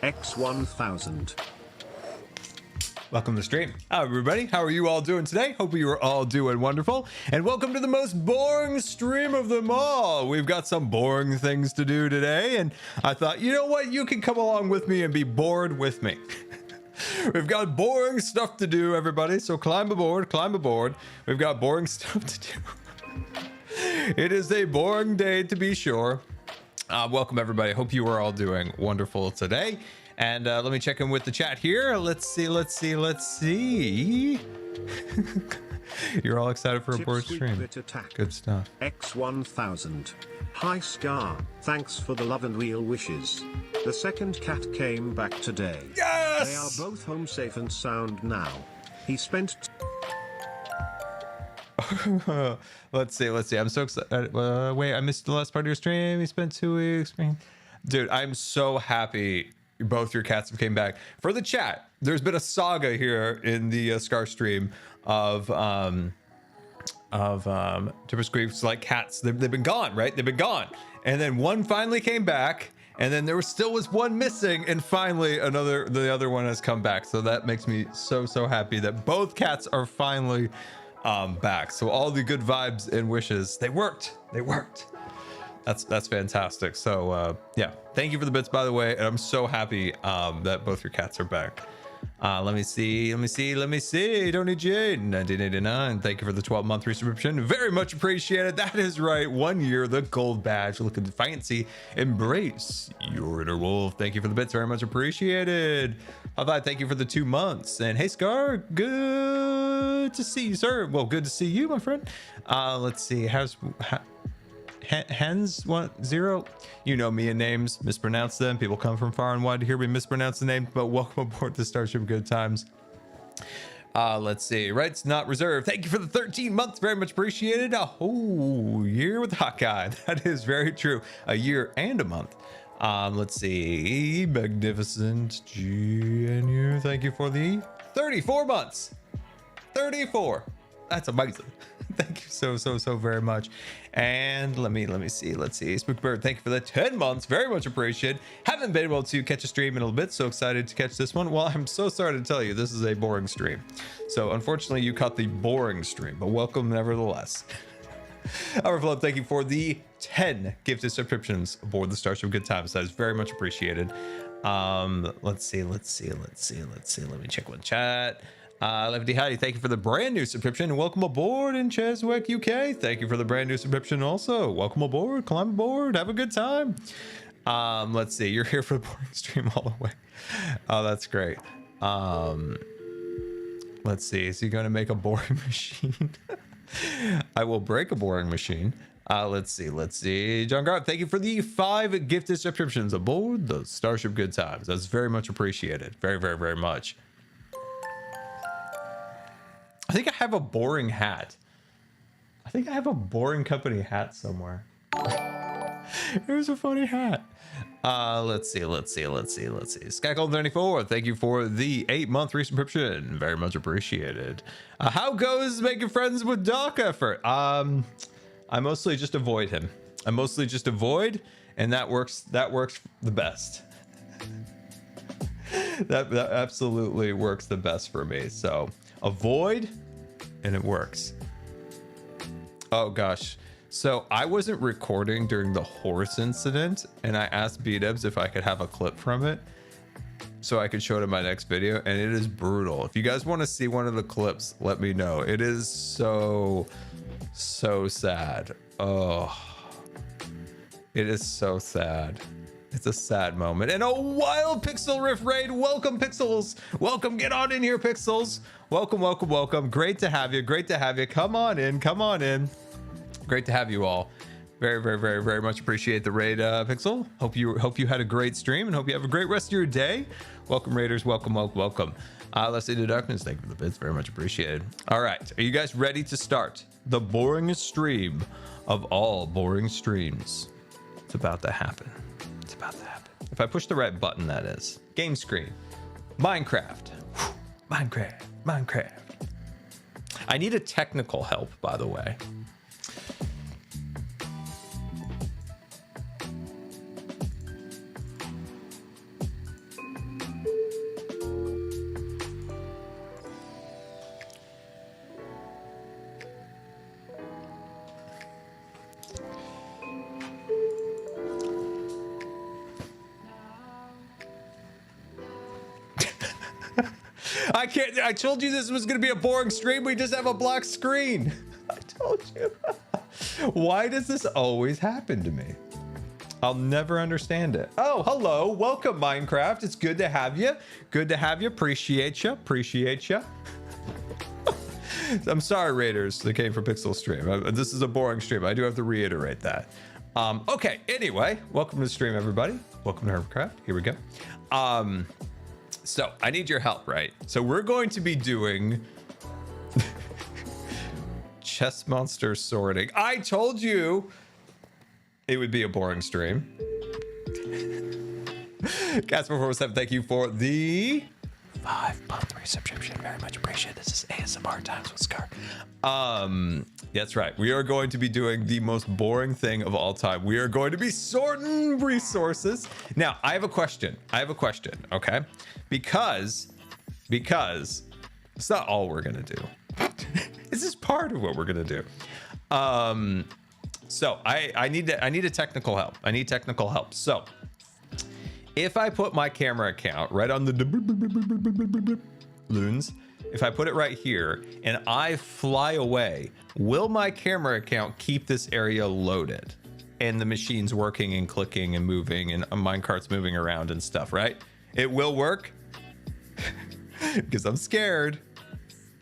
X1000. Welcome to the stream. Hi everybody, how are you all doing today? Hope you are all doing wonderful. And welcome to the most boring stream of them all. We've got some boring things to do today. And I thought, you know what? You can come along with me and be bored with me. We've got boring stuff to do, everybody. So climb aboard, climb aboard. We've got boring stuff to do. It is a boring day to be sure. Welcome everybody. Hope you are all doing wonderful today. And let me check in with the chat here. Let's see. You're all excited for a board stream. Good stuff. X1000. Hi Scar, thanks for the love and real wishes. The second cat came back today. Yes! They are both home safe and sound now. He spent... Let's see. I'm so excited. Wait, I missed the last part of your stream. You spent 2 weeks. Dude, I'm so happy both your cats have came back. For the chat, there's been a saga here in the Scar stream of Tippers Creeps, like cats. They've been gone, right? They've been gone. And then one finally came back, and then there was one missing, and finally the other one has come back. So that makes me so happy that both cats are finally back. So all the good vibes and wishes, they worked. That's fantastic. So yeah, thank you for the bits, by the way, and I'm so happy that both your cats are back. Let me see. Tony J 1989, thank you for the 12-month resubscription, very much appreciated. That is right, 1 year, the gold badge, looking fancy. Embrace your inner wolf, thank you for the bits, very much appreciated. Thank you for the 2 months. And hey Scar, good to see you, sir. Well, good to see you, my friend. Let's see, Hens 10, you know me and names, mispronounce them. People come from far and wide to hear me mispronounce the name, but welcome aboard the Starship Good Times. Let's see, rights not reserved, thank you for the 13 months, very much appreciated. A whole year with Hawkeye, that is very true, a year and a month. Let's see, magnificent GNU, thank you for the 34 months. 34, that's amazing. Thank you so very much. And let me see. Let's see. Spookbird, thank you for the 10 months. Very much appreciated. Haven't been able to catch a stream in a little bit. So excited to catch this one. Well, I'm so sorry to tell you, this is a boring stream. So unfortunately, you caught the boring stream, but welcome nevertheless. Overflow, thank you for the 10 gifted subscriptions aboard the Starship Good Times. That is very much appreciated. Let's see. Let me check one chat. Lefty Howdy, thank you for the brand new subscription and welcome aboard in Cheswick, UK. Thank you for the brand new subscription also. Welcome aboard, climb aboard, have a good time. Let's see, you're here for the boring stream all the way. Oh, that's great. Let's see, is he going to make a boring machine? I will break a boring machine. Let's see. John Grant, thank you for the 5 gifted subscriptions aboard the Starship Good Times. That's very much appreciated. Very much. I think I have a boring hat. I think I have a boring company hat somewhere. Here's a funny hat. Let's see. Skycold34, thank you for the 8-month resubscription. Very much appreciated. How goes making friends with Doc effort? I mostly just avoid him. And that works the best. that absolutely works the best for me. So avoid, and it works. Oh gosh, so I wasn't recording during the horse incident, and I asked B-Dubs if I could have a clip from it so I could show it in my next video, and it is brutal. If you guys want to see one of the clips, let me know. It is so sad. Oh, it is so sad. It's a sad moment. And a wild Pixel Rift raid. Welcome, Pixels. Welcome. Get on in here, Pixels. Welcome. Great to have you. Come on in. Great to have you all. Very much appreciate the raid, Pixel. Hope you had a great stream and hope you have a great rest of your day. Welcome, raiders. Welcome. Let's say the darkness. Thank you for the bits. Very much appreciated. All right. Are you guys ready to start the boringest stream of all boring streams? It's about to happen. If I push the right button, that is. Game screen. Minecraft. Minecraft. I need a technical help, by the way. I can't. I told you this was going to be a boring stream. We just have a black screen. I told you. Why does this always happen to me? I'll never understand it. Oh, hello. Welcome, Minecraft. It's good to have you. Good to have you. Appreciate you. Appreciate you. I'm sorry, Raiders, that came from Pixel Stream. This is a boring stream. I do have to reiterate that. Okay, anyway, welcome to the stream, everybody. Welcome to Hermitcraft. Here we go. So I need your help, right? So we're going to be doing chess monster sorting. I told you it would be a boring stream. Casper447, thank you for the 5-month resubscription. Very much appreciated. This is ASMR Times with Scar. That's right. We are going to be doing the most boring thing of all time. We are going to be sorting resources. Now, I have a question. Okay? Because it's not all we're gonna do. This is part of what we're gonna do. So I need technical help. I need technical help. So if I put my camera account right on the loons, if I put it right here and I fly away, will my camera account keep this area loaded and the machine's working and clicking and moving and a minecart's moving around and stuff, right? It will work because I'm scared.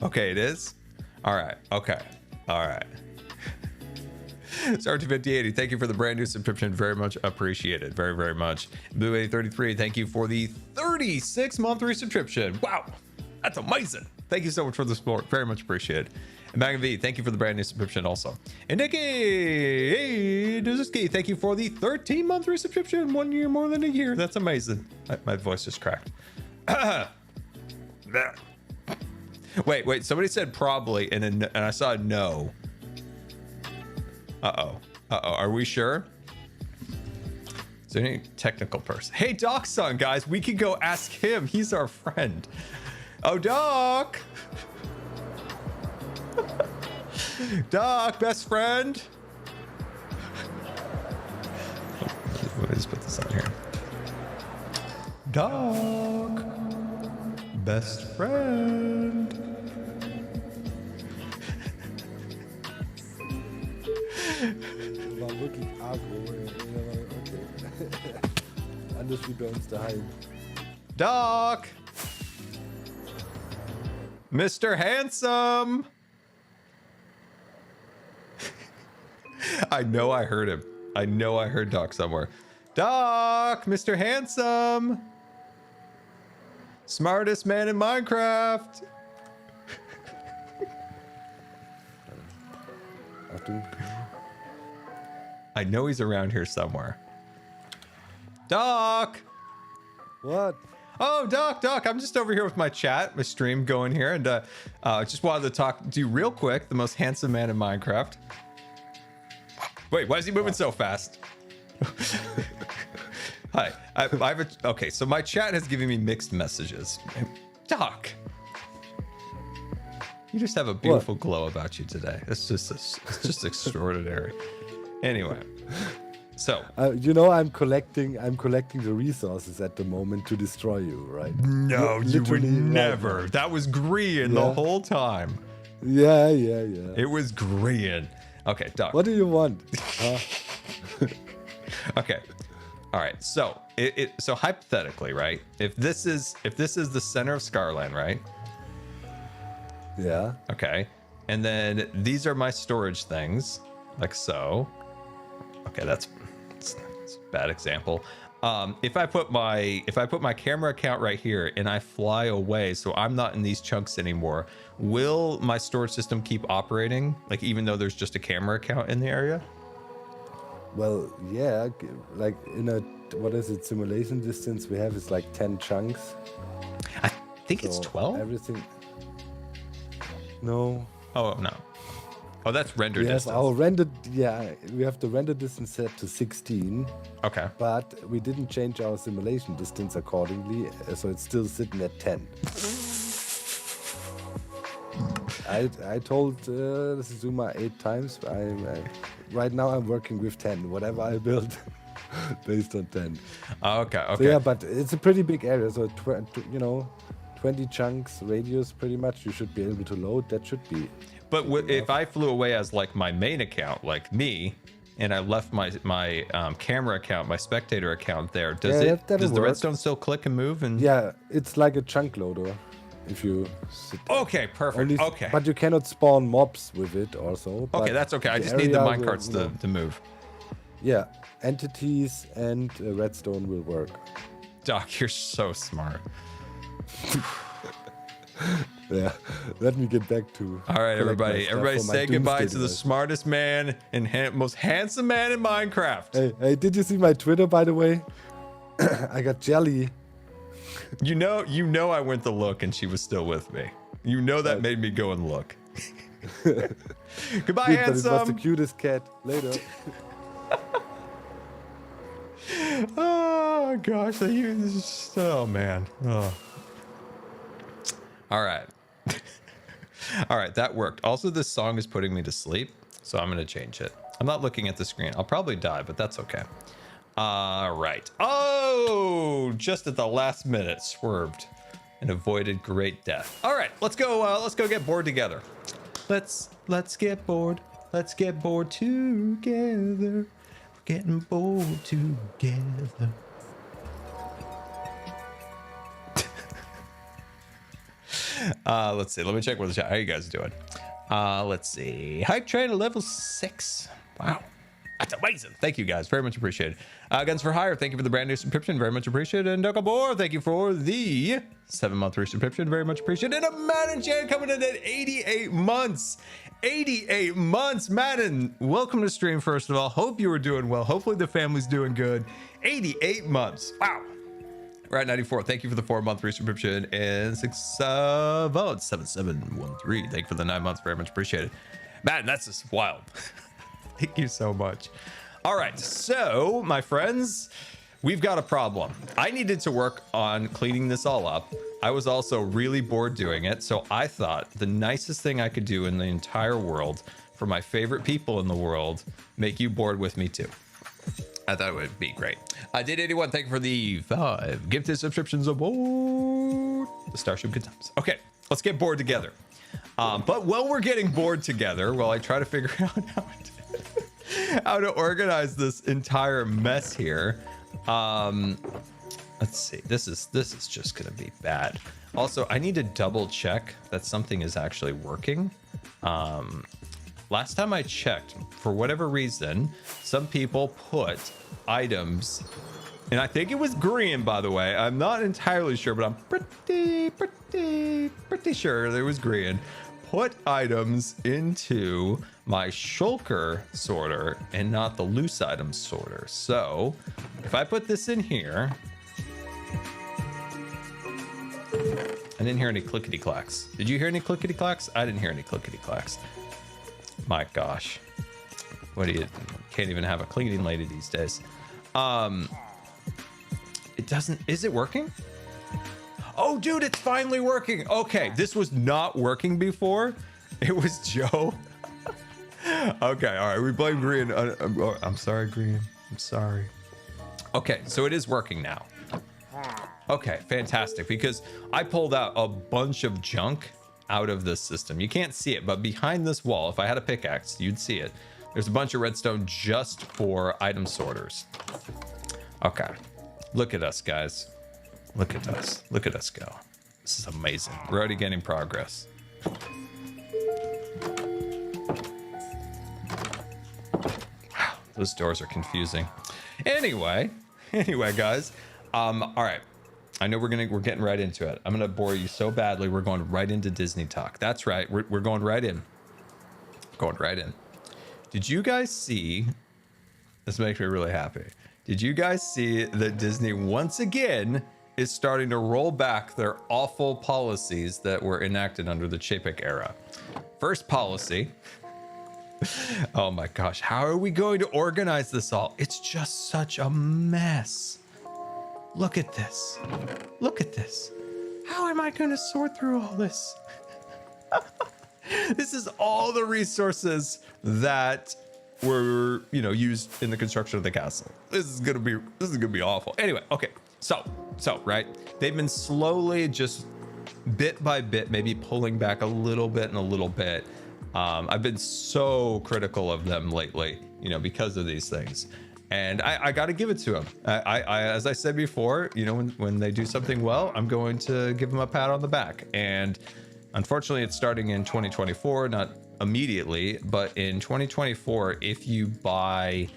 Okay, it is. All right. Okay. All right. Star25080, thank you for the brand new subscription. Very much appreciated. Very, very much. Blue833, thank you for the 36-month resubscription. Wow, that's amazing. Thank you so much for the support. Very much appreciated. And Magnum V, thank you for the brand new subscription also. And Nikki Duziski, thank you for the 13-month resubscription. 1 year more than a year. That's amazing. My voice just cracked. Wait. Somebody said probably, and I saw a no. Uh-oh. Are we sure? Is there any technical person? Hey, Docson, guys, we can go ask him. He's our friend. Oh, Doc. Doc, best friend. Let me just put this on here. Doc, best friend. War wirklich aggro. Okay. Anders wie bei uns daheim. Doc! Mr. Handsome! I know I heard him. I know I heard Doc somewhere. Doc! Mr. Handsome! Smartest man in Minecraft! Achtung. I know he's around here somewhere. Doc! What? Oh, Doc, I'm just over here with my chat, my stream going here, and just wanted to talk to you real quick, the most handsome man in Minecraft. Wait, why is he moving so fast? Hi, okay, so my chat has given me mixed messages. Doc, you just have a beautiful glow about you today. It's just extraordinary. Anyway, so you know, I'm collecting the resources at the moment to destroy you, right? No, you would never. Right. That was green the whole time. Yeah. It was green. Okay, Doc. What do you want? Huh? Okay. All right. So so hypothetically, right? If this is the center of Scarland, right? Yeah. Okay. And then these are my storage things, like so. Okay, that's a bad example. If I put my camera account right here and I fly away, so I'm not in these chunks anymore, will my storage system keep operating? Like even though there's just a camera account in the area? Well, yeah. Like in a simulation distance we have is like 10 chunks. I think it's 12. Everything. No. Oh no. Oh, that's render distance. We have the render distance set to 16. Okay. But we didn't change our simulation distance accordingly, so it's still sitting at 10. I told Xisuma 8 times. Right now I'm working with 10. Whatever I build, based on 10. Okay. So yeah, but it's a pretty big area. So 20 chunks radius pretty much. You should be able to load. That should be. But if I flew away as like my main account, like me, and I left my camera account, my spectator account there, does the redstone still click and move? And yeah, it's like a chunk loader. If you sit okay, perfect. Okay, but you cannot spawn mobs with it also. Okay, that's okay. I just need the minecarts to move. Yeah, entities and redstone will work. Doc, you're so smart. Yeah, let me get back to. All right, everybody say goodbye to the smartest man and most handsome man in Minecraft. Hey, did you see my Twitter, by the way? I got jelly. You know I went to look and she was still with me. You know that made me go and look. Goodbye, handsome. But it was the cutest cat. Later. Oh gosh, oh man. Oh. All right. All right, that worked. Also, this song is putting me to sleep, so I'm gonna change it. I'm not looking at the screen. I'll probably die, but that's okay. All right. Oh, just at the last minute, swerved and avoided great death. All right, let's go get bored together. Let's get bored. Let's get bored together. We're getting bored together. Let's see. Let me check with the chat. How you guys doing? Let's see. Hype train to level 6. Wow. That's amazing. Thank you guys. Very much appreciated. Guns for Hire, thank you for the brand new subscription. Very much appreciated. And Dokabor, thank you for the 7-month resubscription. Very much appreciated. And Madden Jan coming in at 88 months. 88 months. Madden, welcome to stream, first of all. Hope you were doing well. Hopefully the family's doing good. 88 months. Wow. Right, 94. Thank you for the 4-month resubscription. And 6 votes. 7713. Thank you for the 9 months. Very much appreciated. Madden, that's just wild. Thank you so much. All right, so my friends, we've got a problem. I needed to work on cleaning this all up. I was also really bored doing it, so I thought the nicest thing I could do in the entire world for my favorite people in the world, make you bored with me too. I thought it would be great. I did 81. Thank you for the 5 gifted subscriptions aboard the Starship Good Times. Okay, let's get bored together. But while we're getting bored together, while I try to figure out how to organize this entire mess here, let's see. This is just gonna be bad. Also, I need to double check that something is actually working. Last time I checked, for whatever reason, some people put items, and I think it was green, by the way. I'm not entirely sure, but I'm pretty sure it was green. Put items into my shulker sorter and not the loose items sorter. So if I put this in here, I didn't hear any clickety clacks. Did you hear any clickety clacks? I didn't hear any clickety clacks. My gosh, what do you can't even have a cleaning lady these days. It doesn't. Is it working? Oh, dude, it's finally working. Okay, this was not working before. It was Joe. Okay, all right, we blame Green. I'm sorry, Green. I'm sorry. Okay, so it is working now. Okay, fantastic, because I pulled out a bunch of junk out of this system. You can't see it, but behind this wall, if I had a pickaxe, you'd see it. There's a bunch of redstone just for item sorters. Okay, look at us, guys. Look at us. Look at us go. This is amazing. We're already getting progress. Wow, those doors are confusing. Anyway, guys. All right. I know we're getting right into it. I'm gonna bore you so badly. We're going right into Disney talk. That's right. We're going right in. Going right in. Did you guys see? This makes me really happy. Did you guys see that Disney once again is starting to roll back their awful policies that were enacted under the Chapek era? First policy. Oh my gosh, how are we going to organize this all? It's just such a mess. Look at this. Look at this. How am I going to sort through all this? This is all the resources that were, used in the construction of the castle. This is gonna be awful. Anyway, okay. So right, they've been slowly just bit by bit, maybe pulling back a little bit and a little bit. I've been so critical of them lately, you know, because of these things. And I got to give it to them. As I said before, you know, when they do something well, I'm going to give them a pat on the back. And unfortunately, it's starting in 2024, not immediately, but in 2024, if you buy,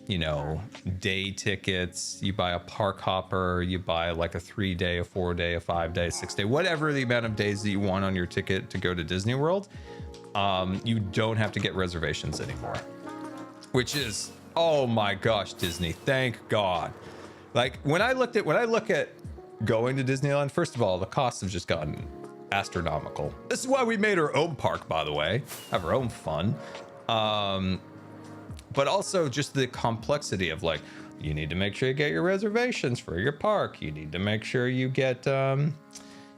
you know, day tickets, you buy a park hopper, you buy like a 3-day, a 4-day, a 5-day, 6-day, whatever the amount of days that you want on your ticket to go to Disney World, you don't have to get reservations anymore, which is, oh my gosh, Disney, thank God. Like when I look at going to Disneyland, first of all, the costs have just gotten astronomical. This is why we made our own park, by the way, have our own fun. But also just the complexity of like, you need to make sure you get your reservations for your park. You need to make sure you get, you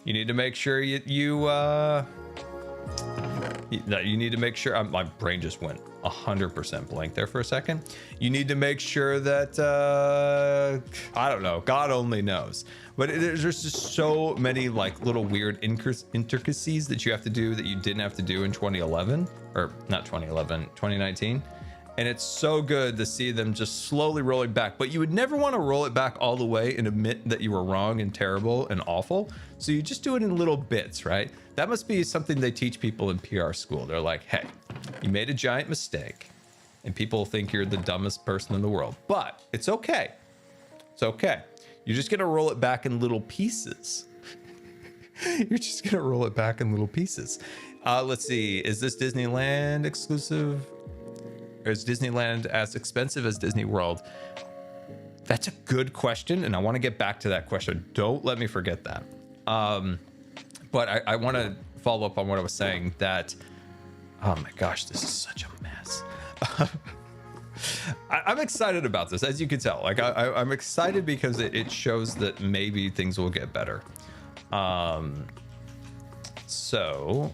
need to make sure you need to make sure, my brain just went 100% blank there for a second. You need to make sure that, I don't know, God only knows. But there's just so many like little weird intricacies that you have to do that you didn't have to do in 2011, or not 2011, 2019. And it's so good to see them just slowly rolling back, but you would never want to roll it back all the way and admit that you were wrong and terrible and awful. So you just do it in little bits, right? That must be something they teach people in PR school. They're like, hey, you made a giant mistake and people think you're the dumbest person in the world, but it's okay. It's okay. You're just going to roll it back in little pieces. You're just going to roll it back in little pieces. Let's see. Is this Disneyland exclusive? Or is Disneyland as expensive as Disney World? That's a good question, and I want to get back to that question. Don't let me forget that. But I want to follow up on what I was saying that, oh my gosh, this is such a mess. I'm excited about this, as you can tell. Like I'm excited because it shows that maybe things will get better. So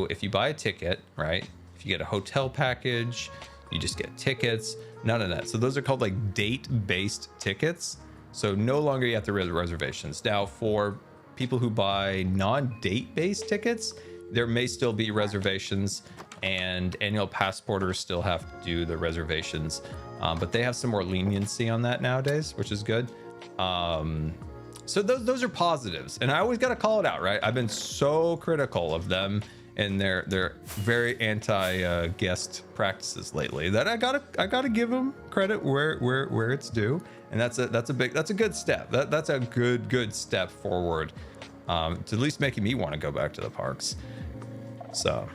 if you buy a ticket, right? If you get a hotel package, you just get tickets, none of that. So those are called like date-based tickets. So no longer you have to reservations. Now for people who buy non-date-based tickets, there may still be reservations, and annual passporters still have to do the reservations. But they have some more leniency on that nowadays, which is good. So those are positives. And I always got to call it out, right? I've been so critical of them and their very anti-guest practices lately that I gotta give them credit where it's due, and that's a good step. That's a good step forward, to at least making me want to go back to the parks. So,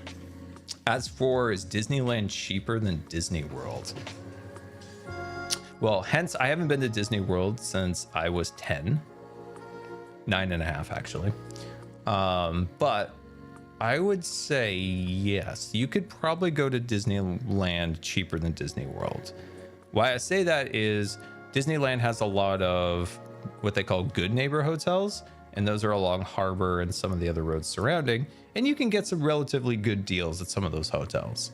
as for, is Disneyland cheaper than Disney World? Well, hence I haven't been to Disney World since I was 10, 9.5 actually, but I would say yes, you could probably go to Disneyland cheaper than Disney World. Why I say that is Disneyland has a lot of what they call good neighbor hotels, and those are along Harbor and some of the other roads surrounding, and you can get some relatively good deals at some of those hotels.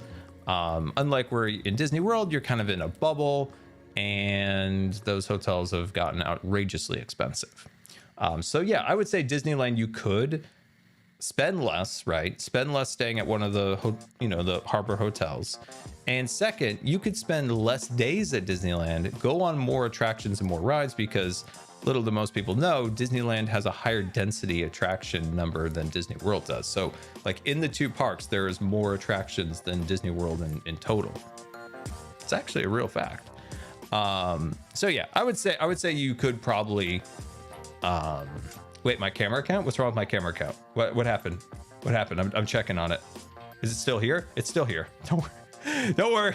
Unlike where in Disney World, you're kind of in a bubble, and those hotels have gotten outrageously expensive. So yeah, I would say Disneyland, you could spend less, right? Spend less staying at one of the, the Harbor hotels. And second, you could spend less days at Disneyland, go on more attractions and more rides, because little do most people know, Disneyland has a higher density attraction number than Disney World does. So like in the two parks, there is more attractions than Disney World in total. It's actually a real fact. So yeah, I would say you could probably, wait, my camera account? What's wrong with my camera account? What happened? What happened? I'm checking on it. Is it still here? It's still here. Don't worry. Don't worry.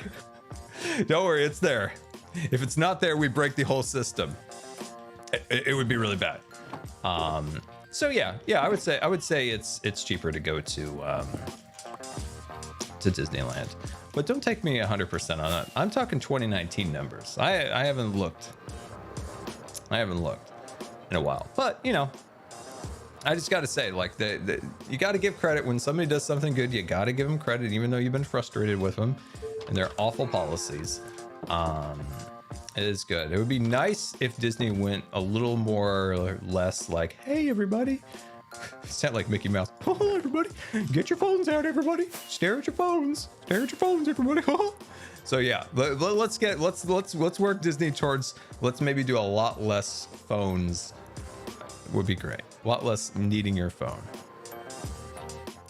Don't worry. It's there. If it's not there, we break the whole system. It would be really bad. So yeah, I would say it's cheaper to go to Disneyland, but don't take me 100% on that. I'm talking 2019 numbers. I haven't looked. I haven't looked in a while, but I just got to say, like, you got to give credit when somebody does something good. You got to give them credit, even though you've been frustrated with them and their awful policies. It is good. It would be nice if Disney went a little more or less like, hey, everybody. Sound like Mickey Mouse. Oh, everybody, get your phones out, everybody. Stare at your phones. Stare at your phones, everybody. So yeah, let's work Disney towards, let's maybe do a lot less phones. Would be great. A lot less needing your phone.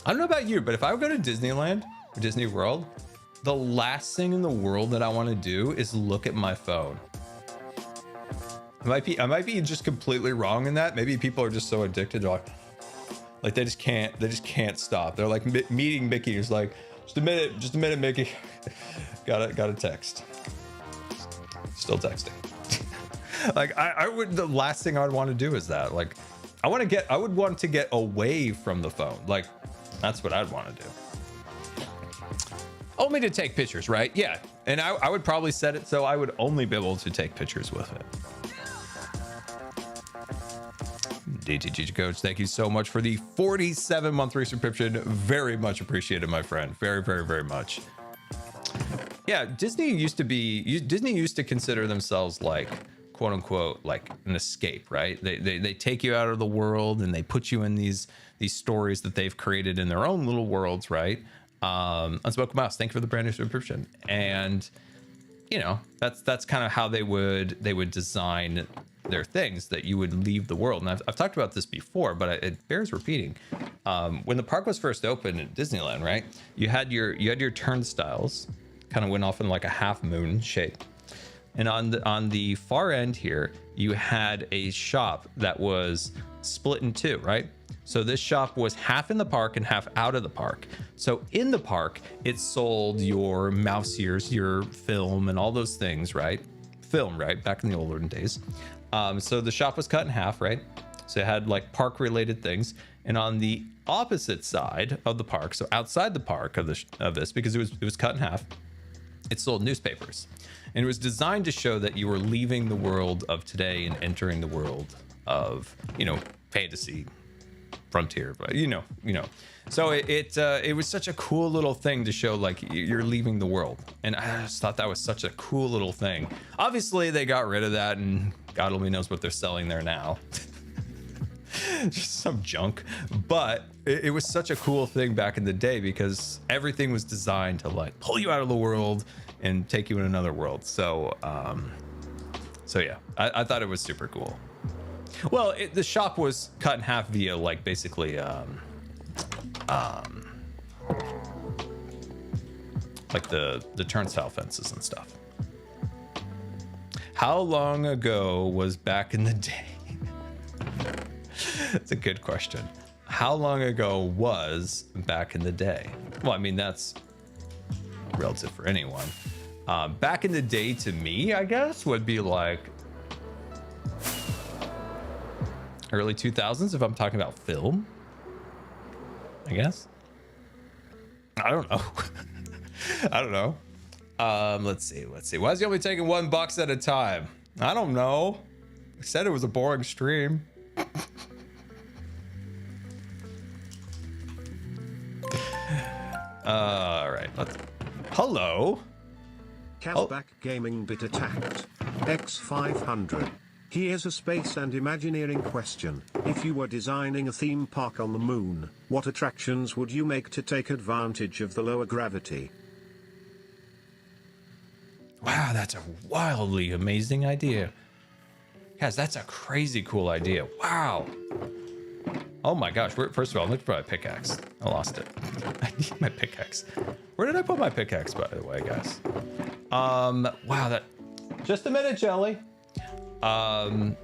I don't know about you, but if I would go to Disneyland or Disney World, the last thing in the world that I want to do is look at my phone. I might be just completely wrong in that. Maybe people are just so addicted to like they just can't stop. They're like meeting Mickey. It's like, just a minute, Mickey. got a text. Still texting. Like I would, the last thing I would want to do is that. Like I would want to get away from the phone. Like that's what I'd want to do. Only to take pictures, right? Yeah. And I would probably set it so I would only be able to take pictures with it. DTG Coach, thank you so much for the 47-month resubscription. Very much appreciated, my friend. Very, very, very much. Yeah, Disney used to consider themselves like, quote unquote, like an escape, right? They take you out of the world and they put you in these stories that they've created in their own little worlds, right? Unspoken Mouse, thank you for the brand new subscription. And you know, that's kind of how they would design their things, that you would leave the world. And I've talked about this before, but it bears repeating. When the park was first opened at Disneyland, right? You had your turnstiles, kind of went off in like a half moon shape. And on the far end here, you had a shop that was split in two, right? So this shop was half in the park and half out of the park. So in the park, it sold your mouse ears, your film, and all those things, right? Film, right? Back in the olden days. So the shop was cut in half, right? So it had like park related things. And on the opposite side of the park, so outside the park of this, because it was cut in half, it sold newspapers. And it was designed to show that you were leaving the world of today and entering the world of, you know, fantasy frontier, but you know. So it was such a cool little thing to show like you're leaving the world. And I just thought that was such a cool little thing. Obviously they got rid of that and God only knows what they're selling there now. Just some junk. But it was such a cool thing back in the day because everything was designed to like pull you out of the world and take you in another world. So yeah, I thought it was super cool. Well, the shop was cut in half via like basically like the turnstile fences and stuff. How long ago was back in the day? That's a good question. How long ago was back in the day? Well, I mean, that's relative for anyone. Back in the day to me, I guess, would be like early 2000s if I'm talking about film, I guess. I don't know. I don't know. Let's see. Why is he only taking one box at a time? I don't know. I said it was a boring stream. All right. Hello. Kazbak Gaming bit attacked. X500. Here's a space and Imagineering question. If you were designing a theme park on the moon, what attractions would you make to take advantage of the lower gravity? Wow, that's a wildly amazing idea. Guys, that's a crazy cool idea. Wow. Oh my gosh. First of all, I'm looking for my pickaxe. I lost it. I need my pickaxe. Where did I put my pickaxe, by the way, guys? Wow, just a minute, Jelly. Wow,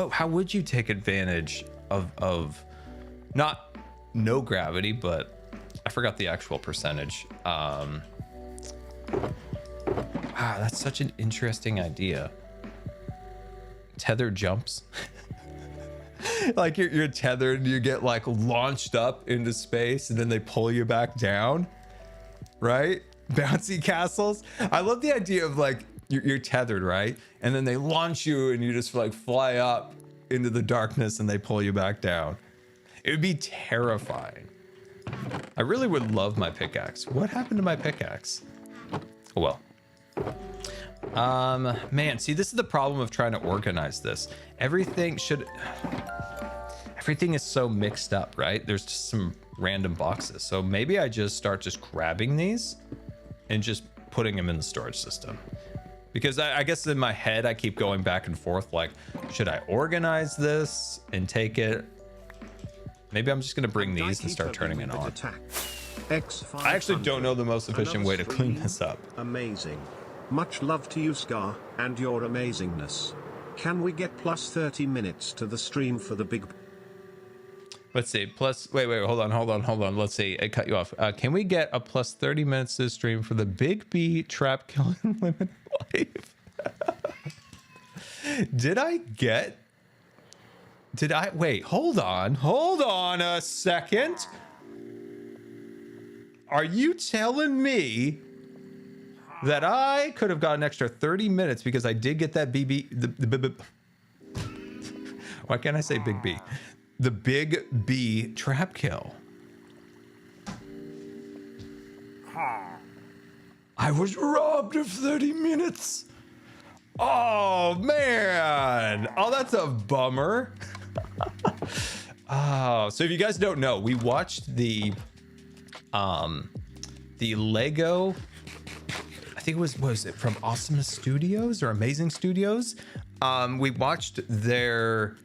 how would you take advantage of not no gravity, but I forgot the actual percentage. Wow, that's such an interesting idea. Tethered jumps. Like you're tethered, you get like launched up into space and then they pull you back down, right? Bouncy castles. I love the idea of like you're tethered, right? And then they launch you and you just like fly up into the darkness and they pull you back down. It would be terrifying. I really would love my pickaxe. What happened to my pickaxe? Oh well. Man, see, this is the problem of trying to organize this. Everything is so mixed up, right? There's just some random boxes. So maybe I just start just grabbing these and just putting them in the storage system. Because I guess in my head, I keep going back and forth like, should I organize this and take it? Maybe I'm just gonna bring these and start turning it on. I actually don't know the most efficient way to clean this up. Amazing. Much love to you, Scar, and your amazingness. Can we get plus 30 minutes to the stream for the big... Let's see, wait, hold on. Let's see, I cut you off. Can we get a plus 30 minutes to the stream for the Big B trap killing limited life? Wait, hold on a second. Are you telling me that I could have got an extra 30 minutes because I did get that why can't I say Big B? The Big B trap kill. I was robbed of 30 minutes. Oh, man. Oh, that's a bummer. Oh, so if you guys don't know, we watched the Lego, I think it was it from Awesome Studios or Amazing Studios? We watched their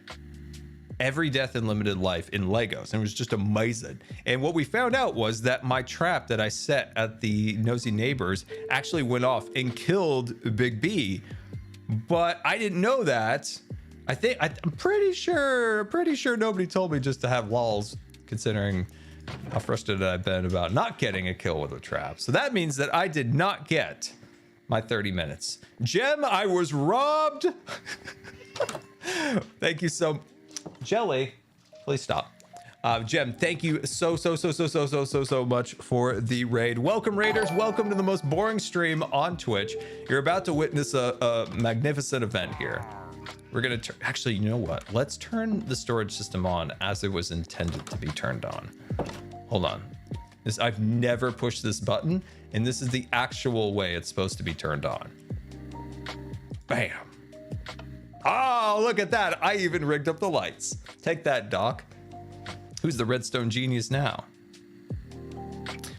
Every Death in Limited Life in Legos, and it was just amazing. And what we found out was that my trap that I set at the Nosy Neighbors actually went off and killed Big B, but I didn't know that. I'm pretty sure nobody told me just to have lols, considering how frustrated I've been about not getting a kill with a trap. So that means that I did not get my 30 minutes. Gem, I was robbed. Thank you so much. Jelly, please stop. Gem, thank you so much for the raid. Welcome, raiders. Welcome to the most boring stream on Twitch. You're about to witness a magnificent event here. We're gonna actually, you know what? Let's turn the storage system on as it was intended to be turned on. Hold on. I've never pushed this button, and this is the actual way it's supposed to be turned on. Bam. Oh, look at that. I even rigged up the lights. Take that, Doc. Who's the redstone genius now?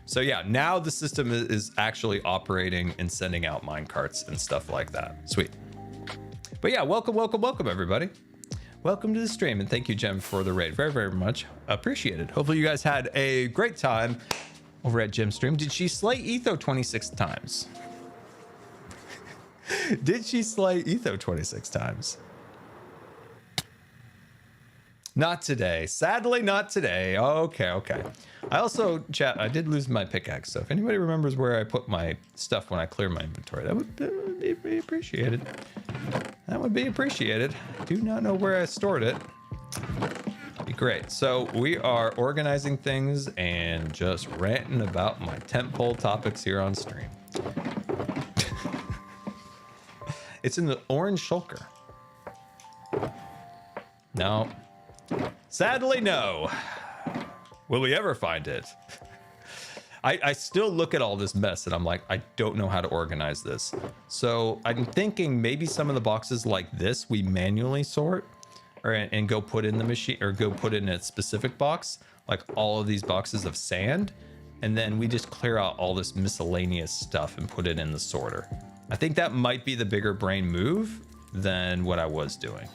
So yeah, now the system is actually operating and sending out minecarts and stuff like that. Sweet. But yeah, welcome everybody. Welcome to the stream, and thank you, Gem, for the raid. Very much appreciated. Hopefully you guys had a great time over at Gem's stream. Did she slay Etho 26 times? Did she slay Etho 26 times? Not today. Sadly, not today. Okay. I also, chat, I did lose my pickaxe, so if anybody remembers where I put my stuff when I clear my inventory, that would be appreciated. That would be appreciated. I do not know where I stored it. Be great. So we are organizing things and just ranting about my tentpole topics here on stream. It's in the orange shulker. No. Sadly, no. Will we ever find it? I still look at all this mess and I'm like, I don't know how to organize this. So I'm thinking maybe some of the boxes like this, we manually sort and go put in the machine, or go put in a specific box, like all of these boxes of sand. And then we just clear out all this miscellaneous stuff and put it in the sorter. I think that might be the bigger brain move than what I was doing.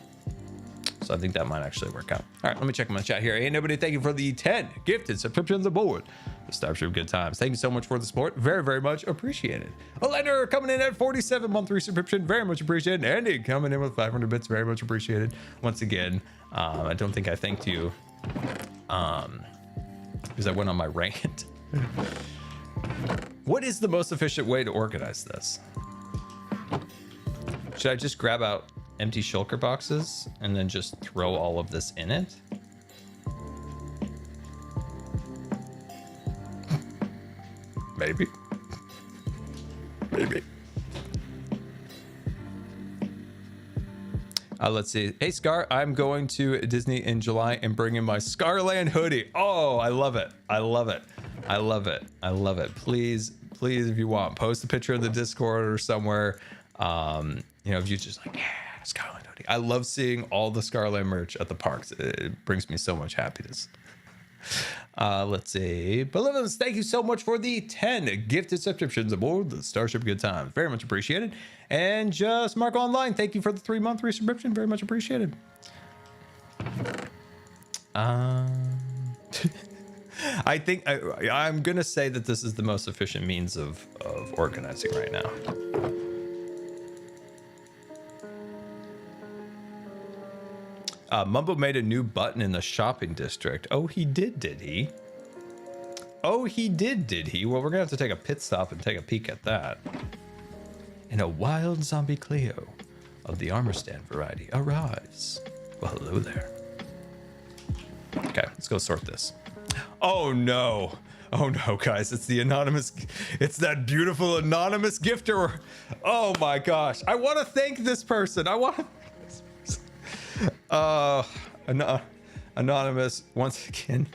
So I think that might actually work out. All right, let me check my chat here. Hey, nobody, thank you for the 10 gifted subscriptions aboard the Starship Good Times. Thank you so much for the support. Very much appreciated. Leonard coming in at 47 monthly subscription. Very much appreciated. Andy coming in with 500 bits. Very much appreciated. Once again, I don't think I thanked you because I went on my rant. What is the most efficient way to organize this? Should I just grab out empty shulker boxes and then just throw all of this in it? Maybe. Let's see. Hey, Scar, I'm going to Disney in July and bringing my Scarland hoodie. Oh, I love it. Please, if you want, post a picture in the Discord or somewhere. You know, if you just like, yeah, Scarland hoodie. I love seeing all the Scarland merch at the parks. It brings me so much happiness. Let's see. Beloveds, thank you so much for the 10 gifted subscriptions aboard the Starship Good Times. Very much appreciated. And just Mark Online, thank you for the 3-month resubscription. Very much appreciated. I think I'm gonna say that this is the most efficient means of organizing right now. Mumbo made a new button in the shopping district. Oh, he did he? Oh, he did he? Well, we're gonna have to take a pit stop and take a peek at that. And a wild zombie Cleo of the armor stand variety arrives. Well, hello there. Okay, let's go sort this. Oh no. Oh no, guys, it's the anonymous, it's that beautiful anonymous gifter. Oh my gosh. I want to thank this person. I want to thank this person. Anonymous once again.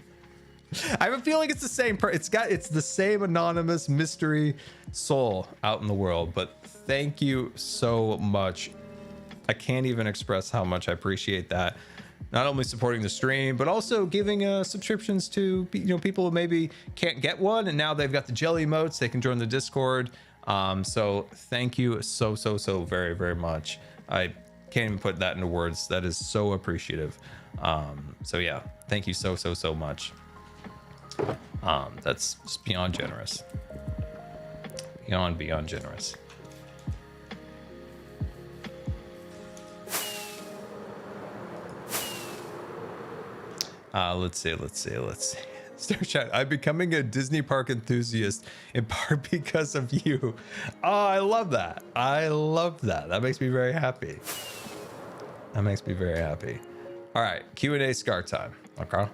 I have a feeling it's the same it's the same anonymous mystery soul out in the world, but thank you so much. I can't even express how much I appreciate that. Not only supporting the stream, but also giving subscriptions to people who maybe can't get one, and now they've got the jelly emotes. They can join the Discord. So thank you so very, very much. I can't even put that into words. That is so appreciative. So yeah, thank you so much. That's just beyond generous. Beyond generous. Let's see. Star Chat, I'm becoming a Disney park enthusiast in part because of you. Oh, I love that. That makes me very happy. All right, Q&A Scar time. Okay.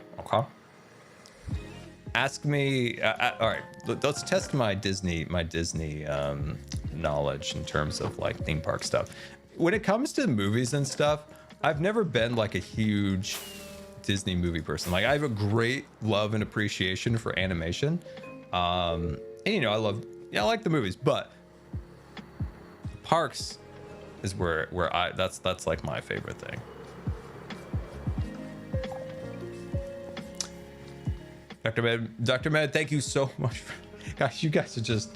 Ask me. All right, let's test my Disney knowledge in terms of like theme park stuff. When it comes to movies and stuff, I've never been like a huge Disney movie person. Like I have a great love and appreciation for animation, and I like the movies, but parks is where that's like my favorite thing. Dr. Med, thank you so much gosh, you guys are just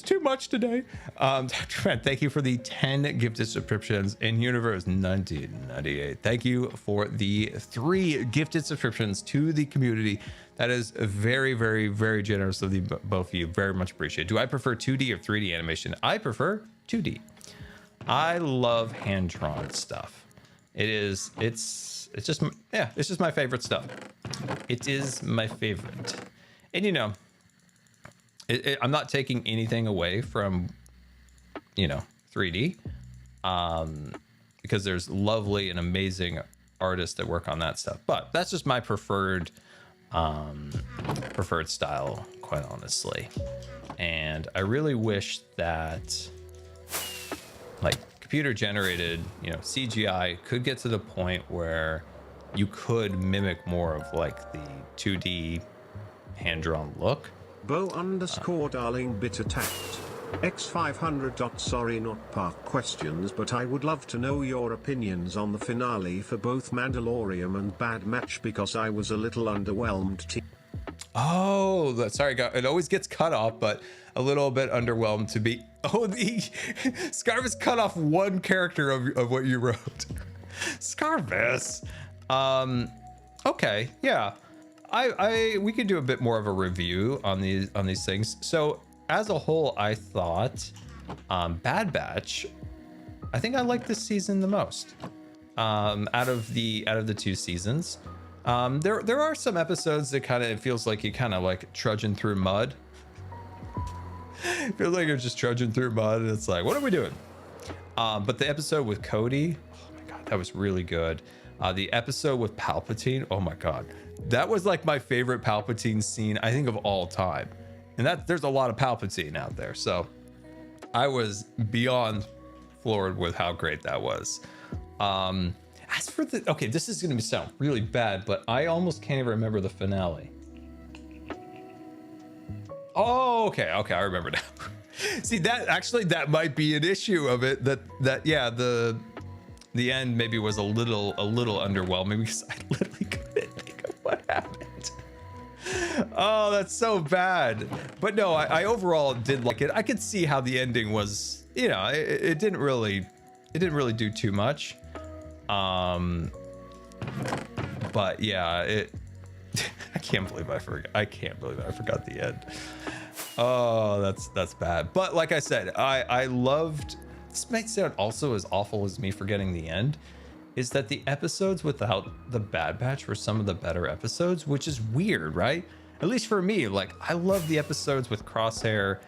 too much today. Dr. Med, thank you for the 10 gifted subscriptions in Universe 1998. Thank you for the 3 gifted subscriptions to the community. That is very, very, very generous of the both of you. Very much appreciated. Do I prefer 2D or 3D animation? I prefer 2D. I love hand-drawn stuff. It's just my favorite stuff. It is my favorite. And I'm not taking anything away from 3D, because there's lovely and amazing artists that work on that stuff, but that's just my preferred style, quite honestly. And I really wish that like computer generated CGI could get to the point where you could mimic more of like the 2D hand-drawn look. Bo_darling bit attacked. X500. Sorry, not park questions, but I would love to know your opinions on the finale for both Mandalorian and Bad Batch, because I was a little underwhelmed. Oh, sorry, it always gets cut off, but a little bit underwhelmed to be. Oh, the Scarvis cut off one character of what you wrote. Scarvis. Okay, yeah. We could do a bit more of a review on these things. So as a whole, I thought Bad Batch, I think I like this season the most out of the 2 seasons. There are some episodes that it feels like you kind of like trudging through mud. It feels like you're just trudging through mud, and it's like, what are we doing? But the episode with Cody, oh my god, that was really good. The episode with Palpatine, oh my god, that was like my favorite Palpatine scene, I think, of all time. And there's a lot of Palpatine out there, so I was beyond floored with how great that was. As for okay, this is gonna sound really bad, but I almost can't even remember the finale. Oh, okay, I remember now. See, that might be an issue of it. That yeah, the end maybe was a little underwhelming because I literally couldn't think of what happened. Oh, that's so bad. But no, I overall did like it. I could see how the ending was, you know, it didn't really do too much. But yeah, I can't believe I forgot the end. Oh, that's bad. But like I said, I loved, this might sound also as awful as me forgetting the end, is that the episodes without the Bad Batch were some of the better episodes, which is weird, right? At least for me, like I love the episodes with Crosshair,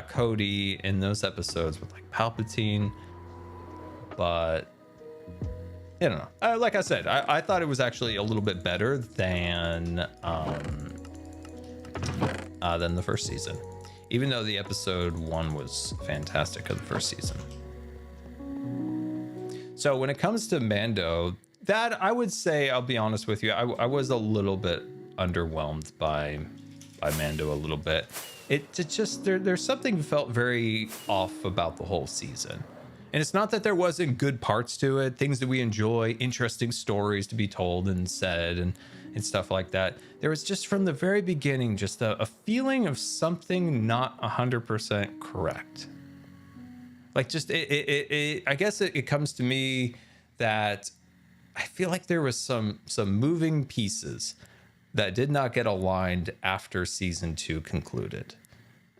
Cody, and those episodes with like Palpatine, but I don't know. Like I said, I thought it was actually a little bit better than the first season, even though the episode 1 was fantastic of the first season. So when it comes to Mando, that I would say, I'll be honest with you, I was a little bit underwhelmed by Mando a little bit. It just there's something felt very off about the whole season. And it's not that there wasn't good parts to it, things that we enjoy, interesting stories to be told and said and stuff like that. There was just from the very beginning just a feeling of something not 100% correct. Like just I guess it comes to me that I feel like there was some moving pieces that did not get aligned after season 2 concluded.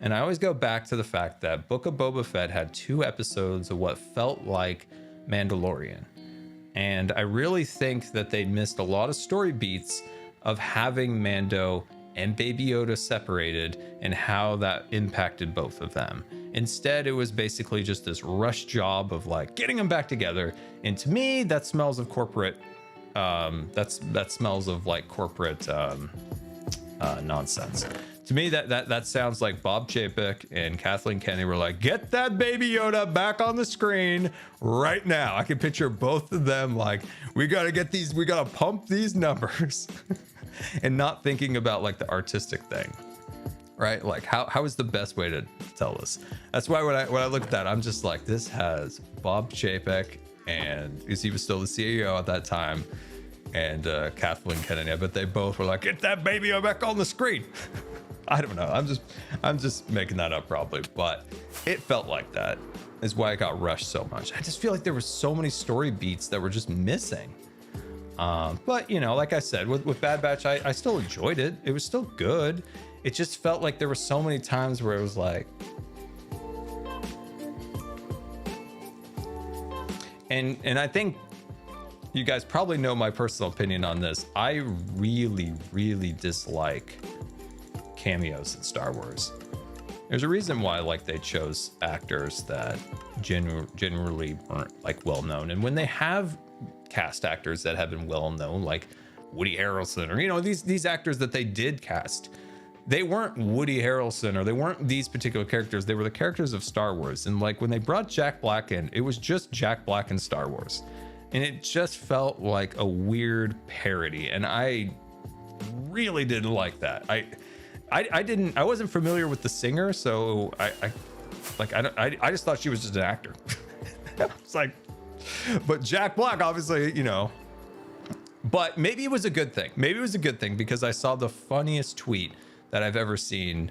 And I always go back to the fact that Book of Boba Fett had 2 episodes of what felt like Mandalorian. And I really think that they missed a lot of story beats of having Mando and Baby Yoda separated and how that impacted both of them. Instead, it was basically just this rush job of like getting them back together. And to me, that smells of corporate, that smells of like corporate nonsense. To me, that sounds like Bob Chapek and Kathleen Kennedy were like, get that Baby Yoda back on the screen right now. I can picture both of them like, we gotta pump these numbers and not thinking about like the artistic thing, right? Like how is the best way to tell this? That's why when I look at that, I'm just like, this has Bob Chapek, and because he was still the CEO at that time, and Kathleen Kennedy. I bet they both were like, get that Baby Yoda back on the screen. I don't know. I'm just making that up probably, but it felt like that is why it got rushed so much. I just feel like there were so many story beats that were just missing. But you know, like I said, with Bad Batch, I still enjoyed it. It was still good. It just felt like there were so many times where it was like, and I think you guys probably know my personal opinion on this. I really, really dislike cameos in Star Wars. There's a reason why like they chose actors that generally weren't like well known, and when they have cast actors that have been well known like Woody Harrelson, or you know, these actors that they did cast, they weren't Woody Harrelson or they weren't these particular characters, they were the characters of Star Wars. And like when they brought Jack Black in, it was just Jack Black in Star Wars, and it just felt like a weird parody, and I really didn't like that. I wasn't familiar with the singer, so I just thought she was just an actor. I was like, but Jack Black, obviously, you know. But maybe it was a good thing. Maybe it was a good thing because I saw the funniest tweet that I've ever seen,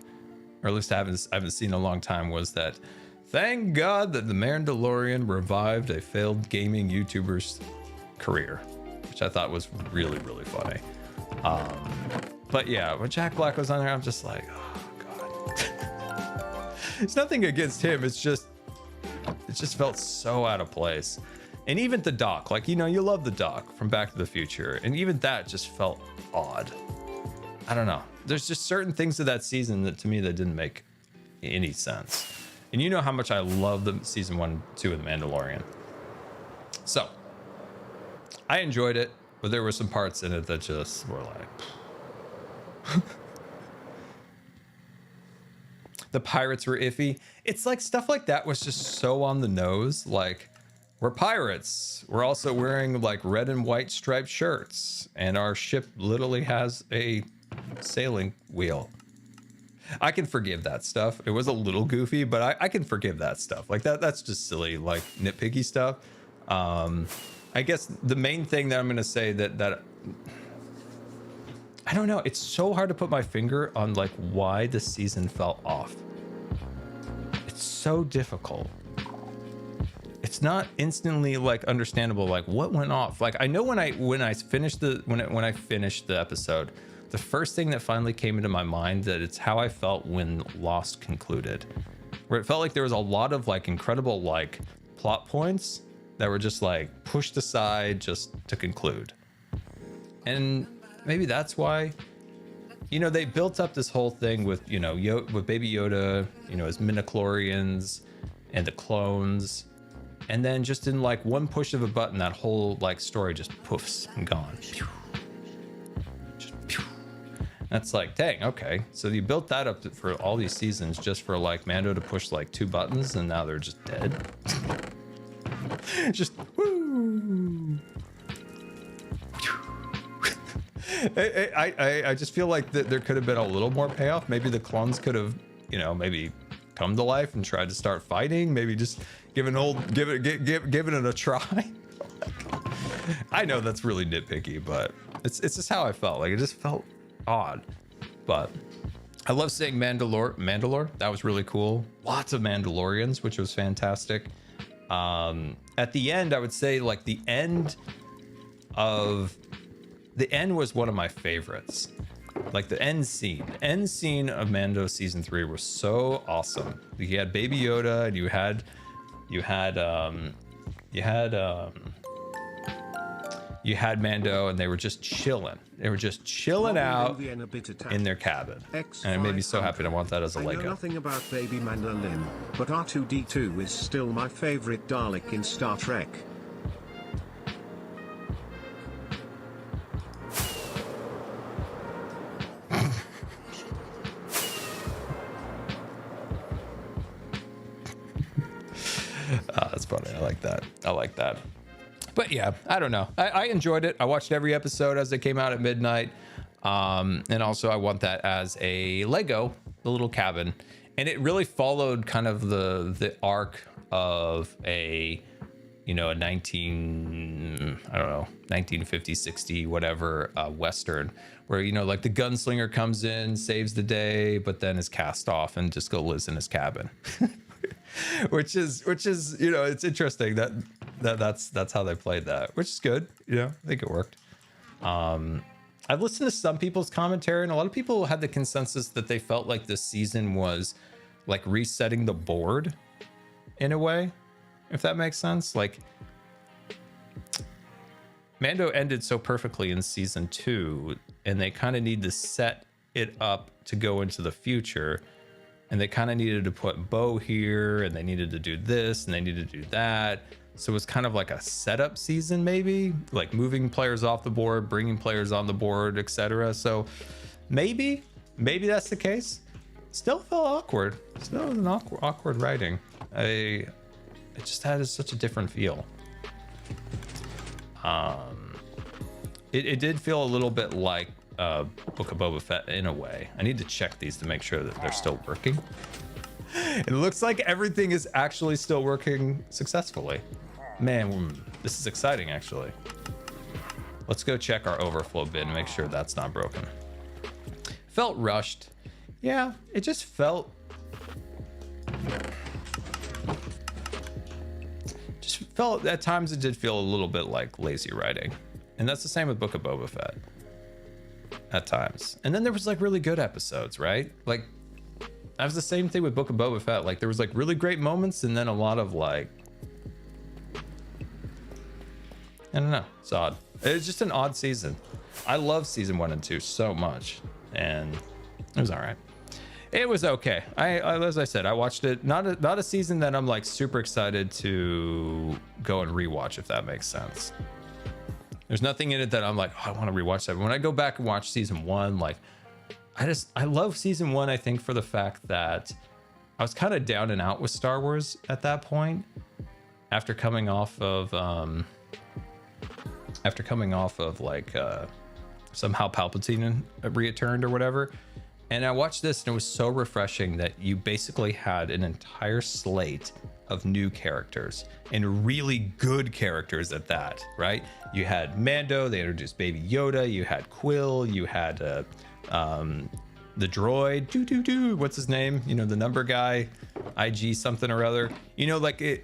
or at least I haven't seen in a long time, was that thank God that the Mandalorian revived a failed gaming YouTuber's career, which I thought was really, really funny. But yeah, when Jack Black was on there, I'm just like, oh God. It's nothing against him. It just felt so out of place. And even the doc, like, you know, you love the doc from Back to the Future, and even that just felt odd. I don't know. There's just certain things of that season that to me that didn't make any sense. And you know how much I love the season 1, 2 of The Mandalorian. So I enjoyed it, but there were some parts in it that just were like, the pirates were iffy. It's like stuff like that was just so on the nose. Like, we're pirates. We're also wearing like red and white striped shirts, and our ship literally has a sailing wheel. I can forgive that stuff. It was a little goofy, but I can forgive that stuff. Like that's just silly, like nitpicky stuff. I guess the main thing that I'm gonna say that I don't know. It's so hard to put my finger on like why the season fell off. It's so difficult. It's not instantly like understandable. Like what went off? Like I know when I finished the episode, the first thing that finally came into my mind that it's how I felt when Lost concluded, where it felt like there was a lot of like incredible like plot points that were just like pushed aside just to conclude. And maybe that's why, you know, they built up this whole thing with, you know, with Baby Yoda, you know, his midichlorians and the clones. And then just in like one push of a button, that whole like story just poofs and gone. Just pew. That's like, dang, okay. So you built that up for all these seasons just for like Mando to push like 2 buttons and now they're just dead. Just woo. I just feel like that there could have been a little more payoff. Maybe the clones could have, you know, maybe come to life and tried to start fighting. Maybe just give it a try. I know that's really nitpicky, but it's just how I felt. Like it just felt odd. But I love seeing Mandalore. That was really cool. Lots of Mandalorians, which was fantastic. At the end, I would say like the end was one of my favorites. Like the end scene of Mando season 3 was so awesome. You had Baby Yoda and you had Mando, and they were just chilling. They were just chilling out in their cabin. And it made me so happy. I want that as a Lego. I know nothing about Baby Mandalin, but R2-D2 is still my favorite Dalek in Star Trek. That's funny. I like that. But yeah, I don't know. I enjoyed it. I watched every episode as they came out at midnight. And also I want that as a Lego, the little cabin. And it really followed kind of the arc of a 1950, 60, whatever, Western, where, you know, like the gunslinger comes in, saves the day, but then is cast off and just lives in his cabin. which is, you know, it's interesting that's how they played that, which is good. You know, I think it worked. I've listened to some people's commentary, and a lot of people had the consensus that they felt like this season was like resetting the board in a way, if that makes sense. Like Mando ended so perfectly in season 2, and they kind of need to set it up to go into the future. And they kind of needed to put Bo here, and they needed to do this, and they needed to do that. So it was kind of like a setup season, maybe like moving players off the board, bringing players on the board, etc. So maybe that's the case. Still felt awkward. Still was an awkward writing. It just had such a different feel. It did feel a little bit like Book of Boba Fett in a way. I need to check these to make sure that they're still working. It looks like everything is actually still working successfully. Man, this is exciting, actually. Let's go check our overflow bin and make sure that's not broken. Felt rushed. Yeah, it just felt... at times it did feel a little bit like lazy writing. And that's the same with Book of Boba Fett. At times. And then there was like really good episodes, right? Like that was the same thing with Book of Boba Fett. Like there was like really great moments, and then a lot of like, I don't know, it's odd. It's just an odd season. I love season 1 and 2 so much, and it was all right. It was okay. I as I said, I watched it. Not a season that I'm like super excited to go and rewatch, if that makes sense. There's nothing in it that I'm like, oh, I want to rewatch that. When I go back and watch season 1, like I love season 1, I think, for the fact that I was kind of down and out with Star Wars at that point, after coming off of like somehow Palpatine returned or whatever. And I watched this and it was so refreshing that you basically had an entire slate of new characters and really good characters at that, right? You had Mando, they introduced Baby Yoda, you had Quill, you had the droid, what's his name? You know, the number guy, IG something or other. You know, like it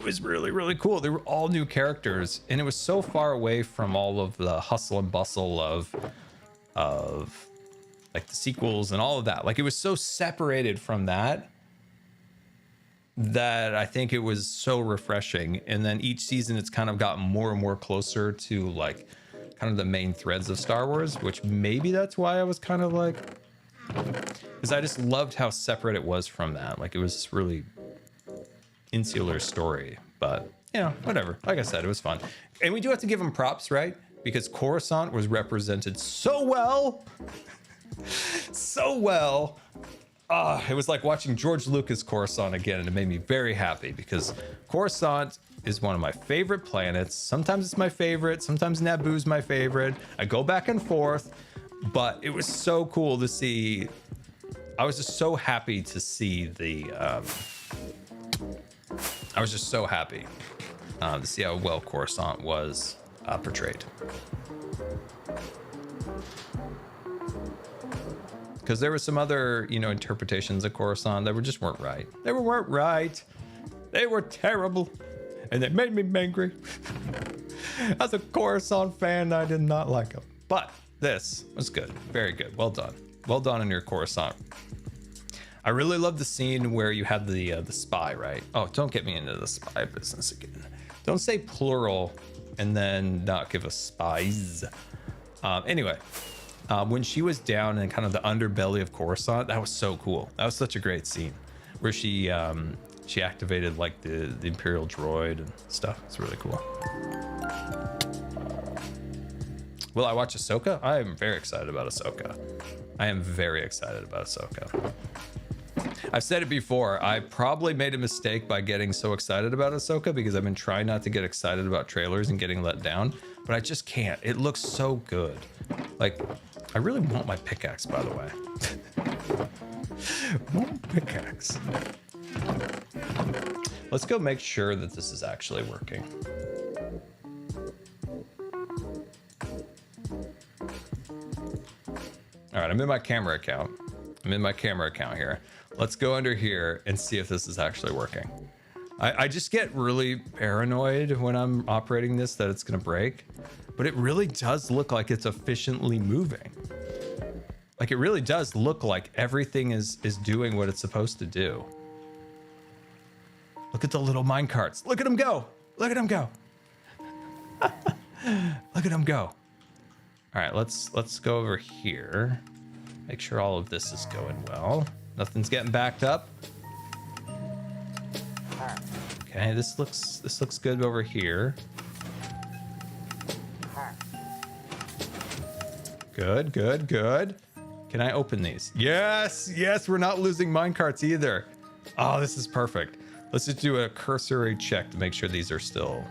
was really, really cool. They were all new characters and it was so far away from all of the hustle and bustle of like the sequels and all of that. Like it was so separated from that I think it was so refreshing. And then each season it's kind of gotten more and more closer to like kind of the main threads of Star Wars, which maybe that's why I was kind of like, because I just loved how separate it was from that. Like it was this really insular story, but you know, whatever. Like I said, it was fun. And we do have to give him props, right? Because Coruscant was represented so well. So well. It was like watching George Lucas Coruscant again, and it made me very happy because Coruscant is one of my favorite planets. Sometimes it's my favorite, sometimes Naboo's my favorite. I go back and forth, but it was so cool to see. I was just so happy to see the I was just so happy to see how well Coruscant was portrayed. Because there were some other, you know, interpretations of Coruscant that weren't right. They weren't right. They were terrible. And they made me angry. As a Coruscant fan, I did not like them. But this was good. Very good. Well done. Well done in your Coruscant. I really love the scene where you had the spy, right? Oh, don't get me into the spy business again. Don't say plural and then not give us spies. Anyway. When she was down in kind of the underbelly of Coruscant, that was so cool. That was such a great scene where she activated like the Imperial droid and stuff. It's really cool. Will I watch Ahsoka? I am very excited about Ahsoka. I am very excited about Ahsoka. I've said it before. I probably made a mistake by getting so excited about Ahsoka because I've been trying not to get excited about trailers and getting let down, but I just can't. It looks so good. Like, I really want my pickaxe, by the way. Want pickaxe. Let's go make sure that this is actually working. All right, I'm in my camera account. Here. Let's go under here and see if this is actually working. I just get really paranoid when I'm operating this that it's gonna break, but it really does look like it's efficiently moving. Like it really does look like everything is doing what it's supposed to do. Look at the little mine carts. Look at them go. Look at them go. Look at them go. All right, let's go over here. Make sure all of this is going well. Nothing's getting backed up. Okay, this looks good over here. Good, good, good. Can I open these? Yes, yes, we're not losing minecarts either. Oh, this is perfect. Let's just do a cursory check to make sure these are still...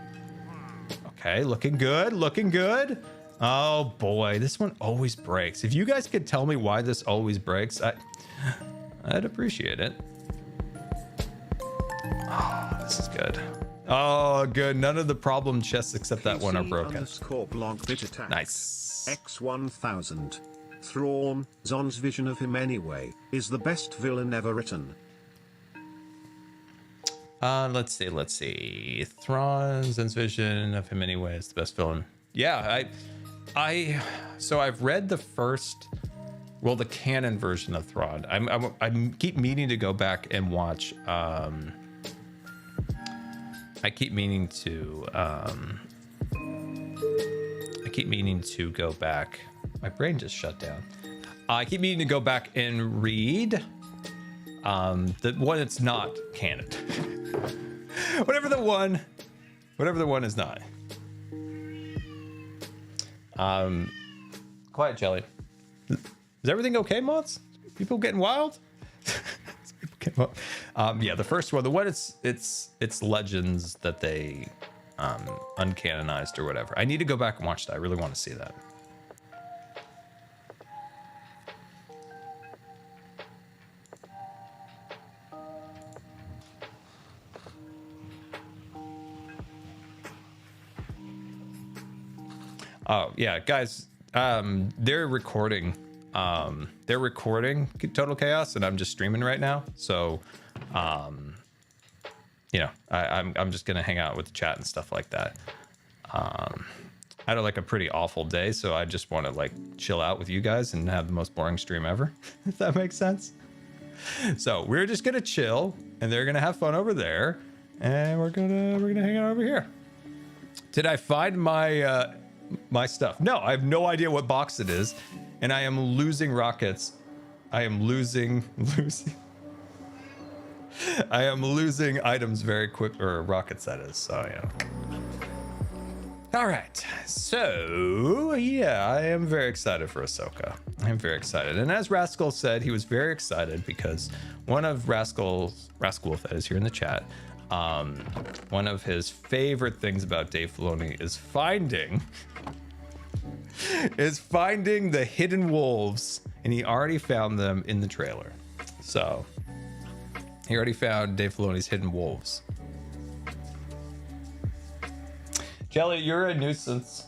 Okay, looking good, looking good. Oh boy, this one always breaks. If you guys could tell me why this always breaks, I'd appreciate it. Oh, this is good. Oh, good. None of the problem chests except that one are broken. Nice. X1000. Thrawn, Zon's vision of him anyway, is the best villain ever written. Let's see. Thrawn's vision of him anyway is the best villain. Yeah, so I've read the first, well, the canon version of Thrawn. I keep meaning to go back and watch. I keep meaning to go back. My brain just shut down. I keep meaning to go back and read the one that's not canon. whatever the one is not. Quiet Jelly. Is everything okay, mods? People getting wild? Yeah, the first one, the one it's legends that they uncanonized or whatever. I need to go back and watch that. I really want to see that. Oh yeah, guys, they're recording Total Chaos, and I'm just streaming right now. So, you know, I'm just gonna hang out with the chat and stuff like that. I had like a pretty awful day, so I just want to like chill out with you guys and have the most boring stream ever, if that makes sense. So we're just gonna chill, and they're gonna have fun over there, and we're gonna hang out over here. Did I find my my stuff? No, I have no idea what box it is, and I am losing rockets. I am losing I am losing items very quick, or rockets that is. So yeah. All right, so yeah, I am very excited for Ahsoka. I'm very excited, and as Rascal said, he was very excited because one of Rascal that is here in the chat, one of his favorite things about Dave Filoni is finding the hidden wolves, and he already found them in the trailer. So he already found Dave Filoni's hidden wolves. Jelly, you're a nuisance.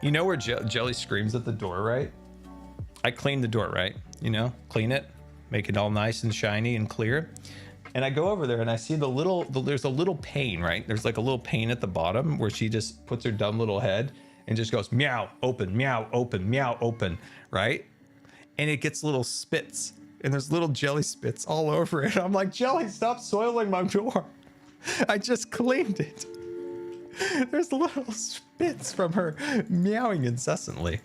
You know where Jelly screams at the door, right? I clean the door, right? You know, clean it, make it all nice and shiny and clear. And I go over there and I see there's a little pane, right? There's like a little pane at the bottom where she just puts her dumb little head and just goes meow, open, meow, open, meow, open, right? And it gets little spits, and there's little Jelly spits all over it. I'm like, Jelly, stop soiling my door. I just cleaned it. There's little spits from her meowing incessantly.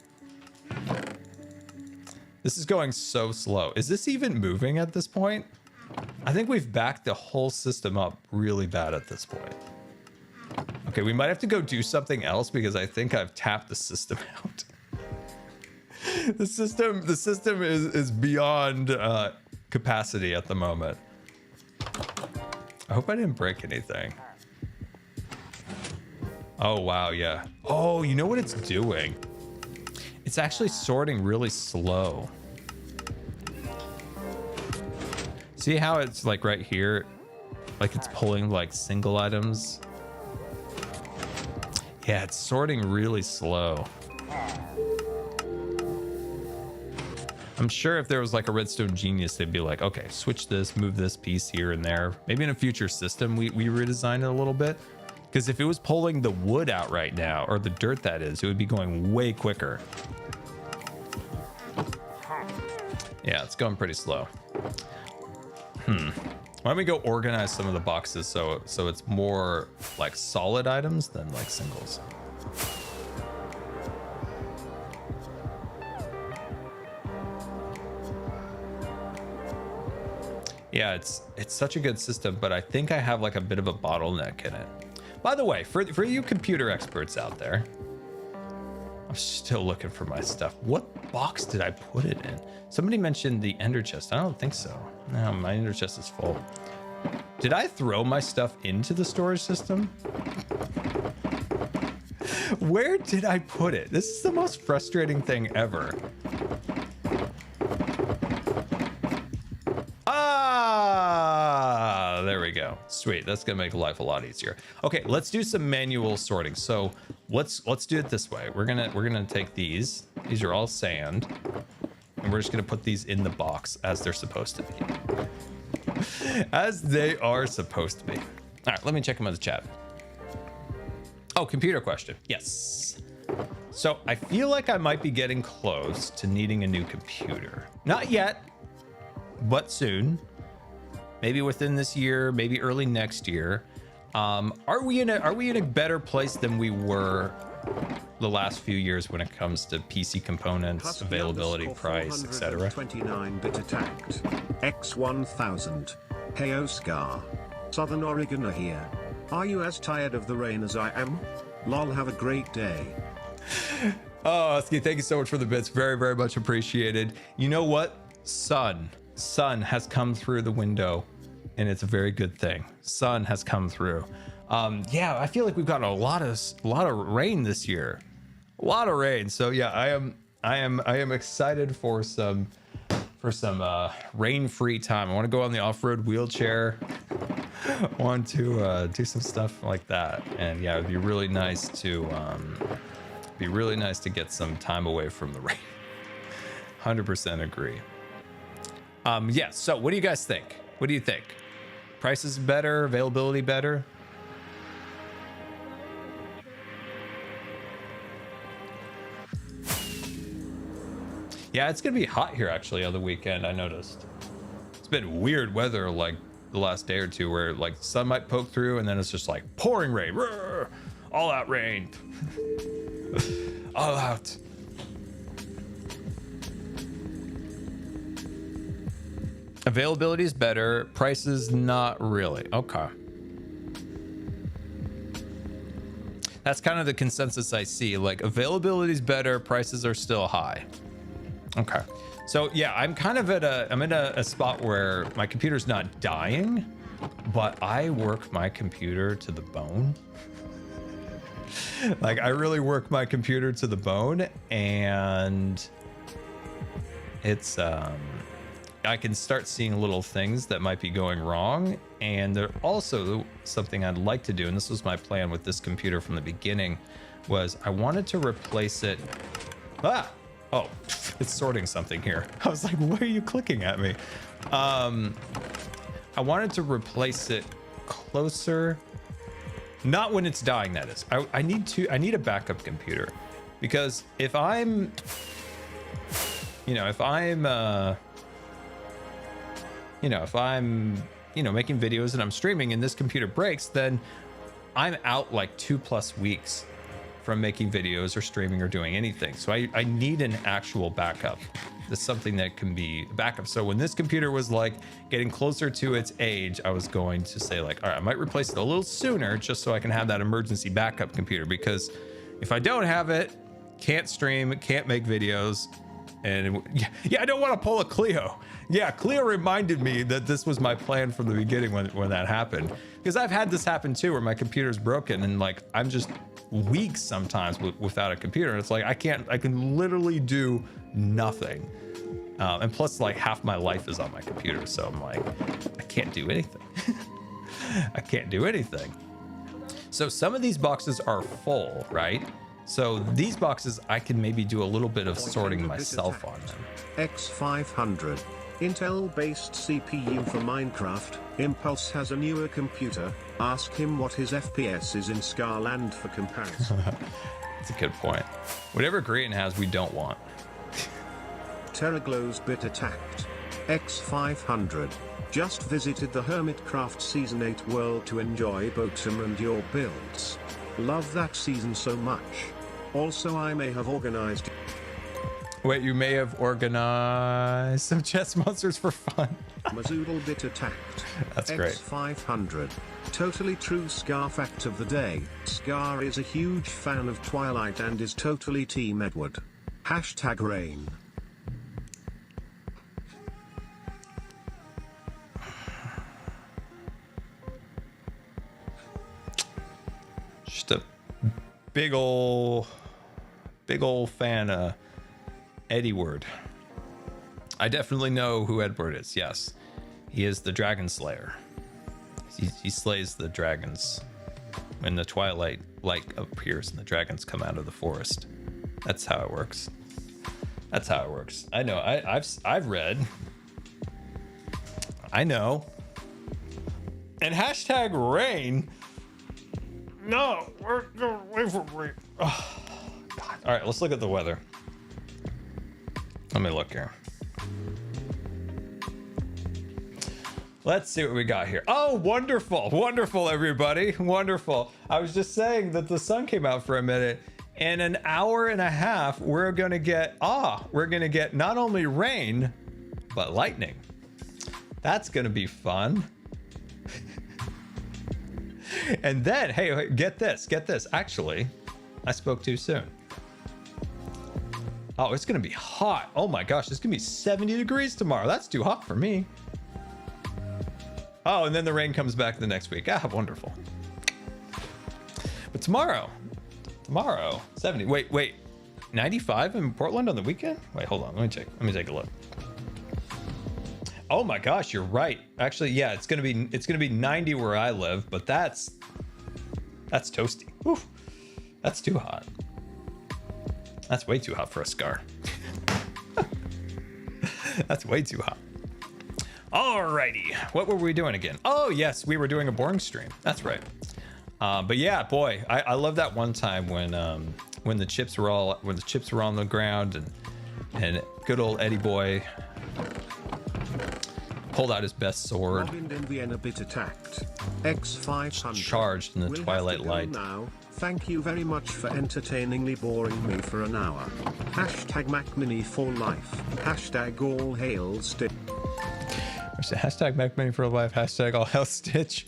This is going so slow. Is this even moving at this point? I think we've backed the whole system up really bad at this point. Okay, we might have to go do something else because I think I've tapped the system out. The system is beyond capacity at the moment. I hope I didn't break anything. Oh, wow, yeah. Oh, you know what it's doing? It's actually sorting really slow. See how it's like right here? Like it's pulling like single items. Yeah, it's sorting really slow. I'm sure if there was like a Redstone genius, they'd be like, okay, switch this, move this piece here and there. Maybe in a future system, we redesign it a little bit. Because if it was pulling the wood out right now, or the dirt that is, it would be going way quicker. Yeah, it's going pretty slow. Why don't we go organize some of the boxes so it's more like solid items than like singles. Yeah, it's such a good system, but I think I have like a bit of a bottleneck in it. By the way, for you computer experts out there, I'm still looking for my stuff. What box did I put it in? Somebody mentioned the ender chest. I don't think so. No, my ender chest is full. Did I throw my stuff into the storage system? Where did I put it? This is the most frustrating thing ever. Ah, there we go. Sweet. That's gonna make life a lot easier. Okay, let's do some manual sorting. So let's do it this way. We're gonna take these. These are all sand, and we're just gonna put these in the box as they're supposed to be. As they are supposed to be. All right, let me check them in the chat. Oh, computer question. Yes. So I feel like I might be getting close to needing a new computer. Not yet, but soon. Maybe within this year, maybe early next year. Are we in a better place than we were the last few years when it comes to PC components, availability, price, etc.? 29-bit attacked. X1000. Heyo Scar. Southern Oregon are here. Are you as tired of the rain as I am? Lol, have a great day. Oh, Husky, thank you so much for the bits. Very, very much appreciated. You know what? Sun has come through the window, and it's a very good thing. Sun has come through. Yeah, I feel like we've gotten a lot of rain this year. A lot of rain. So yeah, I am excited for some rain-free time. I want to go on the off-road wheelchair. want to do some stuff like that. And yeah, it'd be really nice to get some time away from the rain. 100% agree. Yeah, so what do you guys think? What do you think? Prices better, availability better? Yeah, it's gonna be hot here actually on the weekend, I noticed. It's been weird weather like the last day or two where like sun might poke through and then it's just like pouring rain. Roar! All out rain. All out. Availability is better, prices not really. Okay. That's kind of the consensus I see. Like availability is better, prices are still high. Okay. So yeah, I'm kind of I'm in a spot where my computer's not dying, but I work my computer to the bone. Like I really work my computer to the bone, and it's I can start seeing little things that might be going wrong. And there also something I'd like to do, and this was my plan with this computer from the beginning, was I wanted to replace it. Oh, it's sorting something here. I was like, why are you clicking at me? I wanted to replace it closer. Not when it's dying, that is. I need a backup computer, because if I'm making videos and I'm streaming and this computer breaks, then I'm out like 2+ weeks from making videos or streaming or doing anything. So I need an actual backup. That's something that can be backup. So when this computer was like getting closer to its age, I was going to say like, all right, I might replace it a little sooner just so I can have that emergency backup computer, because if I don't have it, can't stream, can't make videos. And yeah, I don't want to pull a Cleo. Yeah, Cleo reminded me that this was my plan from the beginning when that happened. Because I've had this happen too, where my computer's broken and like I'm just weeks sometimes without a computer. And it's like I can literally do nothing. And plus like half my life is on my computer. So I'm like, I can't do anything. I can't do anything. So some of these boxes are full, right? So these boxes, I can maybe do a little bit of sorting myself on them. X500. Intel-based CPU for Minecraft. Impulse has a newer computer. Ask him what his FPS is in Scarland for comparison. That's a good point. Whatever Green has, we don't want. TerraGlow's bit attacked. X500. Just visited the Hermitcraft Season 8 world to enjoy Docm and your builds. Love that season so much. Also, I may have organized... Wait, you may have organized some chess monsters for fun. Mazoodle bit attacked. That's great. X500. Totally true Scar fact of the day. Scar is a huge fan of Twilight and is totally Team Edward. Hashtag rain. Just a big ol' fan of Eddie Ward. I definitely know who Edward is. Yes, he is the dragon slayer. He slays the dragons when the twilight light appears and the dragons come out of the forest. That's how it works. That's how it works. I know. I've read. I know. And hashtag rain. No, we're going away from rain. Oh, God. All right, let's look at the weather. Let me look here. Let's see what we got here. Oh, wonderful. Wonderful, everybody. Wonderful. I was just saying that the sun came out for a minute. In an hour and a half, we're going to get not only rain, but lightning. That's going to be fun. And then, hey, get this. Actually, I spoke too soon. Oh, it's going to be hot. Oh my gosh, it's going to be 70 degrees tomorrow. That's too hot for me. Oh, and then the rain comes back the next week. Ah, wonderful. But tomorrow, 70. Wait, 95 in Portland on the weekend? Wait, hold on. Let me take a look. Oh my gosh, you're right. Actually, yeah, it's gonna be 90 where I live, but that's toasty. Oof, that's too hot. That's way too hot for a Scar. That's way too hot. Alrighty, what were we doing again? Oh yes, we were doing a boring stream. That's right. But yeah, boy, I love that one time when the chips were on the ground and good old Eddie boy pulled out his best sword. Robin in Vienna bit attacked. X500 charged in the We'll twilight have to go light. now. Thank you very much for entertainingly boring me for an hour. Hashtag MacMini for life. Hashtag all hail Stitch. Hashtag MacMini for life. Hashtag all hell Stitch.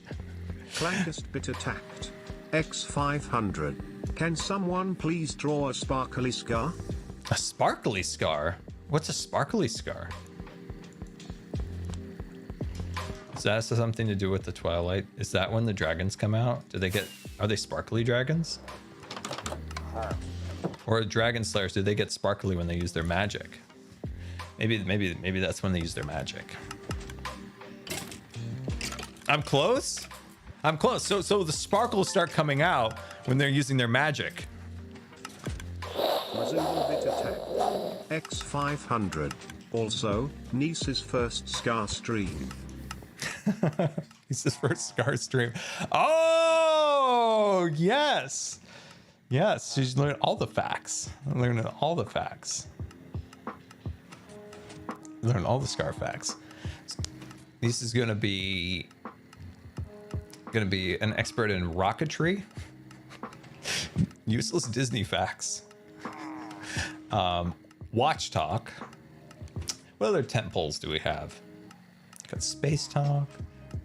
Clankest bit attacked. X500. Can someone please draw a sparkly scar? A sparkly scar? What's a sparkly scar? Does that have something to do with the Twilight? Is that when the dragons come out? Are they sparkly dragons? Or dragon slayers, do they get sparkly when they use their magic? Maybe that's when they use their magic. I'm close. So the sparkles start coming out when they're using their magic. Mazuma bit attacked. X500. Also, niece's first scar stream. He's his first Scar stream. Oh, yes. Yes, she's learned all the facts. Learning all the facts. Learn all the Scar facts. This is gonna be an expert in rocketry. Useless Disney facts. Watch talk. What other tent poles do we have? Got space talk,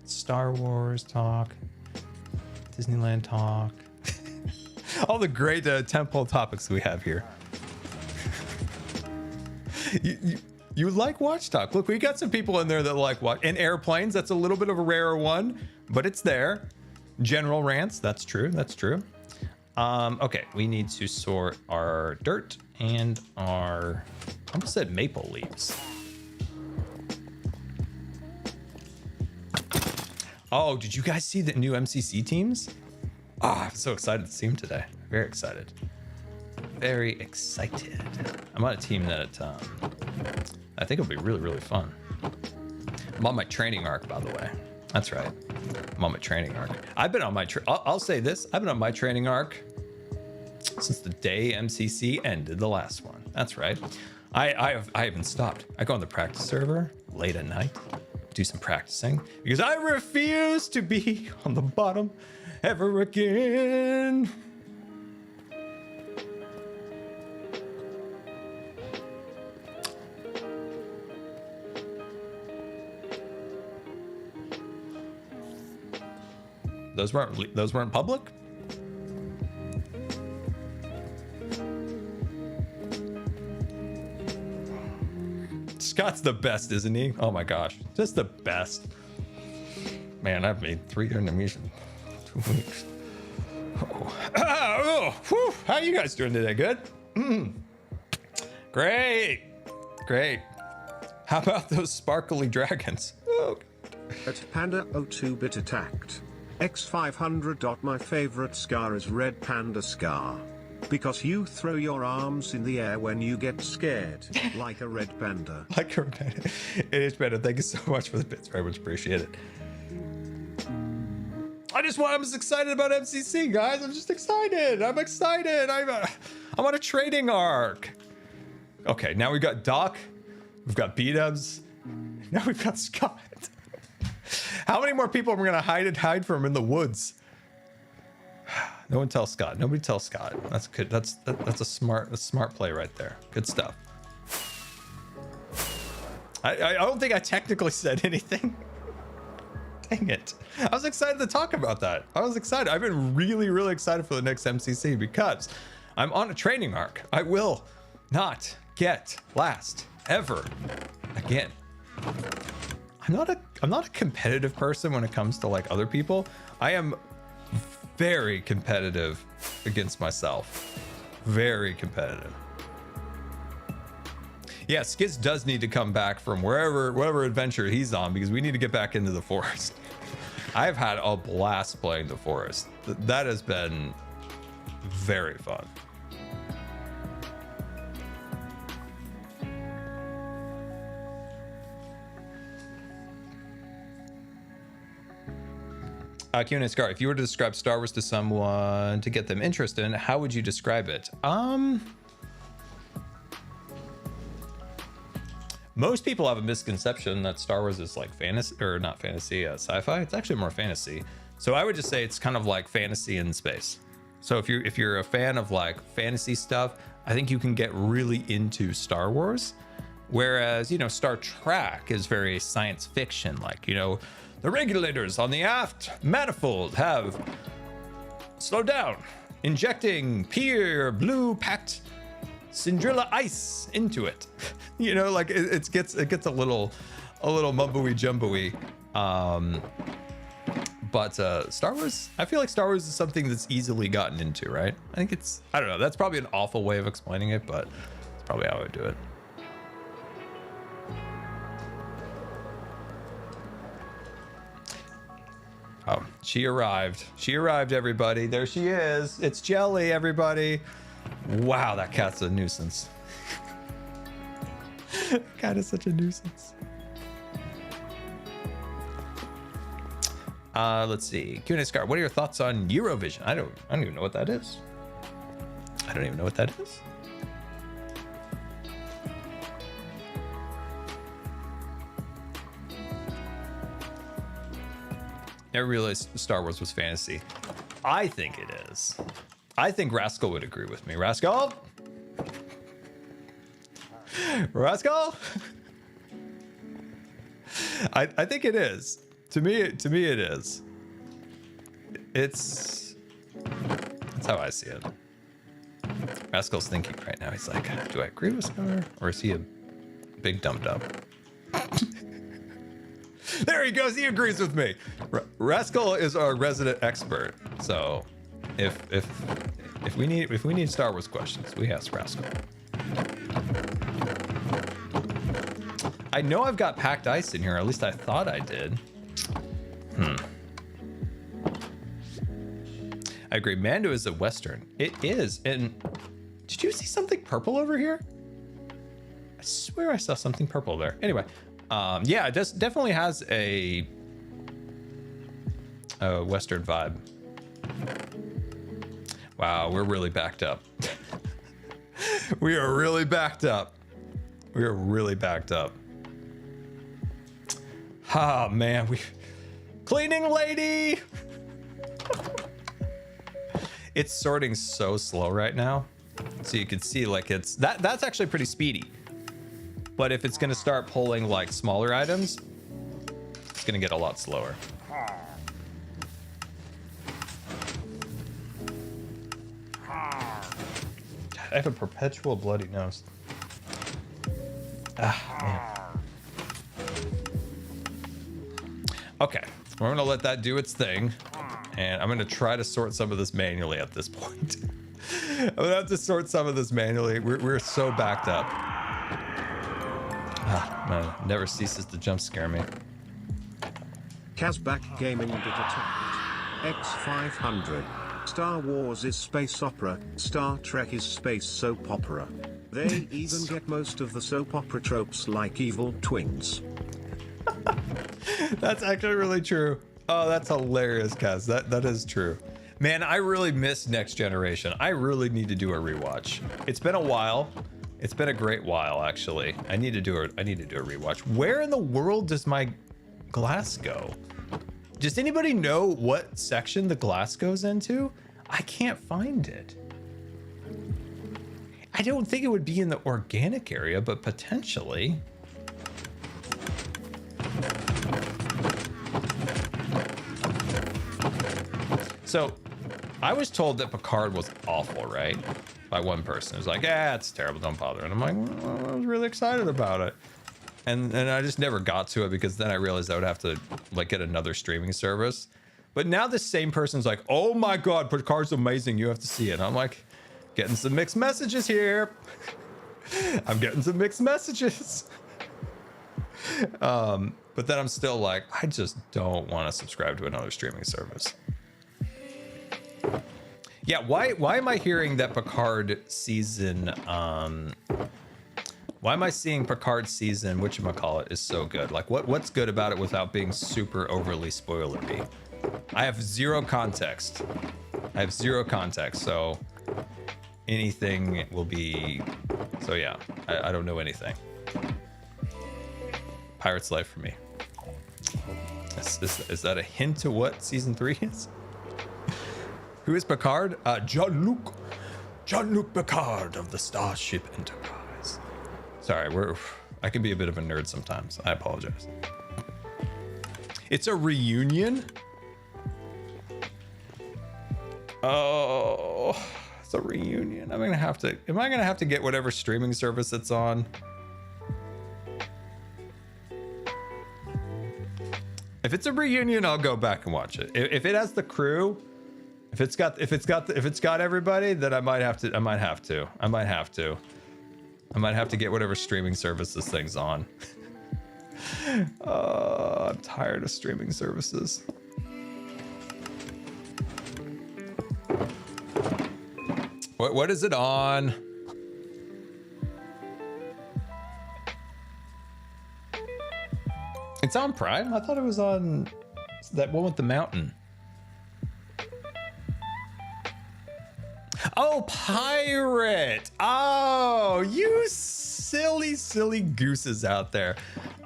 Star Wars talk, Disneyland talk. All the great temple topics we have here. You like watch talk? Look, we got some people in there that like watch. And airplanes, that's a little bit of a rarer one, but it's there. General rants, that's true. That's true. Okay, we need to sort our dirt and our, I almost said maple leaves. Oh, did you guys see the new MCC teams? Ah, I'm so excited to see them today. Very excited. Very excited. I'm on a team that I think it'll be really, really fun. I'm on my training arc, by the way. That's right. I'm on my training arc. I've been on my, I'll say this. I've been on my training arc since the day MCC ended, the last one. That's right. I haven't stopped. I go on the practice server late at night, do some practicing because I refuse to be on the bottom ever again. Those weren't public? Scott's the best, isn't he? Oh my gosh, just the best. Man, I've made 3 enemies in 2 weeks. Whew. How you guys doing today? Good? Great. How about those sparkly dragons? Oh. At Panda 02-bit attacked. X500. My favorite scar is Red Panda Scar. Because you throw your arms in the air when you get scared, like a red panda. Like a red panda. It is better. Thank you so much for the bits. Very much appreciate it. I'm just excited about MCC, guys. I'm just excited. I'm on a trading arc. Okay, now we've got Doc. We've got B-dubs. Now we've got Scott. How many more people are we gonna hide from in the woods? No one tells Scott. Nobody tells Scott. That's good. That's a smart play right there. Good stuff. I don't think I technically said anything. Dang it. I was excited to talk about that. I was excited. I've been really, really excited for the next MCC because I'm on a training arc. I will not get last ever again. I'm not a competitive person when it comes to like other people. I am very competitive against myself. Very competitive. Yeah, Skiz does need to come back from whatever adventure he's on, because we need to get back into the forest. I've had a blast playing the forest. That has been very fun. Q&A, if you were to describe Star Wars to someone to get them interested in it, how would you describe it? Most people have a misconception that Star Wars is like fantasy, or not fantasy, sci-fi. It's actually more fantasy. So I would just say it's kind of like fantasy in space. So if you're a fan of like fantasy stuff, I think you can get really into Star Wars. Whereas, you know, Star Trek is very science fiction, like, you know, the regulators on the aft manifold have slowed down, injecting pure blue packed Cinderella ice into it. You know, like it gets a little mumbo-y jumbo-y. But Star Wars, I feel like Star Wars is something that's easily gotten into, right? I think I don't know, that's probably an awful way of explaining it, but it's probably how I would do it. Oh, she arrived. She arrived, everybody. There she is. It's Jelly, everybody. Wow, that cat's a nuisance. Cat is such a nuisance. Let's see. Q&A Scar, what are your thoughts on Eurovision? I don't even know what that is. I don't even know what that is. Never realized Star Wars was fantasy. I think it is. I think Rascal would agree with me. Rascal? Rascal? I think it is. To me it is. That's how I see it. Rascal's thinking right now. He's like, do I agree with Scar, or is he a big dum-dum? There he goes. He agrees with me. Rascal is our resident expert. So, if we need Star Wars questions, we ask Rascal. I know I've got packed ice in here. At least I thought I did. I agree. Mando is a Western. It is. And did you see something purple over here? I swear I saw something purple there. Anyway. Yeah, it definitely has a Western vibe. Wow, we're really backed up. We are really backed up. We are really backed up. Ah, man, cleaning lady. It's sorting so slow right now. So you can see like that's actually pretty speedy. But if it's gonna start pulling like smaller items, it's gonna get a lot slower. I have a perpetual bloody nose. Ah, man. Okay, we're gonna let that do its thing. And I'm gonna try to sort some of this manually at this point. I'm gonna have to sort some of this manually. We're so backed up. Man, never ceases to jump scare me. Kazbak Gaming Bit Attacked. X500. Star Wars is space opera, Star Trek is space soap opera. They even get most of the soap opera tropes like evil twins. That's actually really true. Oh, that's hilarious, Kaz. That is true. Man, I really miss Next Generation. I really need to do a rewatch. It's been a while. It's been a great while, actually. I need to do a rewatch. Where in the world does my glass go? Does anybody know what section the glass goes into? I can't find it. I don't think it would be in the organic area, but potentially. So, I was told that Picard was awful, right? By one person. It was like, yeah, it's terrible, don't bother. And I'm like, well, I was really excited about it. And I just never got to it because then I realized I would have to like get another streaming service. But now the same person's like, oh my God, Picard's amazing. You have to see it. And I'm like, getting some mixed messages here. I'm getting some mixed messages. But then I'm still like, I just don't want to subscribe to another streaming service. Yeah, why am I hearing that Picard season, why am I seeing Picard season, whatchamacallit, is so good? Like, what's good about it without being super overly spoilery? I have zero context. So anything will be, so yeah, I don't know anything. Pirate's Life for me. Is that a hint to what season 3 is? Who is Picard? Jean-Luc Picard of the Starship Enterprise. Sorry, I can be a bit of a nerd sometimes. I apologize. It's a reunion? Oh, it's a reunion. Am I gonna have to get whatever streaming service it's on? If it's a reunion, I'll go back and watch it. If it has the crew, if it's got everybody, then I might have to get whatever streaming service this thing's on. I'm tired of streaming services. What is it on? It's on Prime? I thought it was on that one with the mountain. Oh, Pirate! Oh, you silly gooses out there.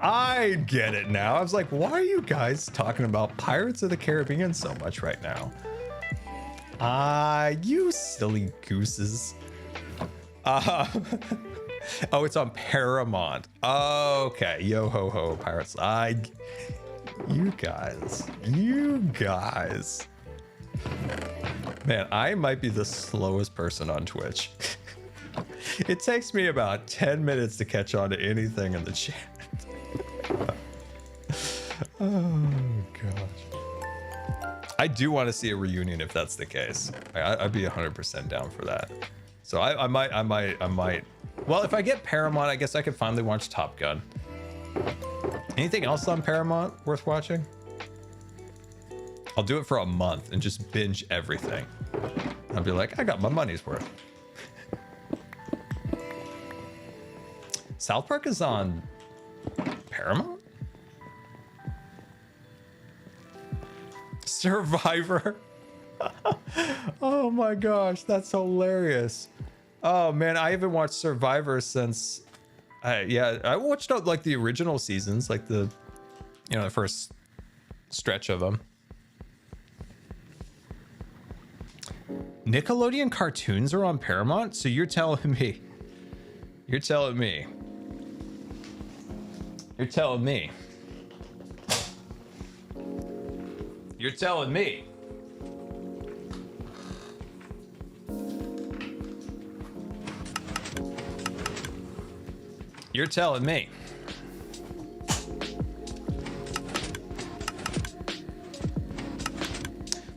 I get it now. I was like, why are you guys talking about Pirates of the Caribbean so much right now? You silly gooses. Oh, it's on Paramount. Okay, yo ho ho, Pirates. You guys. Man, I might be the slowest person on Twitch. It takes me about 10 minutes to catch on to anything in the chat. Oh gosh. I do want to see a reunion if that's the case. I'd be 100% down for that. So I might. Well, if I get Paramount, I guess I could finally watch Top Gun. Anything else on Paramount worth watching? I'll do it for a month and just binge everything. I'll be like, I got my money's worth. South Park is on Paramount? Survivor. Oh my gosh, that's hilarious. Oh man, I haven't watched Survivor since I watched out like the original seasons, like the the first stretch of them. Nickelodeon cartoons are on Paramount, so you're telling me You're telling me You're telling me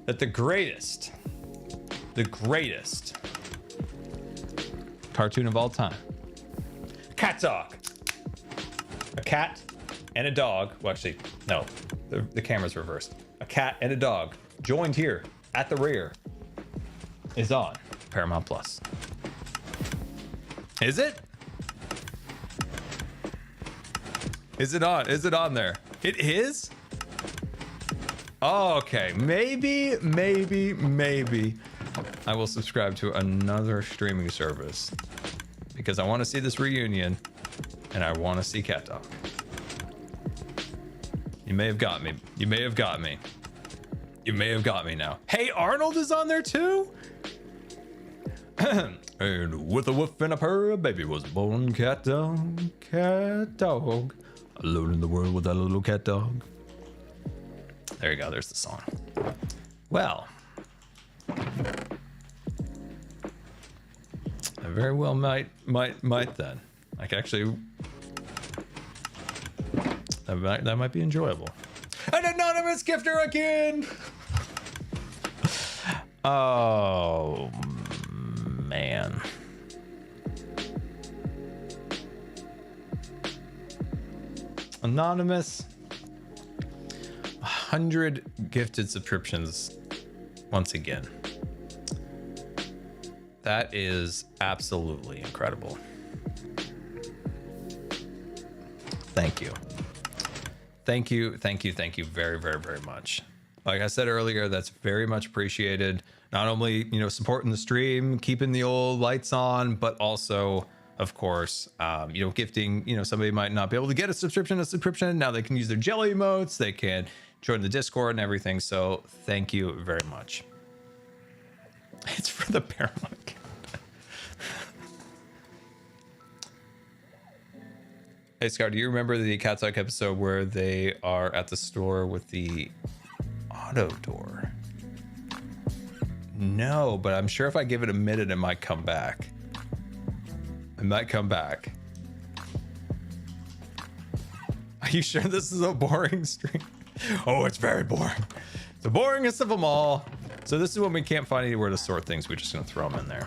that the greatest cartoon of all time, Cat Dog, a cat and a dog, well actually no, the camera's reversed, a cat and a dog joined here at the rear, is on Paramount Plus. Is it on there? It is? Oh, okay, maybe I will subscribe to another streaming service because I want to see this reunion and I want to see Cat Dog. You may have got me now. Hey, Arnold is on there too? And with a woof and a purr, a baby was born. Cat dog, alone in the world with that little cat dog. There you go, there's the song. Well, I very well might then. Like actually, that might be enjoyable. An anonymous gifter again. Oh man. Anonymous. 100 gifted subscriptions once again. That is absolutely incredible. Thank you. Thank you very, very, very much. Like I said earlier, that's very much appreciated. Not only, you know, supporting the stream, keeping the old lights on, but also, of course, you know, gifting, you know, somebody might not be able to get a subscription. Now they can use their jelly emotes. They can join the Discord and everything. So thank you very much. It's for the Paramount. Hey, Scar, do you remember the Cat's Eye episode where they are at the store with the auto door? No, but I'm sure if I give it a minute, it might come back. It might come back. Are you sure this is a boring stream? Oh, it's very boring. The boringest of them all. So this is when we can't find anywhere to sort things. We're just going to throw them in there.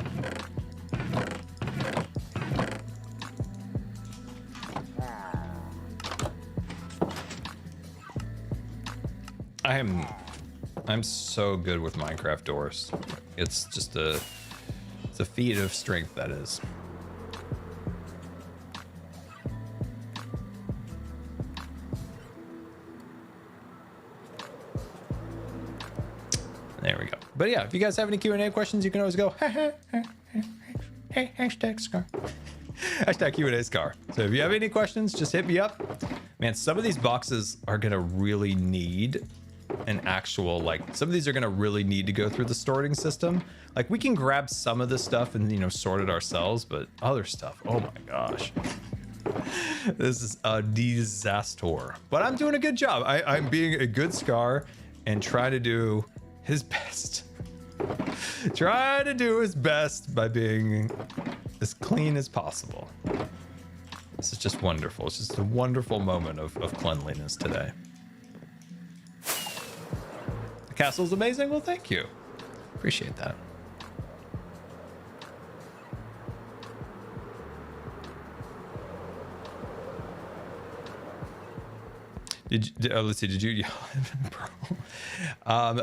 I'm so good with Minecraft doors. It's just it's a feat of strength, that is. There we go. But yeah, if you guys have any Q&A questions, you can always go, hey, hashtag Scar. Hashtag Q&A Scar. So if you have any questions, just hit me up. Man, some of these boxes are gonna really need an actual, like, some of these are gonna really need to go through the sorting system. Like, we can grab some of this stuff and, you know, sort it ourselves, but other stuff, oh my gosh. This is a disaster. But I'm doing a good job. I'm being a good Scar and trying to do his best. Try to do his best by being as clean as possible. This is just wonderful. It's just a wonderful moment of cleanliness today. The castle's amazing. Well, thank you. Appreciate that. Let's see, did you yell at Pearl?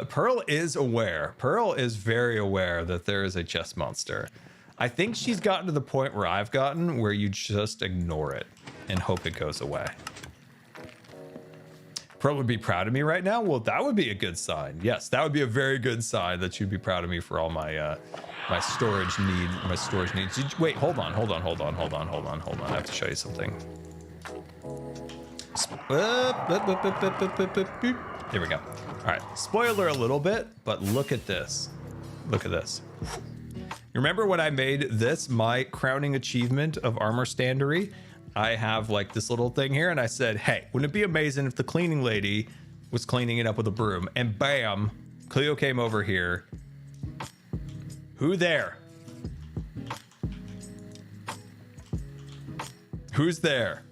Pearl is aware. Pearl is very aware that there is a chest monster. I think she's gotten to the point where I've gotten, where you just ignore it and hope it goes away. Pearl would be proud of me right now. Well, that would be a good sign. Yes, that would be a very good sign that you'd be proud of me for all my my storage needs. Wait, hold on. I have to show you something. Here we go. All right, spoiler a little bit, but look at this. Look at this. You remember when I made this my crowning achievement of armor standery? I have like this little thing here, and I said, hey, wouldn't it be amazing if the cleaning lady was cleaning it up with a broom? And bam, Cleo came over here. Who there? Who's there?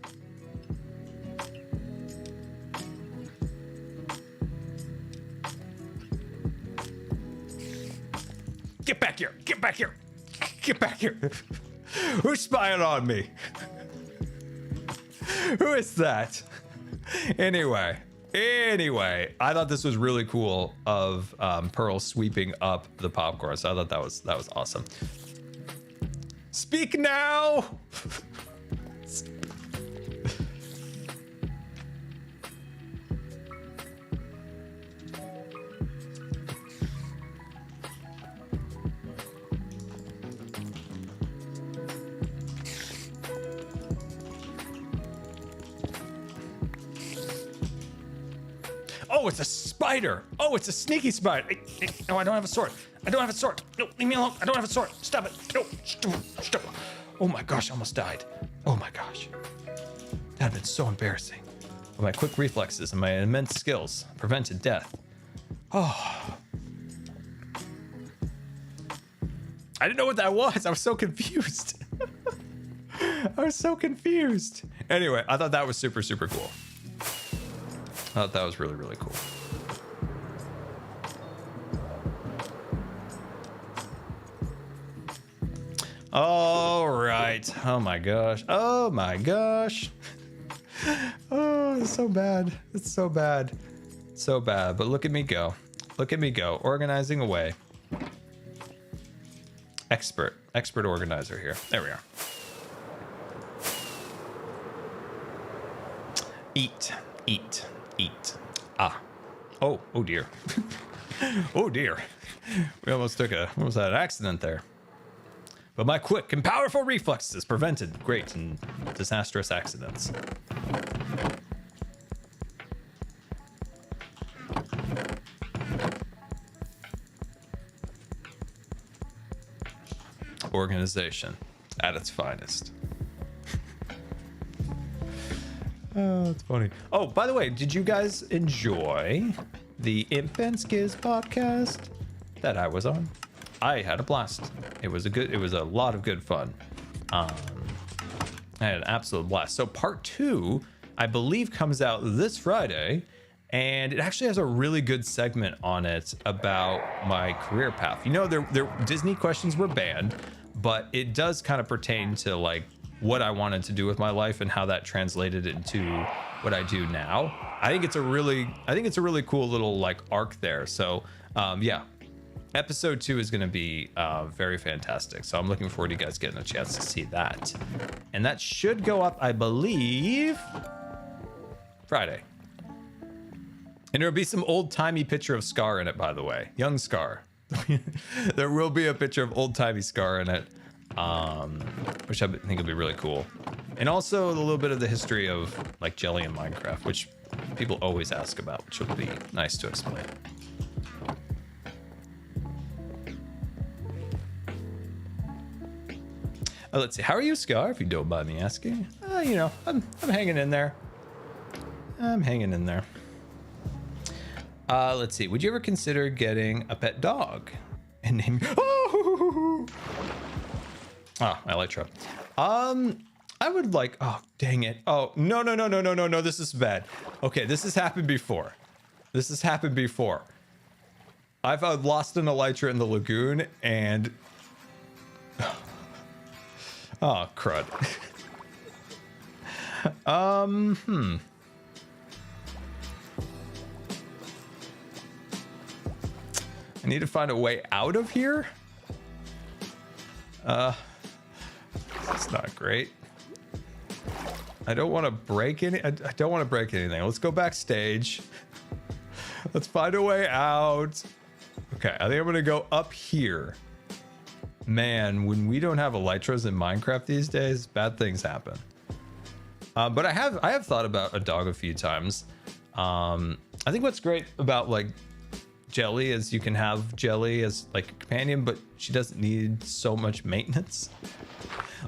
Get back here! Get back here! Get back here! Who's spying on me? Who is that? Anyway, I thought this was really cool of Pearl sweeping up the popcorn. So I thought that was awesome. Speak now. Oh, it's a spider. Oh, it's a sneaky spider. No, I don't have a sword. No, leave me alone. I don't have a sword. Stop it. No, stop. Oh my gosh, I almost died. Oh my gosh. That had been so embarrassing. But my quick reflexes and my immense skills prevented death. Oh. I didn't know what that was. I was so confused. Anyway, I thought that was super, super cool. I thought that was really, really cool. All right. Oh my gosh. Oh it's so bad. It's so bad. So bad. But look at me go. Look at me go. Organizing away. Expert organizer here. There we are. Eat. Ah. Oh dear. Oh dear. We almost had an accident there. But my quick and powerful reflexes prevented great and disastrous accidents. Organization at its finest. Oh, that's funny. Oh, by the way, did you guys enjoy the Imp and Skiz podcast that I was on? I had a blast. It was a lot of good fun. I had an absolute blast. So part 2, I believe, comes out this Friday, and it actually has a really good segment on it about my career path. You know, their Disney questions were banned, but it does kind of pertain to like what I wanted to do with my life and how that translated into what I do now. I think it's a really cool little like arc there. So yeah, episode 2 is going to be very fantastic. So I'm looking forward to you guys getting a chance to see that. And that should go up, I believe, Friday. And there'll be some old-timey picture of Scar in it, by the way. Young Scar. There will be a picture of old-timey Scar in it, which I think will be really cool. And also a little bit of the history of like Jelly in Minecraft, which people always ask about, which will be nice to explain. Let's see. How are you, Scar? If you don't mind me asking. You know, I'm hanging in there. I'm hanging in there. Let's see. Would you ever consider getting a pet dog and name? Oh, Elytra. I would like. Oh, dang it. Oh, no. This is bad. Okay, this has happened before. I've lost an Elytra in the lagoon and. Oh, crud. I need to find a way out of here. It's not great. I don't want to break any. I don't want to break anything. Let's go backstage. Let's find a way out. Okay, I think I'm gonna go up here. Man, when we don't have elytras in Minecraft these days, bad things happen. But I have thought about a dog a few times. I think what's great about like Jelly is you can have Jelly as like a companion, but she doesn't need so much maintenance.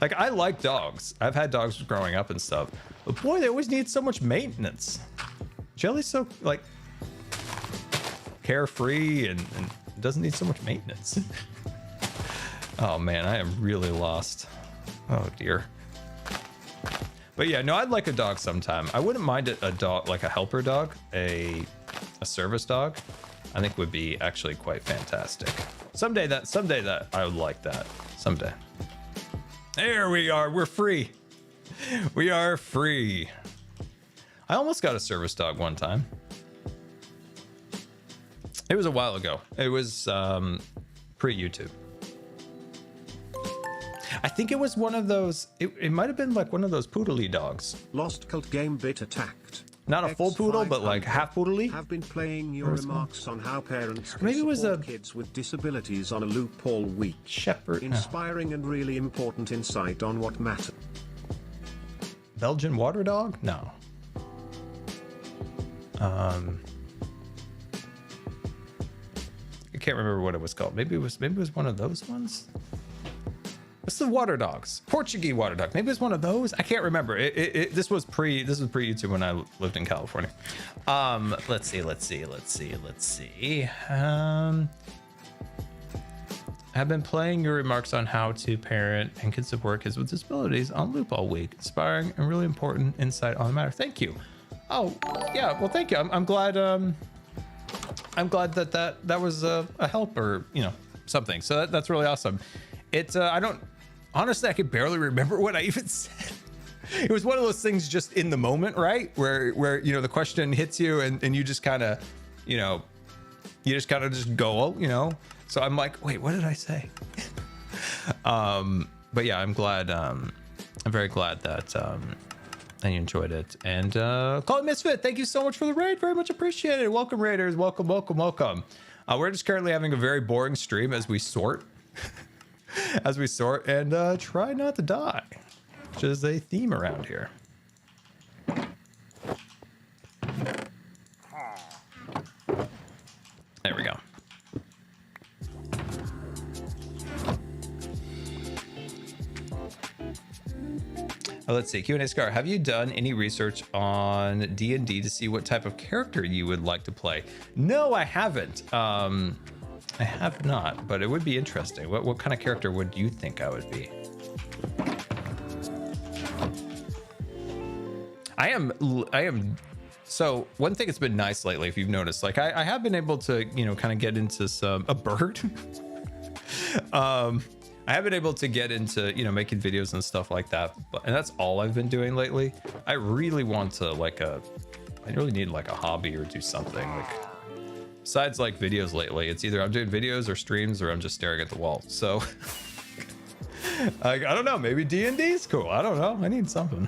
Like, I like dogs. I've had dogs growing up and stuff, but boy, they always need so much maintenance. Jelly's so like carefree and doesn't need so much maintenance. Oh man, I am really lost. Oh dear. But yeah, no, I'd like a dog sometime. I wouldn't mind a dog, like a helper dog, a service dog. I think would be actually quite fantastic. Someday that I would like that. Someday. There we are. We're free. We are free. I almost got a service dog one time. It was a while ago. It was pre-YouTube. I think it was one of those. It might have been like one of those poodly dogs. Lost Cult Game Bit attacked. Not a full poodle, but like half poodly. Have been playing your remarks on how parents can maybe it was support kids with disabilities on a loop all week. Shepherd. Inspiring and really important insight on what matters. Belgian water dog? No. I can't remember what it was called. Maybe it was one of those ones. What's the water dogs? Portuguese water dog. Maybe it's one of those. I can't remember. This was pre YouTube when I lived in California. Let's see. I've been playing your remarks on how to parent and can support kids with disabilities on loop all week. Inspiring and really important insight on the matter. Thank you. Oh yeah, well thank you. I'm glad. I'm glad that was a help or something. So that's really awesome. I don't honestly, I can barely remember what I even said. it was one of those things just in the moment, right? Where you know, the question hits you and you just kind of, you know, you just kind of just go, you know. So I'm like, wait, what did I say? But yeah, I'm glad. I'm very glad that you enjoyed it. And Call It Misfit, thank you so much for the raid. Very much appreciated. Welcome, raiders. Welcome, welcome, welcome. We're just currently having a very boring stream as we sort, and try not to die, which is a theme around here. There we go. Let's see, Q&A Scar, have you done any research on D&D to see what type of character you would like to play? No, I haven't. I have not, but it would be interesting. What kind of character would you think I would be? I am. So one thing that's been nice lately, if you've noticed, like I have been able to, you know, kind of get into a bird. I have been able to get into, you know, making videos and stuff like that, and that's all I've been doing lately. I really want to I really need like a hobby or do something like besides like videos lately. It's either I'm doing videos or streams or I'm just staring at the wall. So I don't know, maybe D&D is cool. I don't know. I need something.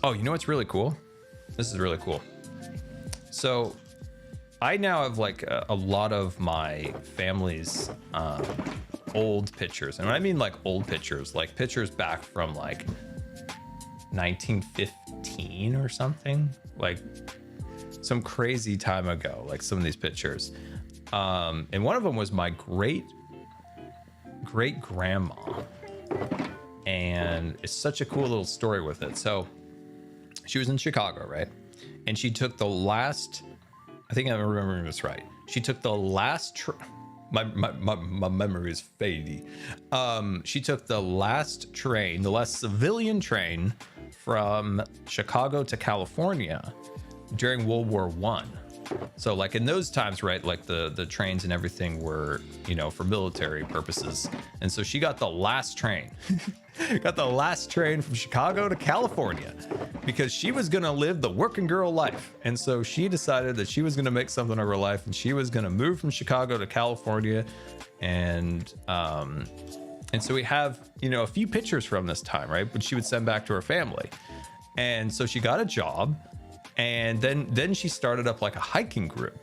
Oh, you know what's really cool? This is really cool. So I now have like a lot of my family's old pictures. And when I mean like old pictures, like pictures back from like 1915 or something, like some crazy time ago, like some of these pictures. And one of them was my great grandma. And it's such a cool little story with it. So she was in Chicago, right? And she took the last, I think I'm remembering this right. She took the last, my memory is fadey. She took the last train, the last civilian train from Chicago to California during World War I. So like in those times, right, like the trains and everything were, you know, for military purposes. And so she got the last train, got the last train from Chicago to California because she was going to live the working girl life. And so she decided that she was going to make something of her life and she was going to move from Chicago to California. And so we have, you know, a few pictures from this time, right? But she would send back to her family. And so she got a job. And then she started up like a hiking group.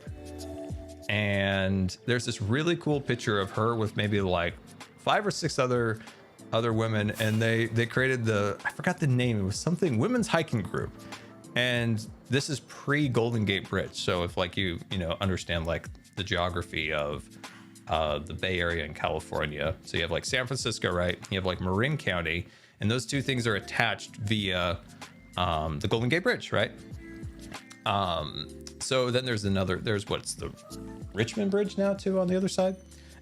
And there's this really cool picture of her with maybe like 5 or 6 other women, and they created I forgot the name, it was something women's hiking group. And this is pre Golden Gate Bridge. So if like you know understand like the geography of the Bay Area in California, so you have like San Francisco, right? You have like Marin County, and those two things are attached via the Golden Gate Bridge, right? So then there's what's the Richmond Bridge now too on the other side.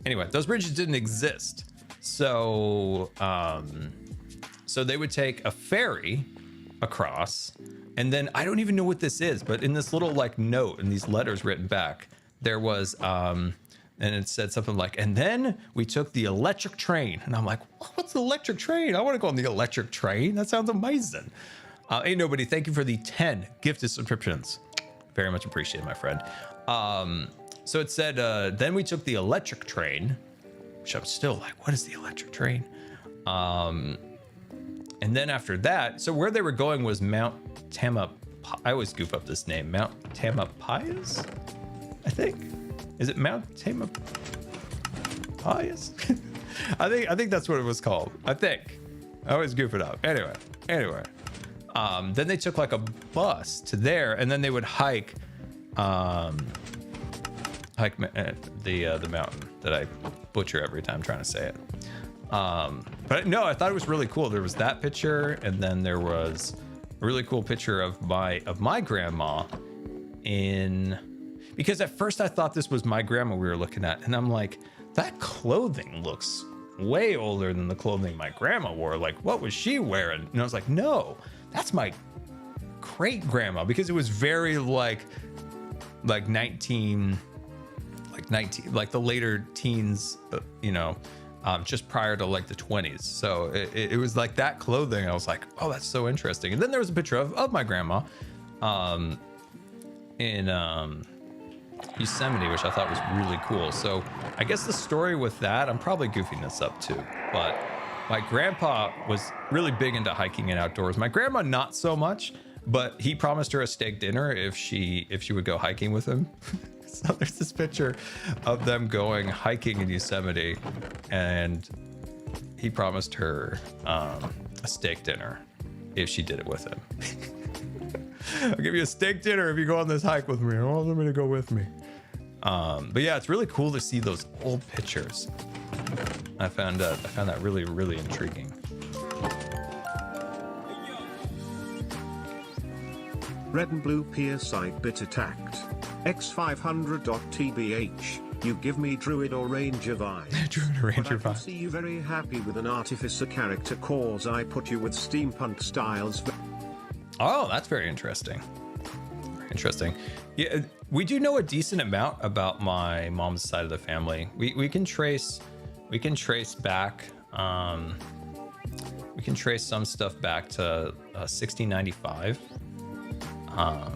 Anyway, those bridges didn't exist. So they would take a ferry across, and then I don't even know what this is, but in this little like note and these letters written back, there was, and it said something like, and then we took the electric train. And I'm like, what's the electric train? I want to go on the electric train. That sounds amazing. Ain't nobody, thank you for the 10 gifted subscriptions. Very much appreciated, my friend. So it said, then we took the electric train, which I'm still like, what is the electric train? And then after that, so where they were going was Mount Tamalpais. I always goof up this name, Mount Tamalpais, I think. Is it Mount Tamalpais? I think that's what it was called. I think. I always goof it up. Anyway. Then they took like a bus to there, and then they would hike the mountain that I butcher every time trying to say it. But no, I thought it was really cool. There was that picture, and then there was a really cool picture of my grandma because at first I thought this was my grandma we were looking at, and I'm like, that clothing looks way older than the clothing my grandma wore. Like, what was she wearing? And I was like, no, that's my great grandma, because it was very like like 19, like the later teens, just prior to like the 20s. So it was like that clothing. I was like, oh, that's so interesting. And then there was a picture of my grandma in Yosemite, which I thought was really cool. So I guess the story with that, I'm probably goofing this up too, but my grandpa was really big into hiking and outdoors. My grandma, not so much, but he promised her a steak dinner if she would go hiking with him. So there's this picture of them going hiking in Yosemite, and he promised her a steak dinner if she did it with him. I'll give you a steak dinner if you go on this hike with me. I want somebody to go with me. But yeah, it's really cool to see those old pictures. I found that really, really intriguing. Red and blue peer site bit attacked. X500.tbh. You give me druid or ranger vibes. Druid or ranger But I can vibes. see you very happy with an artificer character cause I put you with steampunk styles. Oh, that's very interesting. Interesting. Yeah, we do know a decent amount about my mom's side of the family. We can trace back. We can trace some stuff back to 1695. I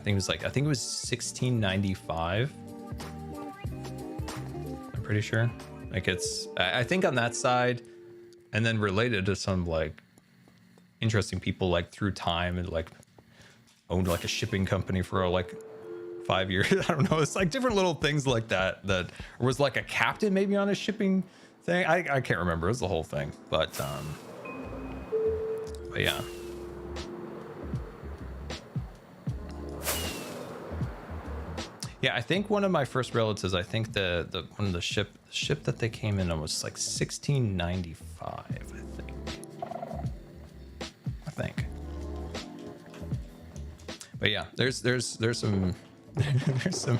think it was 1695. I'm pretty sure. Like I think on that side, and then related to some like interesting people like through time and like owned like a shipping company for like 5 years. I don't know. It's like different little things like that was like a captain maybe on a shipping thing. I can't remember. It was the whole thing, but yeah. Yeah, I think one of my first relatives, I think the ship that they came in on was like 1695, I think. But yeah, there's some there's some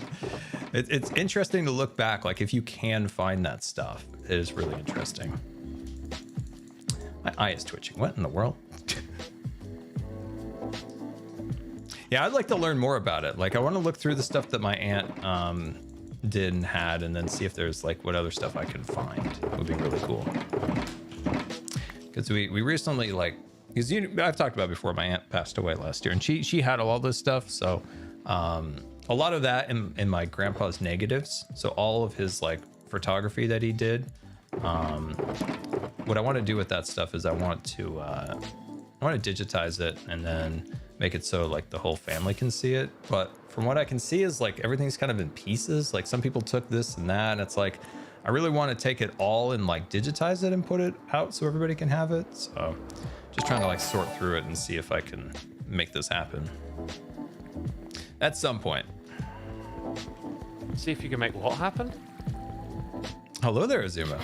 it's interesting to look back, like if you can find that stuff. It is really interesting. My eye is twitching. What in the world? Yeah, I'd like to learn more about it. Like I want to look through the stuff that my aunt did and had, and then see if there's like what other stuff I can find. It would be really cool. Because we recently because I've talked about before, my aunt passed away last year, and she had all this stuff. So a lot of that in my grandpa's negatives. So all of his like photography that he did. What I want to do with that stuff is I want to digitize it and then make it so like the whole family can see it. But from what I can see is like everything's kind of in pieces. Like some people took this and that, and it's like I really want to take it all and like digitize it and put it out so everybody can have it. So just trying to like sort through it and see if I can make this happen at some point. See if you can make what happen? Hello there, Xisuma.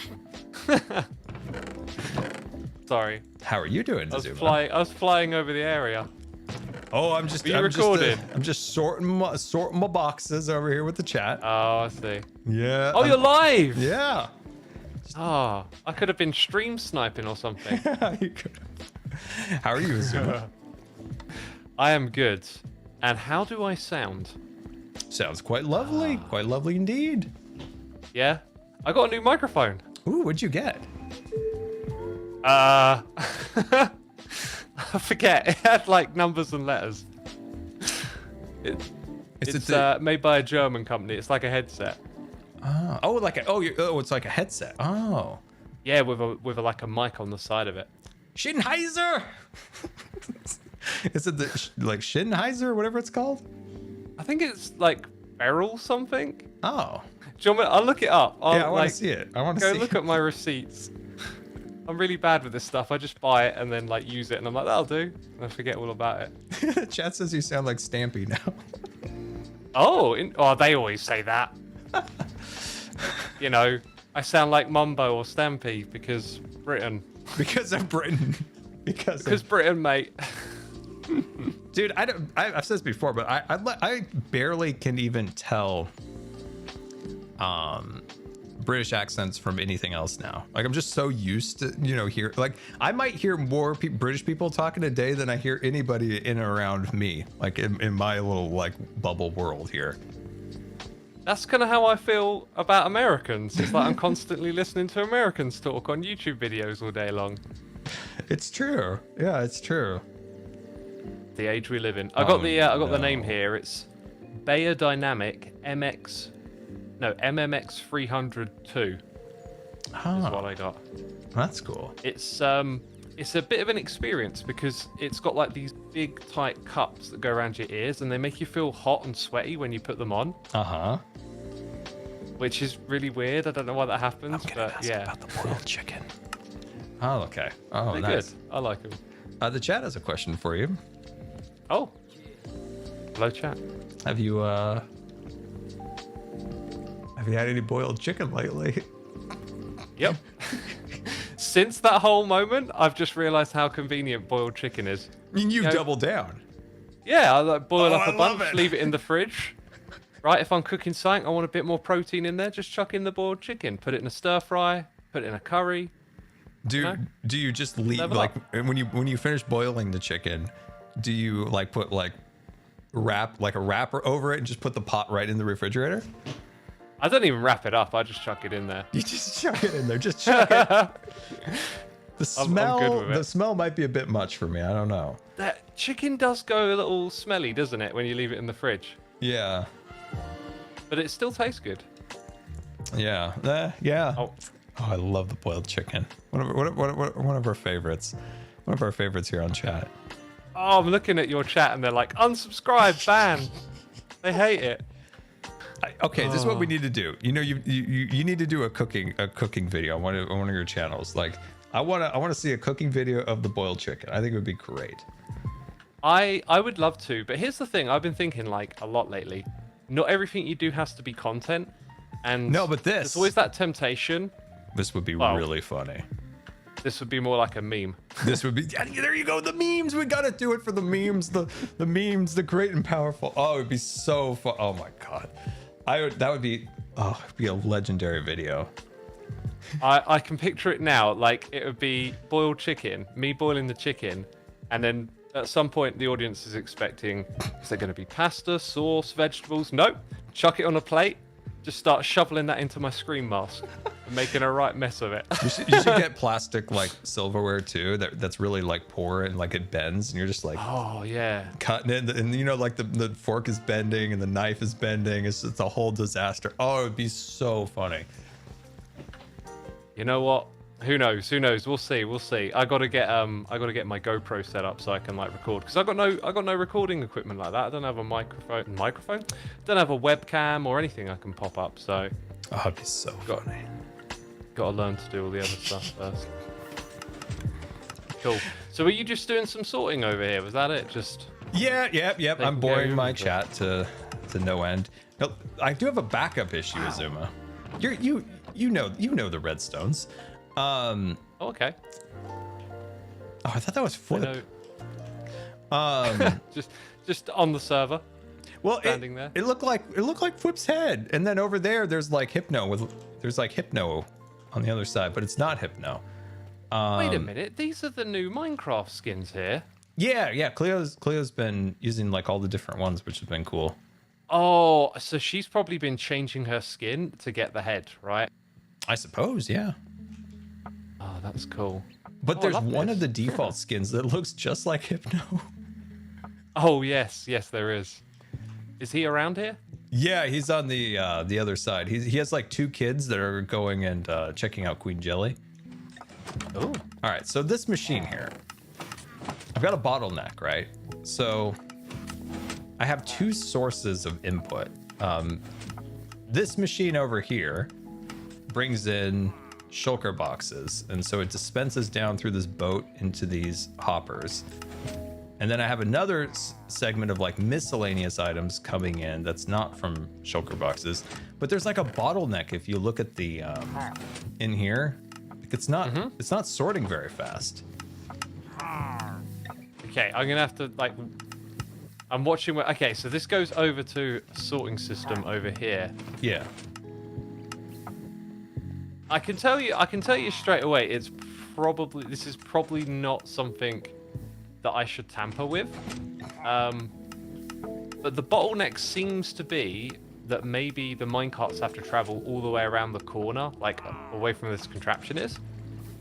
Sorry. How are you doing, Xisuma? I was flying over the area. Oh, I'm just sorting my boxes over here with the chat. Oh, I see. Yeah. Oh, you're live. Yeah. Oh, I could have been stream sniping or something. You could. How are you, Xisuma? I am good. And how do I sound? Sounds quite lovely. Quite lovely indeed. Yeah? I got a new microphone. Ooh, what'd you get? I forget. It had like numbers and letters. It's made by a German company. It's like a headset. It's like a headset. Oh. Yeah, with like a mic on the side of it. Sennheiser. Is it like Sennheiser, whatever it's called? I think it's like Beryl something. Oh. Do you want me? I'll look it up. I want to see it. I want to see. Go look at my receipts. I'm really bad with this stuff. I just buy it and then like use it, and I'm like, that'll do. And I forget all about it. Chat says you sound like Stampy now. Oh, they always say that. You know, I sound like Mumbo or Stampy because Britain. Because of Britain. Because Britain, mate. Dude, I've said this before, but I barely can even tell British accents from anything else now. Like I'm just so used to, hear, like I might hear more British people talking a day than I hear anybody in and around me, like in my little like bubble world here. That's kind of how I feel about Americans. It's like I'm constantly listening to Americans talk on YouTube videos all day long. It's true. Yeah, it's true. The age we live in. I got the name here. It's Bayer Dynamic MMX 302. Is what I got. That's cool. It's a bit of an experience because it's got like these big tight cups that go around your ears and they make you feel hot and sweaty when you put them on. Which is really weird. I don't know why that happens, but yeah. About the boiled chicken. Oh, okay. Oh, they're nice. good. I like them. The chat has a question for you. Oh. Hello, chat. Have you had any boiled chicken lately? Yep. Since that whole moment, I've just realized how convenient boiled chicken is. I mean, you double down. Yeah, I like boil up I a love bunch, it. leave it in the fridge. Right, if I'm cooking something, I want a bit more protein in there, just chuck in the boiled chicken. Put it in a stir fry, put it in a curry. Do you just leave Level like up. when you finish boiling the chicken, do you like put like a wrapper over it and just put the pot right in the refrigerator? I don't even wrap it up, I just chuck it in there. You just chuck it in there. Just chuck it. I'm good with it. The smell might be a bit much for me. I don't know. That chicken does go a little smelly, doesn't it, when you leave it in the fridge? Yeah. But it still tastes good. Yeah. Yeah. Oh. Oh, I love the boiled chicken. One of our favorites. One of our favorites here on chat. Oh, I'm looking at your chat and they're like, unsubscribe, ban. They hate it. Okay, this is what we need to do. You need to do a cooking video on one of your channels. Like, I want to see a cooking video of the boiled chicken. I think it would be great. I would love to, but here's the thing. I've been thinking like a lot lately. Not everything you do has to be content. And no, but there's always that temptation. This would be really funny. This would be more like a meme. This would be, there you go, the memes. We gotta do it for the memes, the memes, the great and powerful. Oh, it'd be so fun. Oh my god, that would be a legendary video. I can picture it now. Like it would be boiled chicken, me boiling the chicken, and then at some point the audience is expecting, is there going to be pasta, sauce, vegetables? Nope. Chuck it on a plate. Just start shoveling that into my screen mask and making a right mess of it. You should get plastic like silverware too. That's really like poor and like it bends, and you're just like, oh yeah, cutting it, and like the fork is bending and the knife is bending. It's a whole disaster. Oh, it would be so funny. You know what? Who knows? We'll see. I gotta get my GoPro set up so I can like record, because I got no recording equipment like that. I don't have a microphone. Don't have a webcam or anything I can pop up. So it'd be so funny. Gotta learn to do all the other stuff first. Cool. So were you just doing some sorting over here? Was that it? Just Yep. I'm boring my chat to no end. No, I do have a backup issue, Xisuma. You know the redstones. Okay. Oh, I thought that was Flip. Just on the server. Well, standing there. It looked like Flip's head, and then over there's like Hypno on the other side, but it's not Hypno. Wait a minute, these are the new Minecraft skins here. Yeah. Cleo's been using like all the different ones, which has been cool. Oh, so she's probably been changing her skin to get the head, right? I suppose, yeah. Oh, that's cool. But there's one of the default skins that looks just like Hypno. Oh yes, there is. Is he around here? Yeah, he's on the other side. He has like 2 kids that are going and checking out Queen Jelly. Oh. All right, so this machine here, I've got a bottleneck, right? So I have 2 sources of input. This machine over here brings in shulker boxes, and so it dispenses down through this boat into these hoppers. And then I have another segment of like miscellaneous items coming in that's not from shulker boxes, but there's like a bottleneck if you look at the in here. It's not sorting very fast. Okay, I'm gonna have to like. I'm watching. Okay, so this goes over to a sorting system over here. Yeah. I can tell you straight away. This is probably not something that I should tamper with. But the bottleneck seems to be that maybe the minecarts have to travel all the way around the corner, like away from where this contraption is.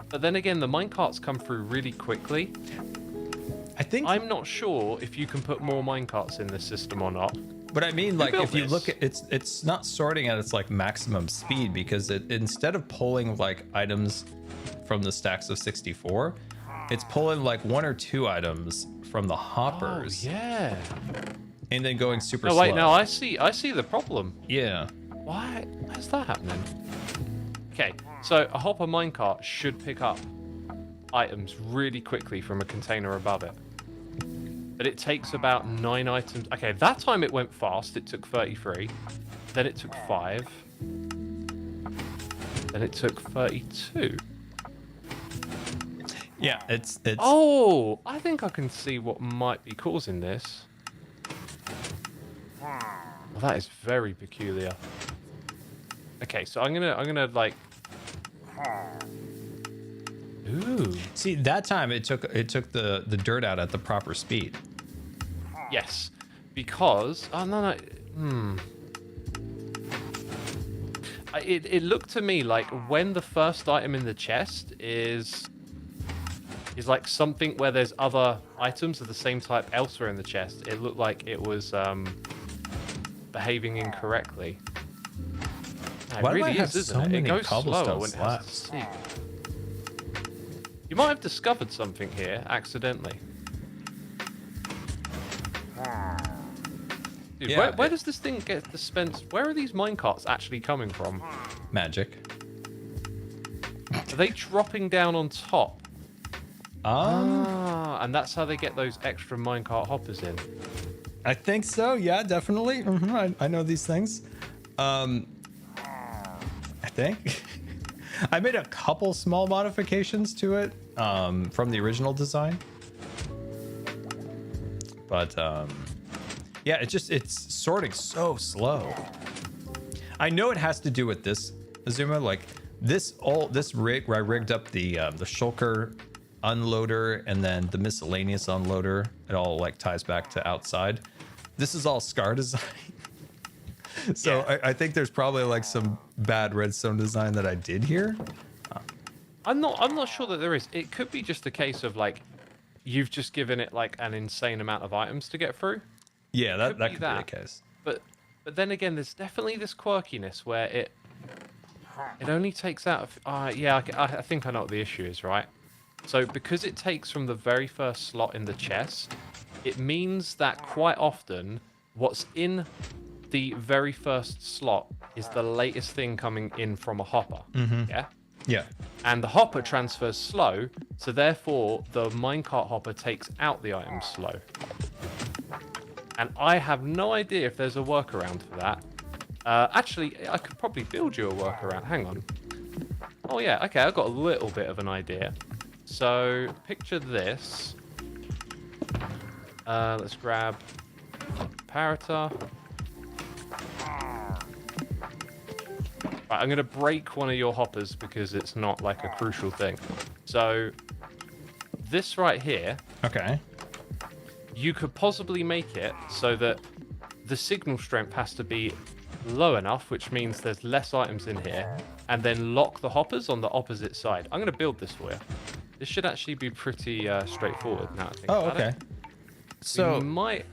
But then again, the minecarts come through really quickly. I'm not sure if you can put more minecarts in this system or not. But I mean, like, if you look at it's not sorting at its like maximum speed, because instead of pulling like items from the stacks of 64, it's pulling like 1 or 2 items from the hoppers. Oh, yeah. And then going super slow. Oh wait, no, I see the problem. Yeah. Why is that happening? Okay, so a hopper minecart should pick up items really quickly from a container above it. But it takes about 9 items. Okay, that time it went fast. It took 33. Then it took 5. Then it took 32. Yeah, it's. Oh, I think I can see what might be causing this. Well, that is very peculiar. Okay, so I'm gonna like. Ooh. See, that time it took the dirt out at the proper speed. Yes, because It looked to me like when the first item in the chest is like something where there's other items of the same type elsewhere in the chest. It looked like it was behaving incorrectly. Why do I have so many it goes cobblestone slower when it has to slabs? seek. You might have discovered something here accidentally. Dude, Yeah, where does this thing get dispensed? Where are these minecarts actually coming from? Magic. Are they dropping down on top? And that's how they get those extra minecart hoppers in. I think so. Yeah, definitely. I know these things. I think I made a couple small modifications to it from the original design, but yeah, it's sorting so slow. I know it has to do with this, Xisuma. Like this rig where I rigged up the shulker unloader and then the miscellaneous unloader. It all like ties back to outside. This is all Scar design. So yeah. I think there's probably like some bad redstone design that I did here. I'm not sure that there is. It could be just a case of like you've just given it like an insane amount of items to get through. Yeah, that could be the case. But then again, there's definitely this quirkiness where it only takes out. Yeah, I think I know what the issue is, right? So because it takes from the very first slot in the chest, it means that quite often what's in the very first slot is the latest thing coming in from a hopper. Yeah? Yeah. And the hopper transfers slow, so therefore the minecart hopper takes out the item slow. And I have no idea if there's a workaround for that. Actually, I could probably build you a workaround. Hang on. Oh yeah, okay, I've got a little bit of an idea. So, picture this. Let's grab comparator. Right, I'm going to break one of your hoppers because it's not like a crucial thing. So, this right here. Okay. You could possibly make it so that the signal strength has to be low enough, which means there's less items in here, and then lock the hoppers on the opposite side. I'm going to build this for you. This should actually be pretty straightforward now. I think okay. It. So we might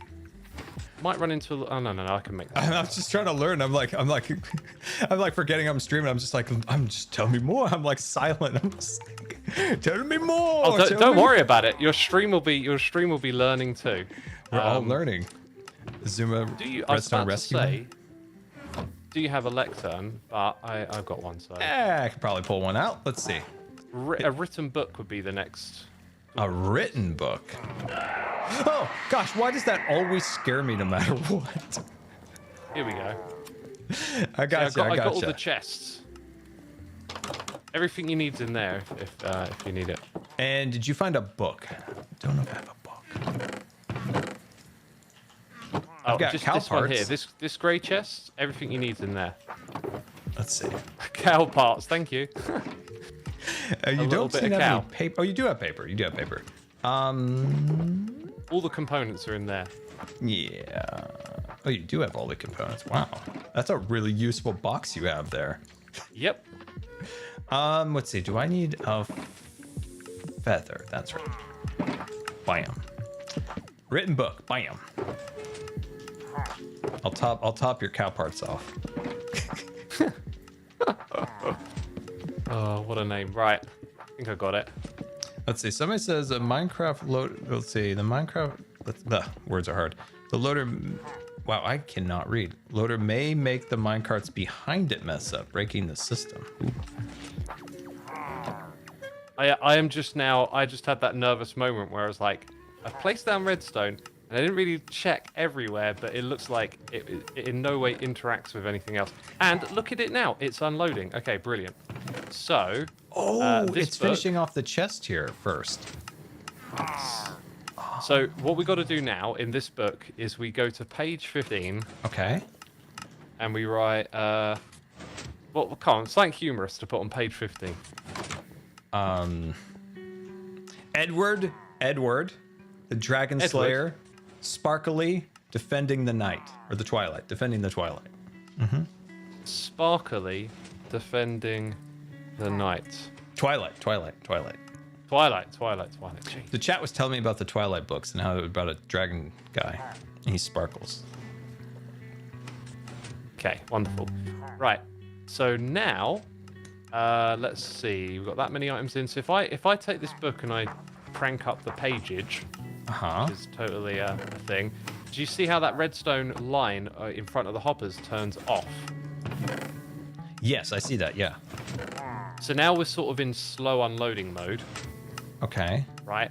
run into. Oh no, I can make that. I was just trying to learn. I'm like forgetting I'm streaming. I'm just tell me more. I'm like silent. I'm just like, tell me more. Oh, don't worry about it. Your stream will be learning too. We're all learning. Xisuma, redstone rescue. Say, do you have a lectern? But I've got one. So I could probably pull one out. Let's see. A written book would be the next. A written book. Oh gosh, why does that always scare me no matter what? Here we go. I got I got all the chests. Everything you need's in there if you need it. And did you find a book? Don't know if I have a book. Oh, just this one here. This grey chest. Everything you need's in there. Let's see. Cow parts, thank you. You little don't bit seem of to have cow. any paper. Oh, you do have paper. You do have paper. All the components are in there. Yeah. Oh, you do have all the components. Wow. That's a really useful box you have there. Yep. Let's see. Do I need a feather? That's right. Bam. Written book. Bam. I'll top your cow parts off. Oh, what a name. Right. I think I got it. Let's see. Somebody says a Minecraft load. Let's see. The Minecraft. Words are hard. The loader. Wow, I cannot read. Loader may make the minecarts behind it mess up, breaking the system. Ooh. I am just now. I just had that nervous moment where I was like, I placed down redstone. And I didn't really check everywhere, but it looks like it in no way interacts with anything else. And look at it now. It's unloading. Okay, brilliant. So, It's finishing off the chest here first. So what we got to do now in this book is we go to page 15. Okay. And we write, well, come on, something humorous to put on page 15. Edward, the Dragon Slayer, Sparkly, defending the night, or the twilight, defending the twilight. Mm-hmm. Sparkly, defending the night. Twilight. Jeez. The chat was telling me about the Twilight books and how about a dragon guy. And he sparkles. Okay, wonderful. Right. So now, let's see. We've got that many items in. So if I take this book and I crank up the pageage, which is totally a thing. Do you see how that redstone line in front of the hoppers turns off? Yes, I see that. Yeah. So now we're sort of in slow unloading mode. Okay. Right.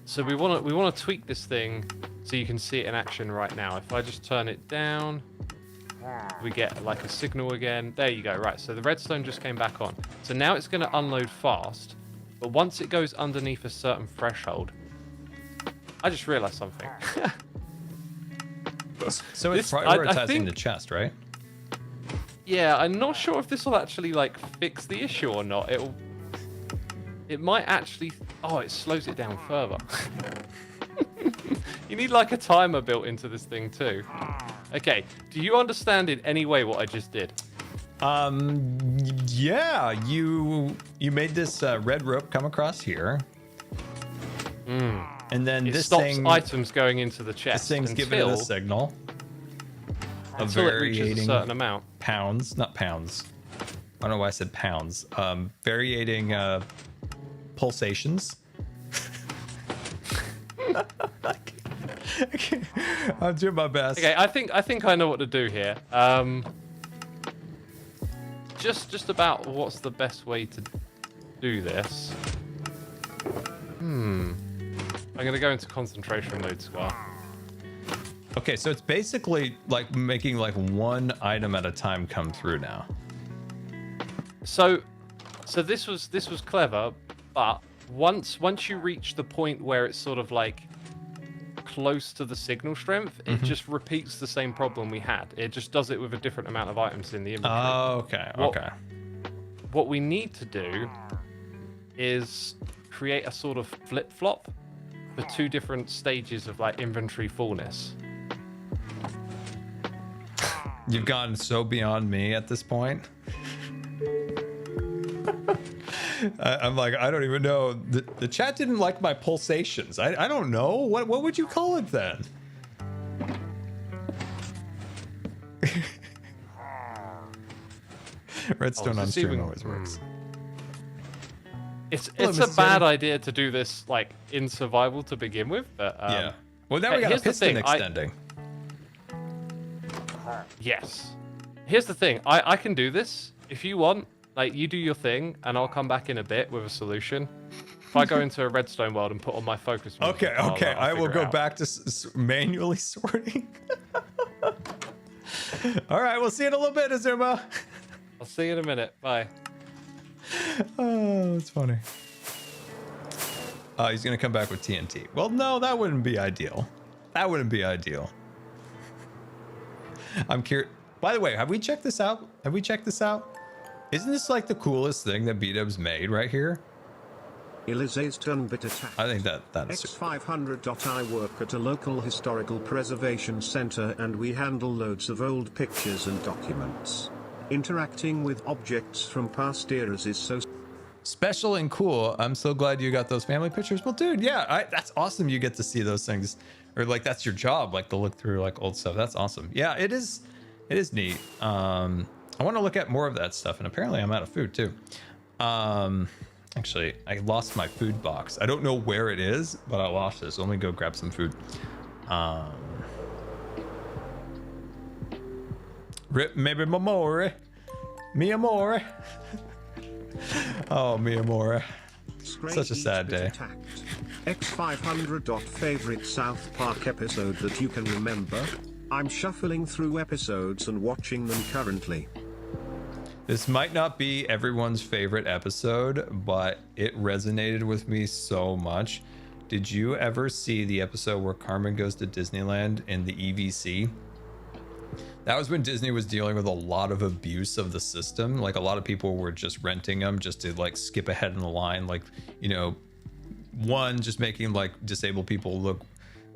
So we want to tweak this thing so you can see it in action right now. If I just turn it down, we get like a signal again. There you go. Right. So the redstone just came back on. So now it's going to unload fast, but once it goes underneath a certain threshold, I just realized something. So it's prioritizing the chest, right? Yeah, I'm not sure if this will actually like fix the issue or not. It might actually. Oh, it slows it down further. You need like a timer built into this thing too. Okay, do you understand in any way what I just did? Yeah, you made this red rope come across here. And then It this stops thing, items going into the chest. this thing's giving it a signal. Until it reaches a certain amount. Pounds, not pounds. I don't know why I said pounds. Varying pulsations. I'm doing my best. Okay, I think I know what to do here. Just about what's the best way to do this. I'm gonna go into concentration mode, Scar. Okay, so it's basically like making like one item at a time come through now. So this was clever, but once you reach the point where it's sort of like close to the signal strength, it just repeats the same problem we had. It just does it with a different amount of items in the inventory. Oh, okay, okay. What we need to do is create a sort of flip-flop for two different stages of like inventory fullness. You've gotten so beyond me at this point. I'm like, I don't even know. The chat didn't like my pulsations. I don't know. What would you call it then? Redstone on stream always works. It's a bad idea to do this like in survival to begin with, but yeah. Well, now we got a piston extending. Yes. Here's the thing. I can do this if you want. Like, you do your thing, and I'll come back in a bit with a solution. If I go into a redstone world and put on my focus mode, okay, I will go back to manually sorting. All right, we'll see you in a little bit, Xisuma. I'll see you in a minute. Bye. Oh, that's funny. He's gonna come back with TNT. Well, no, that wouldn't be ideal. That wouldn't be ideal. I'm curious. By the way, have we checked this out? Have we checked this out? Isn't this like the coolest thing that B-Dubs made right here? Elise's Turnbit attack. I think that's X500. I work at a local historical preservation center and we handle loads of old pictures and documents. Interacting with objects from past eras is so special and cool. I'm so glad you got those family pictures. Well, dude, yeah, that's awesome. You get to see those things, or like that's your job, like to look through like old stuff. That's awesome. Yeah, it is neat. I want to look at more of that stuff, and apparently I'm out of food too. Actually, I lost my food box. I don't know where it is, but I lost it. So let me go grab some food. Rip, maybe Mamore. Mi amore. Oh, mi amore. Such a sad day. X500. Favorite South Park episode that you can remember? I'm shuffling through episodes and watching them currently. This might not be everyone's favorite episode, but it resonated with me so much. Did you ever see the episode where Carmen goes to Disneyland in the EVC? That was when Disney was dealing with a lot of abuse of the system. Like a lot of people were just renting them just to like skip ahead in the line. Like, you know, one, just making like disabled people look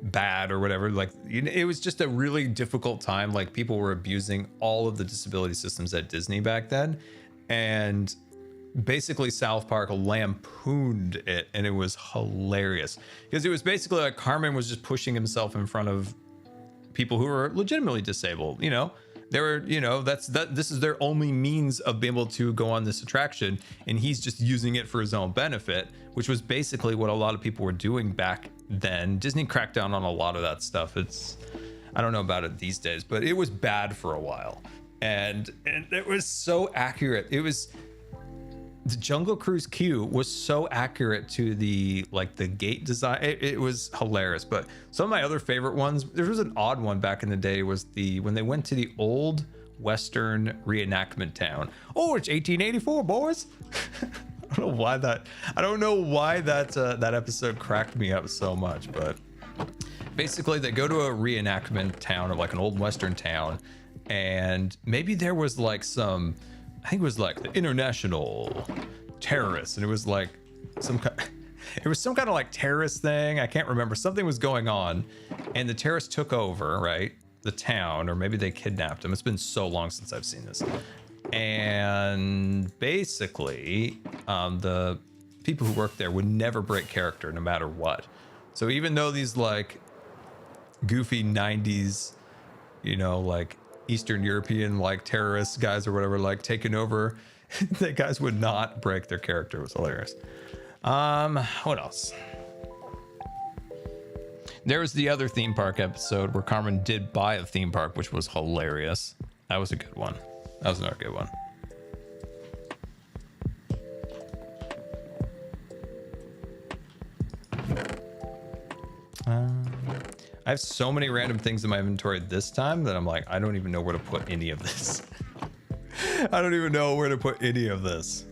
bad or whatever. Like, you know, it was just a really difficult time. Like people were abusing all of the disability systems at Disney back then. And basically South Park lampooned it, and it was hilarious because it was basically like Carmen was just pushing himself in front of people who are legitimately disabled. You know, they were, you know, this is their only means of being able to go on this attraction, and he's just using it for his own benefit, which was basically what a lot of people were doing back then. Disney cracked down on a lot of that stuff. I don't know about it these days, but it was bad for a while, and it was so accurate. It was, the Jungle Cruise queue was so accurate to the gate design. It was hilarious. But some of my other favorite ones, there was an odd one back in the day, was when they went to the old Western reenactment town. Oh, it's 1884, boys. I don't know why that episode cracked me up so much, but basically they go to a reenactment town of like an old Western town, and maybe there was like some, I think it was like the international terrorists, and it was like some kind of like terrorist thing. I can't remember. Something was going on, and the terrorists took over, right, the town, or maybe they kidnapped them. It's been so long since I've seen this. And basically, the people who worked there would never break character no matter what. So even though these like goofy 90s, you know, like Eastern European like terrorist guys or whatever, like taking over, the guys would not break their character. It was hilarious. What else? There was the other theme park episode where Carmen did buy a theme park, which was hilarious. That was a good one. That was another good one. I have so many random things in my inventory this time that I'm like, I don't even know where to put any of this. I don't even know where to put any of this.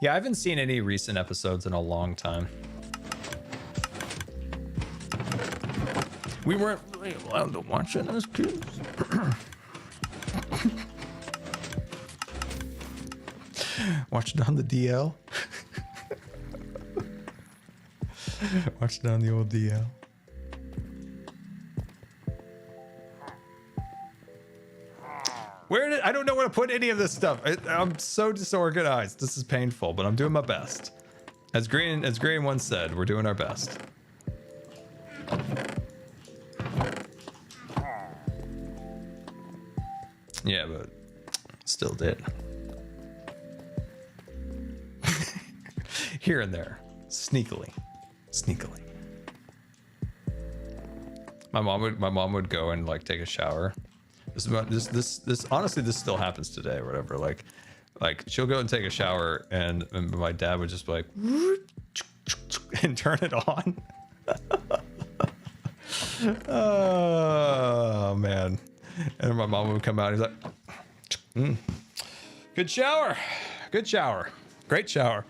Yeah, I haven't seen any recent episodes in a long time. We weren't really allowed to watch it as kids. Watch it on the DL. Watch it on the old DL. I don't know where to put any of this stuff. I'm so disorganized. This is painful, but I'm doing my best. As Green once said, we're doing our best. Yeah, but still did. Here and there, sneakily. My mom would go and like take a shower. This honestly, this still happens today or whatever. Like she'll go and take a shower, and my dad would just be like and turn it on. Oh man. And my mom would come out and he's like, good shower, great shower.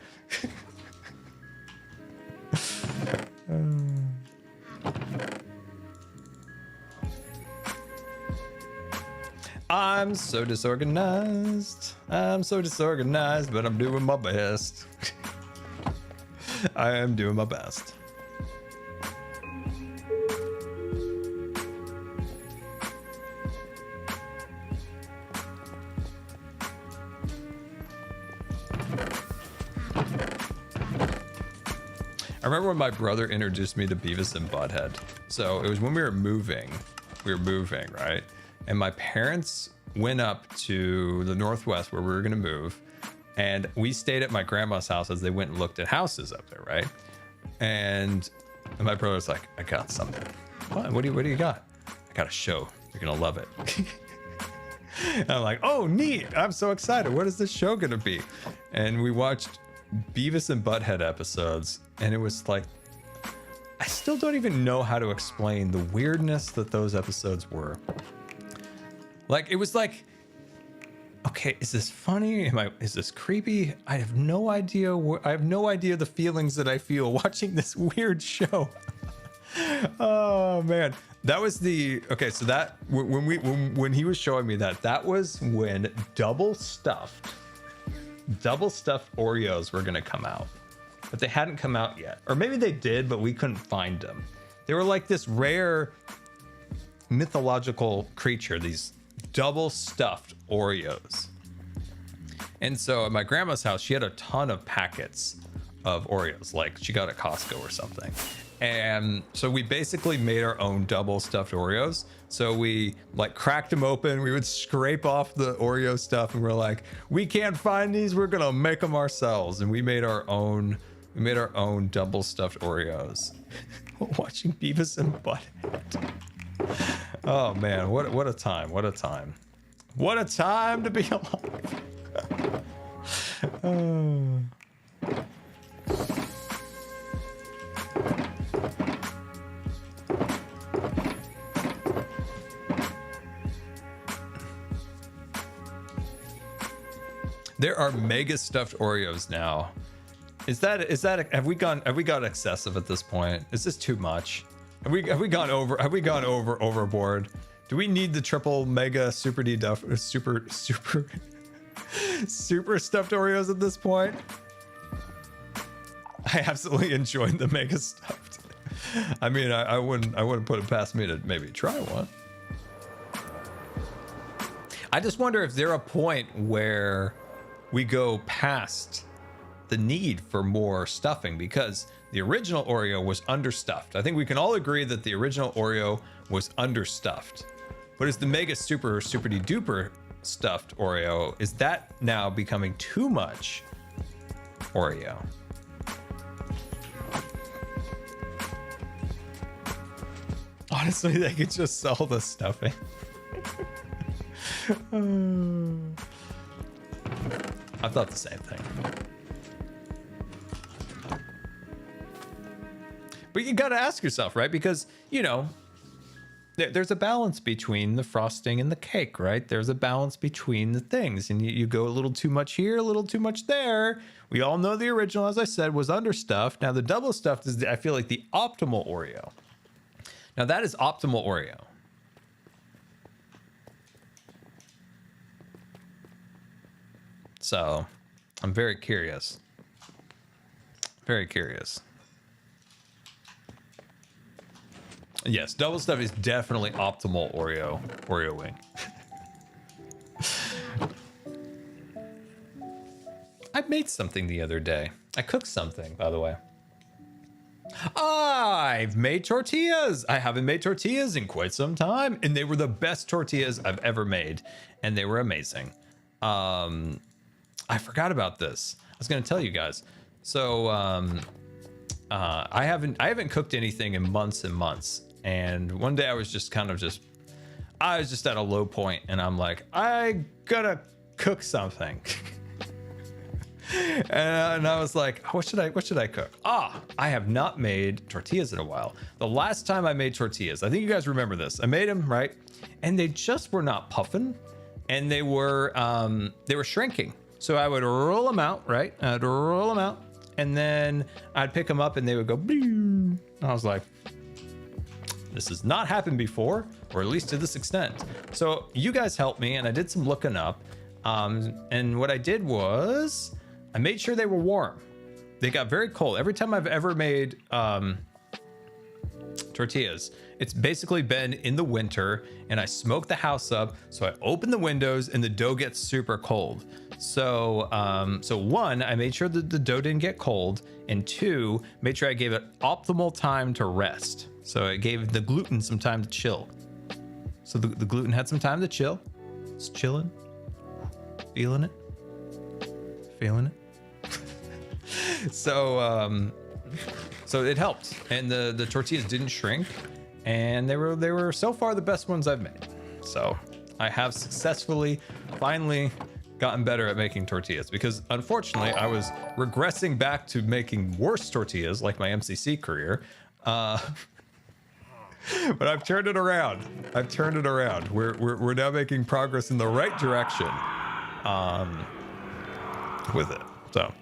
I'm so disorganized. I'm so disorganized, but I'm doing my best. I am doing my best. I remember when my brother introduced me to Beavis and Butthead. So it was when we were moving. Right? And my parents went up to the Northwest where we were going to move. And we stayed at my grandma's house as they went and looked at houses up there, right? And my brother's like, I got something. What do you got? I got a show. You're going to love it. And I'm like, oh, neat. I'm so excited. What is this show going to be? And we watched Beavis and Butthead episodes. And it was like, I still don't even know how to explain the weirdness that those episodes were. Like, it was like, okay, is this funny? Is this creepy? I have no idea. I have no idea the feelings that I feel watching this weird show. Oh man, that was the okay. So that when he was showing me that was when double stuffed Oreos were gonna come out, but they hadn't come out yet, or maybe they did, but we couldn't find them. They were like this rare mythological creature. These double stuffed Oreos. And so at my grandma's house, she had a ton of packets of Oreos, like she got at Costco or something. And so we basically made our own double stuffed Oreos. So we like cracked them open. We would scrape off the Oreo stuff and we're like, we can't find these. We're going to make them ourselves. And we made our own double stuffed Oreos. Watching Beavis and Butthead. Oh man, what a time. What a time. What a time to be alive. There are mega stuffed Oreos now. Have we gone excessive at this point? Is this too much? Have we gone overboard? Do we need the triple mega super super stuffed Oreos at this point? I absolutely enjoyed the mega stuffed. I mean, I wouldn't put it past me to maybe try one. I just wonder if there's a point where we go past the need for more stuffing, because the original Oreo was understuffed. I think we can all agree that the original Oreo was understuffed. But is the mega super duper stuffed Oreo, is that now becoming too much Oreo? Honestly, they could just sell the stuffing. I thought the same thing. But you gotta ask yourself, right? Because, you know, there's a balance between the frosting and the cake, right? There's a balance between the things. And you go a little too much here, a little too much there. We all know the original, as I said, was understuffed. Now the double stuffed is, I feel like, the optimal Oreo. Now that is optimal Oreo. So I'm very curious. Very curious. Yes, double stuff is definitely optimal Oreo wing. I made something the other day. I cooked something, by the way. I've made tortillas. I haven't made tortillas in quite some time, and they were the best tortillas I've ever made, and they were amazing. I forgot about this. I was going to tell you guys. So I haven't cooked anything in months and months. And one day I was just at a low point, and I'm like, I gotta cook something. and I was like, what should I cook? I have not made tortillas in a while. The last time I made tortillas, I think you guys remember this. I made them, right? And they just were not puffing, and they were shrinking. So I would roll them out, right? I'd roll them out, and then I'd pick them up, and they would go, and I was like, This has not happened before, or at least to this extent. So you guys helped me, and I did some looking up. And what I did was I made sure they were warm. They got very cold. Every time I've ever made tortillas, it's basically been in the winter, and I smoke the house up, so I open the windows and the dough gets super cold. So one, I made sure that the dough didn't get cold, and two, made sure I gave it optimal time to rest. So it gave the gluten some time to chill. So the gluten had some time to chill. It's chilling, feeling it. So it helped, and the tortillas didn't shrink, and they were so far the best ones I've made. So I have successfully finally gotten better at making tortillas, because unfortunately I was regressing back to making worse tortillas like my MCC career. But I've turned it around. We're now making progress in the right direction with it. So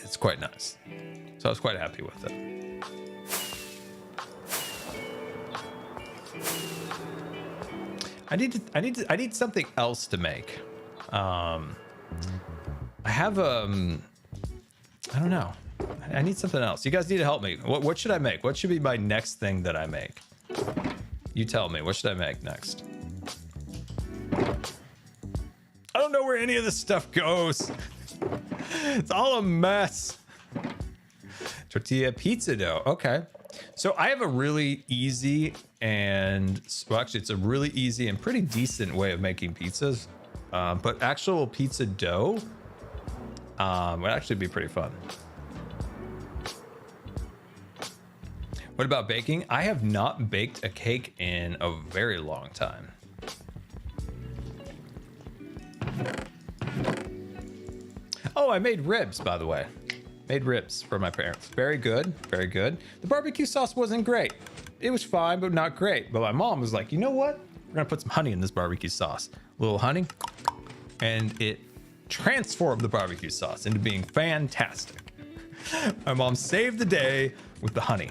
it's quite nice. So I was quite happy with it. I need something else to make. I have I don't know. I need something else. You guys need to help me. What should I make? What should be my next thing that I make? You tell me. What should I make next? I don't know where any of this stuff goes. It's all a mess. Tortilla pizza dough. Okay. So I have a really easy and, well, actually it's a really easy and pretty decent way of making pizzas. But actual pizza dough would actually be pretty fun. What about baking? I have not baked a cake in a very long time. Oh, I made ribs, by the way. Made ribs for my parents. Very good, very good. The barbecue sauce wasn't great. It was fine, but not great. But my mom was like, you know what? We're gonna put some honey in this barbecue sauce. A little honey, and it transformed the barbecue sauce into being fantastic. My mom saved the day with the honey.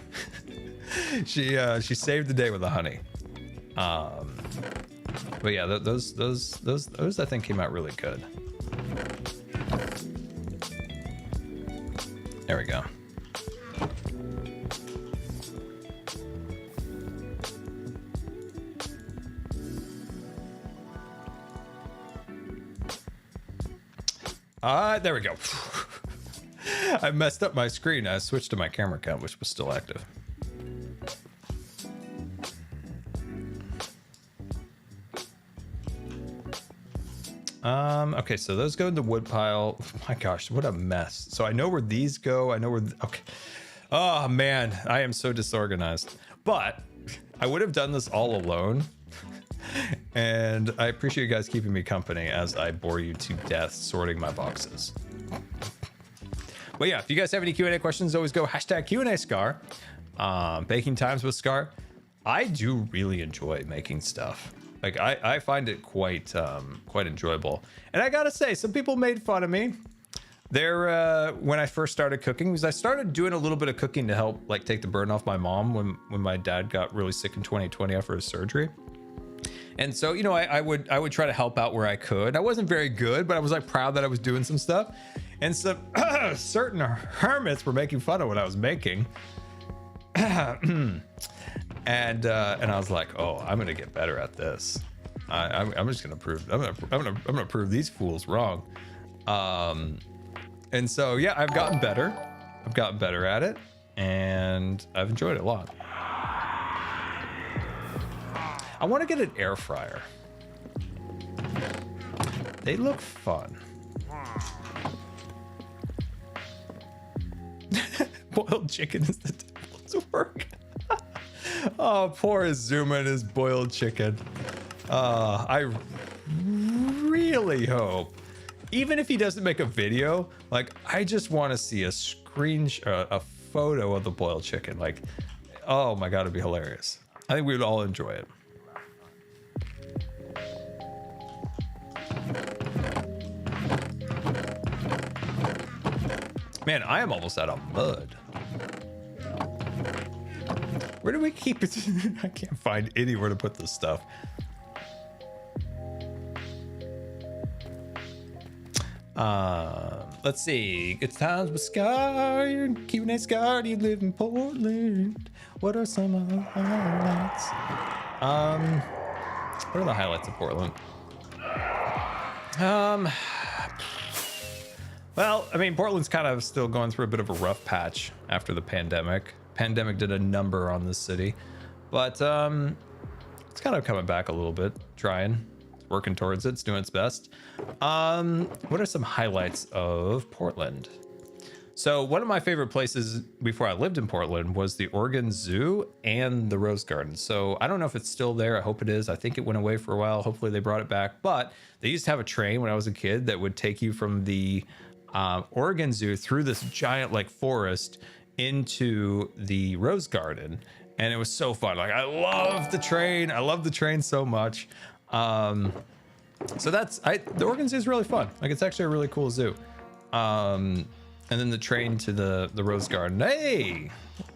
She saved the day with the honey. But yeah, those I think came out really good. There we go. There we go. I messed up my screen. I switched to my camera account, which was still active. Okay, so those go in the wood pile. Oh my gosh, what a mess. So I know where these go. I know where, okay. Oh man, I am so disorganized. But I would have done this all alone. And I appreciate you guys keeping me company as I bore you to death sorting my boxes. But yeah, if you guys have any Q&A questions, always go hashtag Q&A_Scar. Baking Times with Scar. I do really enjoy making stuff. Like I find it quite enjoyable. And I gotta say, some people made fun of me there when I first started cooking, because I started doing a little bit of cooking to help like take the burden off my mom when my dad got really sick in 2020 after his surgery. And so, you know, I would try to help out where I could. I wasn't very good, but I was like proud that I was doing some stuff. And some certain hermits were making fun of what I was making. And I was like, oh, I'm gonna get better at this. I'm just gonna prove. I'm gonna prove these fools wrong. And so yeah, I've gotten better. I've gotten better at it, and I've enjoyed it a lot. I want to get an air fryer. They look fun. Boiled chicken is the devil's work. Oh, poor Xisuma and his boiled chicken. I really hope, even if he doesn't make a video, like I just want to see a a photo of the boiled chicken. Like, oh my god, it'd be hilarious. I think we would all enjoy it. Man, I am almost out of mud. Where do we keep it? I can't find anywhere to put this stuff. Let's see. Good times with Scar. You're Q&A Scar. Do you live in Portland? What are some of the highlights? What are the highlights of Portland? Well, I mean, Portland's kind of still going through a bit of a rough patch after the pandemic. Pandemic did a number on the city, but it's kind of coming back a little bit, trying, working towards it. It's doing its best. What are some highlights of Portland? So one of my favorite places before I lived in Portland was the Oregon Zoo and the Rose Garden. So I don't know if it's still there. I hope it is. I think it went away for a while. Hopefully they brought it back. But they used to have a train when I was a kid that would take you from the Oregon Zoo through this giant like forest into the Rose Garden. And it was so fun. Like, I love the train. I love the train so much. So the Oregon Zoo is really fun. Like, it's actually a really cool zoo. And then the train to the Rose Garden. Hey,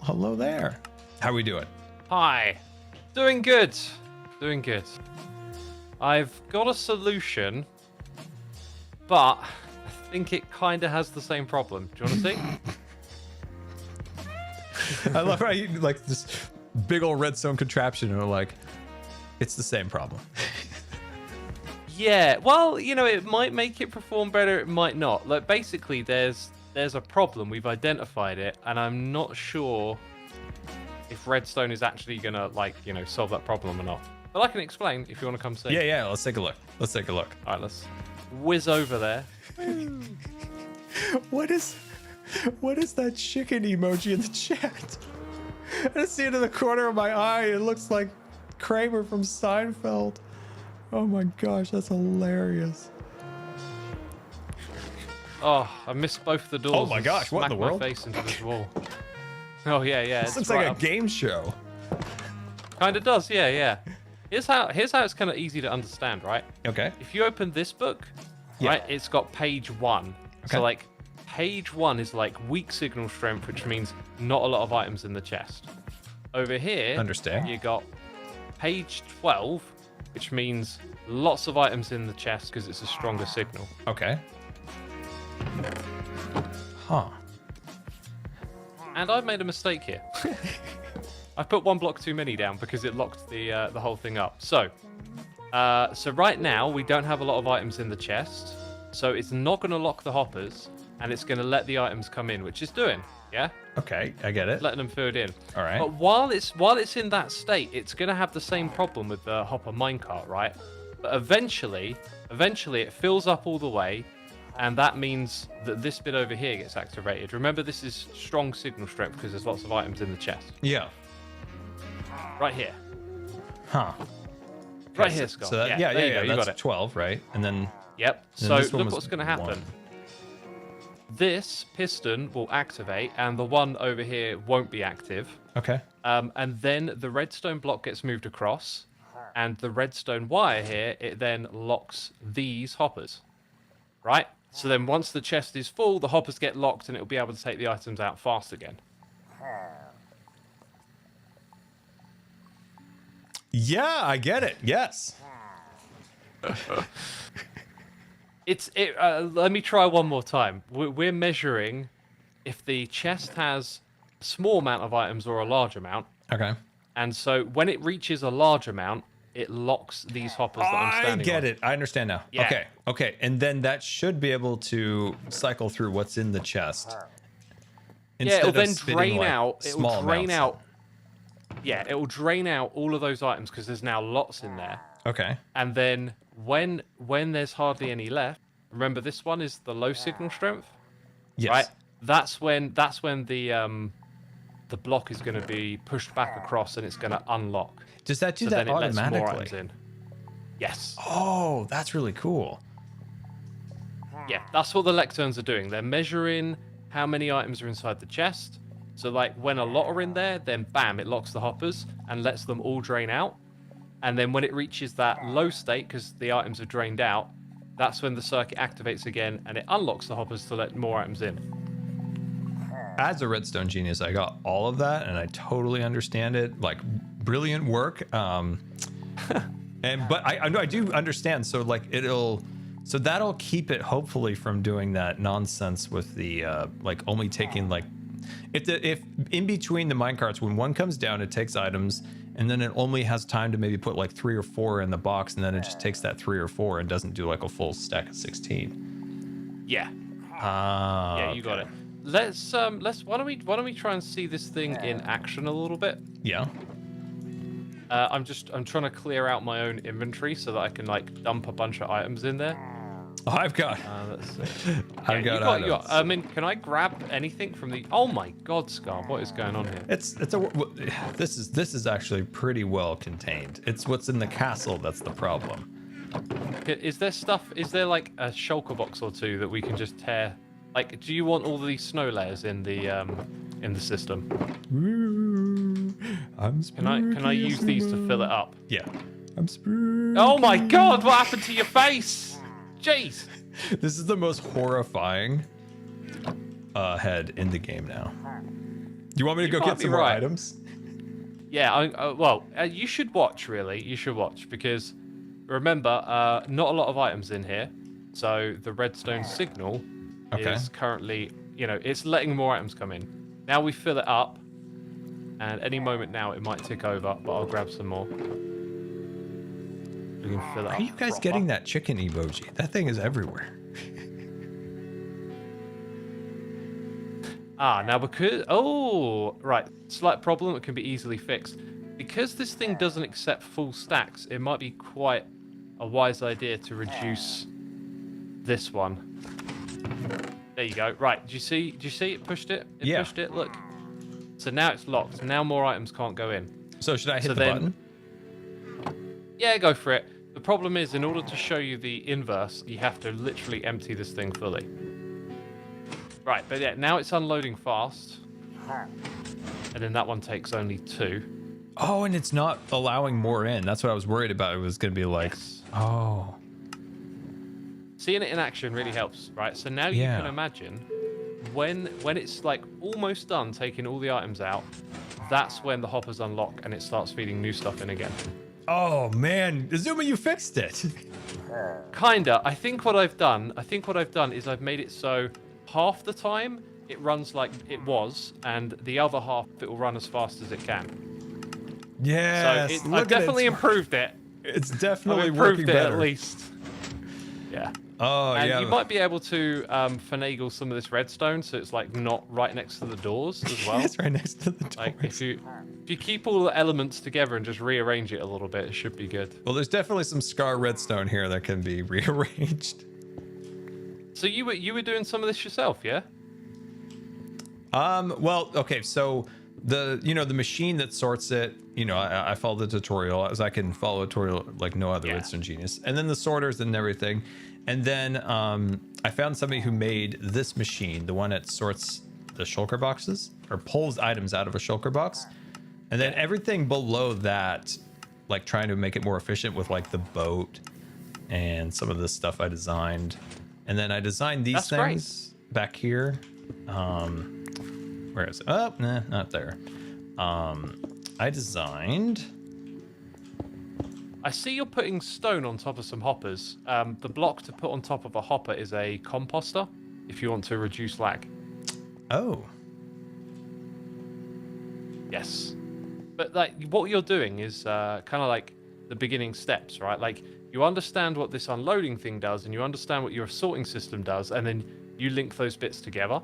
hello there. How are we doing? Hi. Doing good. Doing good. I've got a solution, but I think it kind of has the same problem. Do you want to see? I love how you like this big old redstone contraption and are like, it's the same problem. Yeah, well, you know, it might make it perform better, it might not. Like, basically, there's a problem, we've identified it, and I'm not sure if redstone is actually gonna, like, you know, solve that problem or not. But I can explain if you want to come see. Yeah, let's take a look. Let's take a look. All right, let's whiz over there. What is that chicken emoji in the chat? I see it in the corner of my eye. It looks like Kramer from Seinfeld. Oh my gosh, that's hilarious. Oh, I missed both the doors. Oh my gosh, what in the world? Smacked my face into this wall. Oh yeah. This looks like a game show. Kind of does, yeah. Here's how it's kind of easy to understand, right? Okay. If you open this book, right, it's got page 1. Okay. So like page 1 is like weak signal strength, which means not a lot of items in the chest. Over here, Understand. you got page 12, which means lots of items in the chest because it's a stronger signal. Okay. Huh. And I've made a mistake here. I put one block too many down because it locked the whole thing up. So right now we don't have a lot of items in the chest, so it's not going to lock the hoppers, and it's going to let the items come in, which it's doing. Yeah. Okay, I get it. Letting them filled in. All right. But while it's in that state, it's going to have the same problem with the hopper minecart, right? But eventually it fills up all the way, and that means that this bit over here gets activated. Remember, this is strong signal strength because there's lots of items in the chest. Yeah. Right here. Huh. Right here, Scott. So that, yeah, there you go. You that's got it. 12, right? And then. Yep. And So this one look was what's going to happen. 1. This piston will activate, and the one over here won't be active. Okay. And then the redstone block gets moved across, and the redstone wire here, it then locks these hoppers. Right? So then once the chest is full, the hoppers get locked, and it'll be able to take the items out fast again. Yeah, I get it. Yes. Let me try one more time. We're measuring if the chest has a small amount of items or a large amount. Okay. And so when it reaches a large amount, it locks these hoppers that I'm standing on. I get it. I understand now. Yeah. Okay. And then that should be able to cycle through what's in the chest. Yeah, it'll Instead of then spitting, drain like, out. It small will drain amounts. out. Yeah, it will drain out all of those items because there's now lots in there. Okay. And then when there's hardly any left, remember this one is the low signal strength, Yes. right? That's when the block is going to be pushed back across and it's going to unlock. Does that do So that then it lets more automatically? items in. Yes. Oh, that's really cool. Yeah, that's what the lecterns are doing. They're measuring how many items are inside the chest. So like when a lot are in there, then bam, it locks the hoppers and lets them all drain out. And then when it reaches that low state, because the items are drained out, that's when the circuit activates again and it unlocks the hoppers to let more items in. as a redstone genius, I got all of that, and I totally understand it. Like, brilliant work. But I do understand. So like that'll keep it hopefully from doing that nonsense with the like only taking like if in between the minecarts, when one comes down, it takes items, and then it only has time to maybe put like 3 or 4 in the box, and then it just takes that 3 or 4 and doesn't do like a full stack of 16. Yeah. Yeah, you got it. Let's why don't we try and see this thing in action a little bit? Yeah. I'm trying to clear out my own inventory so that I can like dump a bunch of items in there. Oh, I've got. Let's see. I've got items. I mean, can I grab anything from the? Oh my God, Scar! What is going on here? This is actually pretty well contained. It's what's in the castle that's the problem. Is there stuff? Is there like a shulker box or two that we can just tear? Like, do you want all these snow layers in the system? Ooh, I'm spooky. Can I use these to fill it up? Yeah. I'm spooky. Oh my God! What happened to your face? Jeez. This is the most horrifying head in the game now. Do you want me to go get some more items? Yeah. You should watch. Really, you should watch because remember, not a lot of items in here, so the redstone signal is currently, it's letting more items come in. Now we fill it up, and any moment now it might tick over, but I'll grab some more. We can fill it up. Are you guys getting that chicken emoji? That thing is everywhere. Now because... Oh, right. Slight problem. It can be easily fixed. Because this thing doesn't accept full stacks, it might be quite a wise idea to reduce this one. There you go. Right. Do you see it pushed it? It pushed it. Look. So now it's locked. Now more items can't go in. So should I hit the button? Yeah, go for it. The problem is, in order to show you the inverse, you have to literally empty this thing fully. Right, but yeah, now it's unloading fast. And then that one takes only 2. Oh, and it's not allowing more in. That's what I was worried about. It was going to be like, oh. Seeing it in action really helps, right? So now you can imagine when it's like almost done taking all the items out, that's when the hoppers unlock and it starts feeding new stuff in again. Oh man, Xisuma, you fixed it. Kinda. I think what I've done is I've made it so half the time it runs like it was, and the other half it will run as fast as it can. Yeah. So I've definitely improved it. It's definitely working better. At better. least. Yeah. Oh, and yeah. you might be able to finagle some of this redstone so it's like not right next to the doors as well. It's right next to the doors. Like if you keep all the elements together and just rearrange it a little bit, it should be good. Well, there's definitely some Scar redstone here that can be rearranged. So you were doing some of this yourself, yeah? Well, okay, so the machine that sorts it, I follow the tutorial, as I can follow a tutorial like no other redstone genius, and then the sorters and everything. And then I found somebody who made this machine, the one that sorts the shulker boxes or pulls items out of a shulker box. And then everything below that, like trying to make it more efficient with like the boat and some of the stuff I designed. And then I designed these things back here. Where is it? Oh, nah, not there. I designed... I see you're putting stone on top of some hoppers. The block to put on top of a hopper is a composter, if you want to reduce lag. Oh. Yes. But like what you're doing is kind of like the beginning steps, right? Like you understand what this unloading thing does, and you understand what your sorting system does, and then you link those bits together.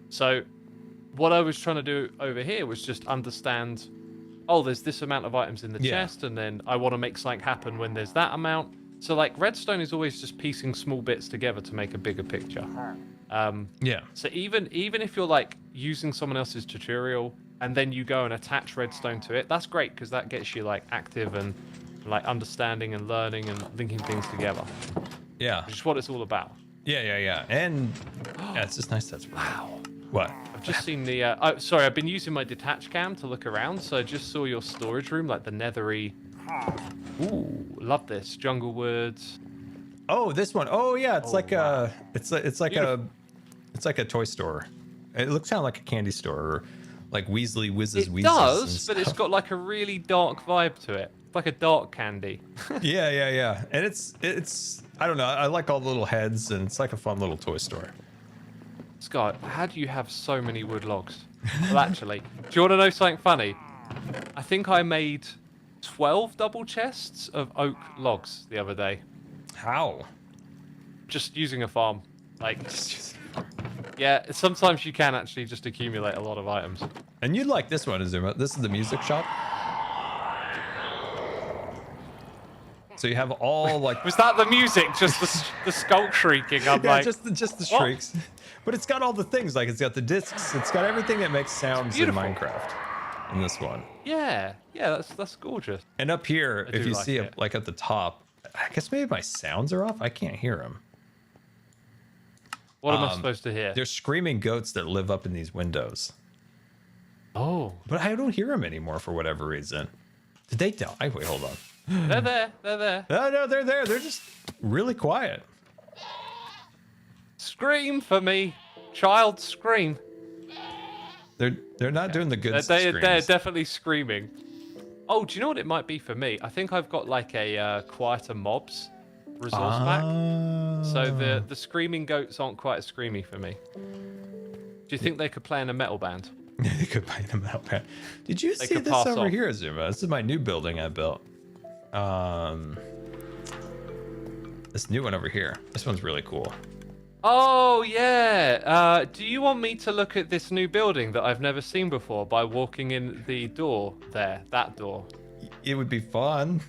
So what I was trying to do over here was just understand, oh, there's this amount of items in the chest, and then I want to make something happen when there's that amount. So like redstone is always just piecing small bits together to make a bigger picture. So even if you're like using someone else's tutorial and then you go and attach redstone to it, that's great because that gets you like active and like understanding and learning and linking things together. Yeah. Which is what it's all about. Yeah. And it's just nice. That's wow. What? I've just seen the... sorry, I've been using my detach cam to look around, so I just saw your storage room, like the nethery... Ooh, love this. Jungle woods. Oh, this one. Oh, yeah. It's like a... It's like Beautiful. a toy store. It looks kind of like a candy store, or like Weasley Whizzes. It Wheezes does, and but it's stuff. got like a really dark vibe to it. It's like a dark candy. Yeah. And it's I don't know. I like all the little heads, and it's like a fun little toy store. Scott, how do you have so many wood logs? Well, actually, do you want to know something funny? I think I made 12 double chests of oak logs the other day. How? Just using a farm. Like, yeah, sometimes you can actually just accumulate a lot of items. And you'd like this one, Xisuma. This is the music shop. So you have all like. Was that the music? Just the skull shrieking? I'm Yeah, like, just the what? shrieks. But it's got all the things. Like it's got the discs. It's got everything that makes sounds in beautiful. Minecraft. In this one. Yeah, that's gorgeous. And up here, I if do you like see it. like at the top, I guess maybe my sounds are off. I can't hear them. What am I supposed to hear? There's screaming goats that live up in these windows. Oh, But I don't hear them anymore for whatever reason. Did they die? Wait, hold on. they're there. They're there. No, they're there. They're just really quiet. Scream for me, child. Scream. They're not doing the good They're screams. definitely screaming. Oh, do you know what it might be for me? I think I've got like a quieter mobs resource pack. So the screaming goats aren't quite as screamy for me. Do you think they could play in a metal band? They could play them out. Did you They see could this pass over off. here, Xisuma? This is my new building I built. This new one over here. This one's really cool. Oh yeah. Do you want me to look at this new building that I've never seen before by walking in the door there? That door. It would be fun.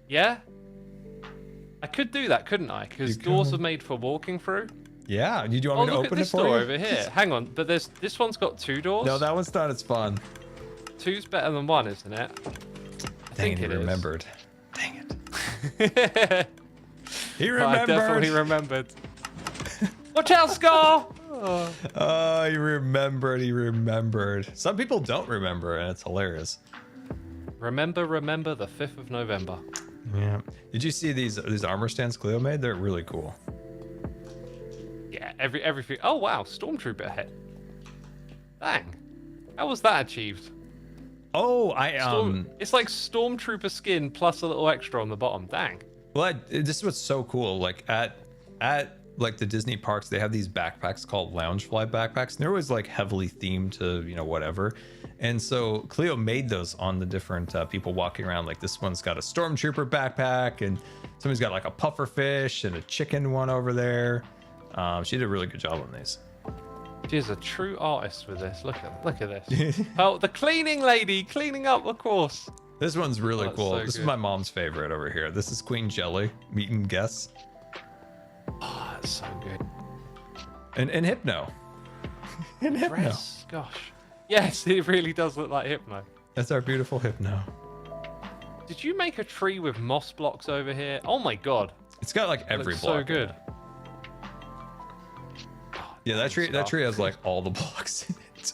Yeah. I could do that, couldn't I? Because You doors could. are made for walking through. Yeah. Do you Oh, want me to look at open it this for door you? over here. Hang on, but this one's got 2 doors. No, that one's not as fun. 2's better than 1, isn't it? I think he it is. remembered. Dang it. He I remembered. definitely remembered. Watch out, Scar! Oh, he remembered. He remembered. Some people don't remember, and it's hilarious. Remember the 5th of November. Yeah. Did you see these armor stands Cleo made? They're really cool. Yeah, everything. Oh wow, Stormtrooper head. Dang. How was that achieved? Oh, It's like Stormtrooper skin plus a little extra on the bottom. Dang. Well, this is what's so cool. Like at like the Disney parks, they have these backpacks called Loungefly backpacks, and they're always like heavily themed to whatever. And so Cleo made those on the different people walking around. Like this one's got a Stormtrooper backpack, and somebody's got like a puffer fish and a chicken one over there. She did a really good job on these. She is a true artist with this. Look at this. Oh, the cleaning lady cleaning up, of course. This one's really That's cool. so This is good. my mom's favorite over here. This is Queen Jelly, meet and guess, Oh, that's so good. and Hypno. And Hypno. Dress, gosh. Yes, it really does look like Hypno. That's our beautiful Hypno. Did you make a tree with moss blocks over here? Oh my god. It's got like That every looks block. so in good. it. Yeah, that tree stuff. has like all the blocks in it.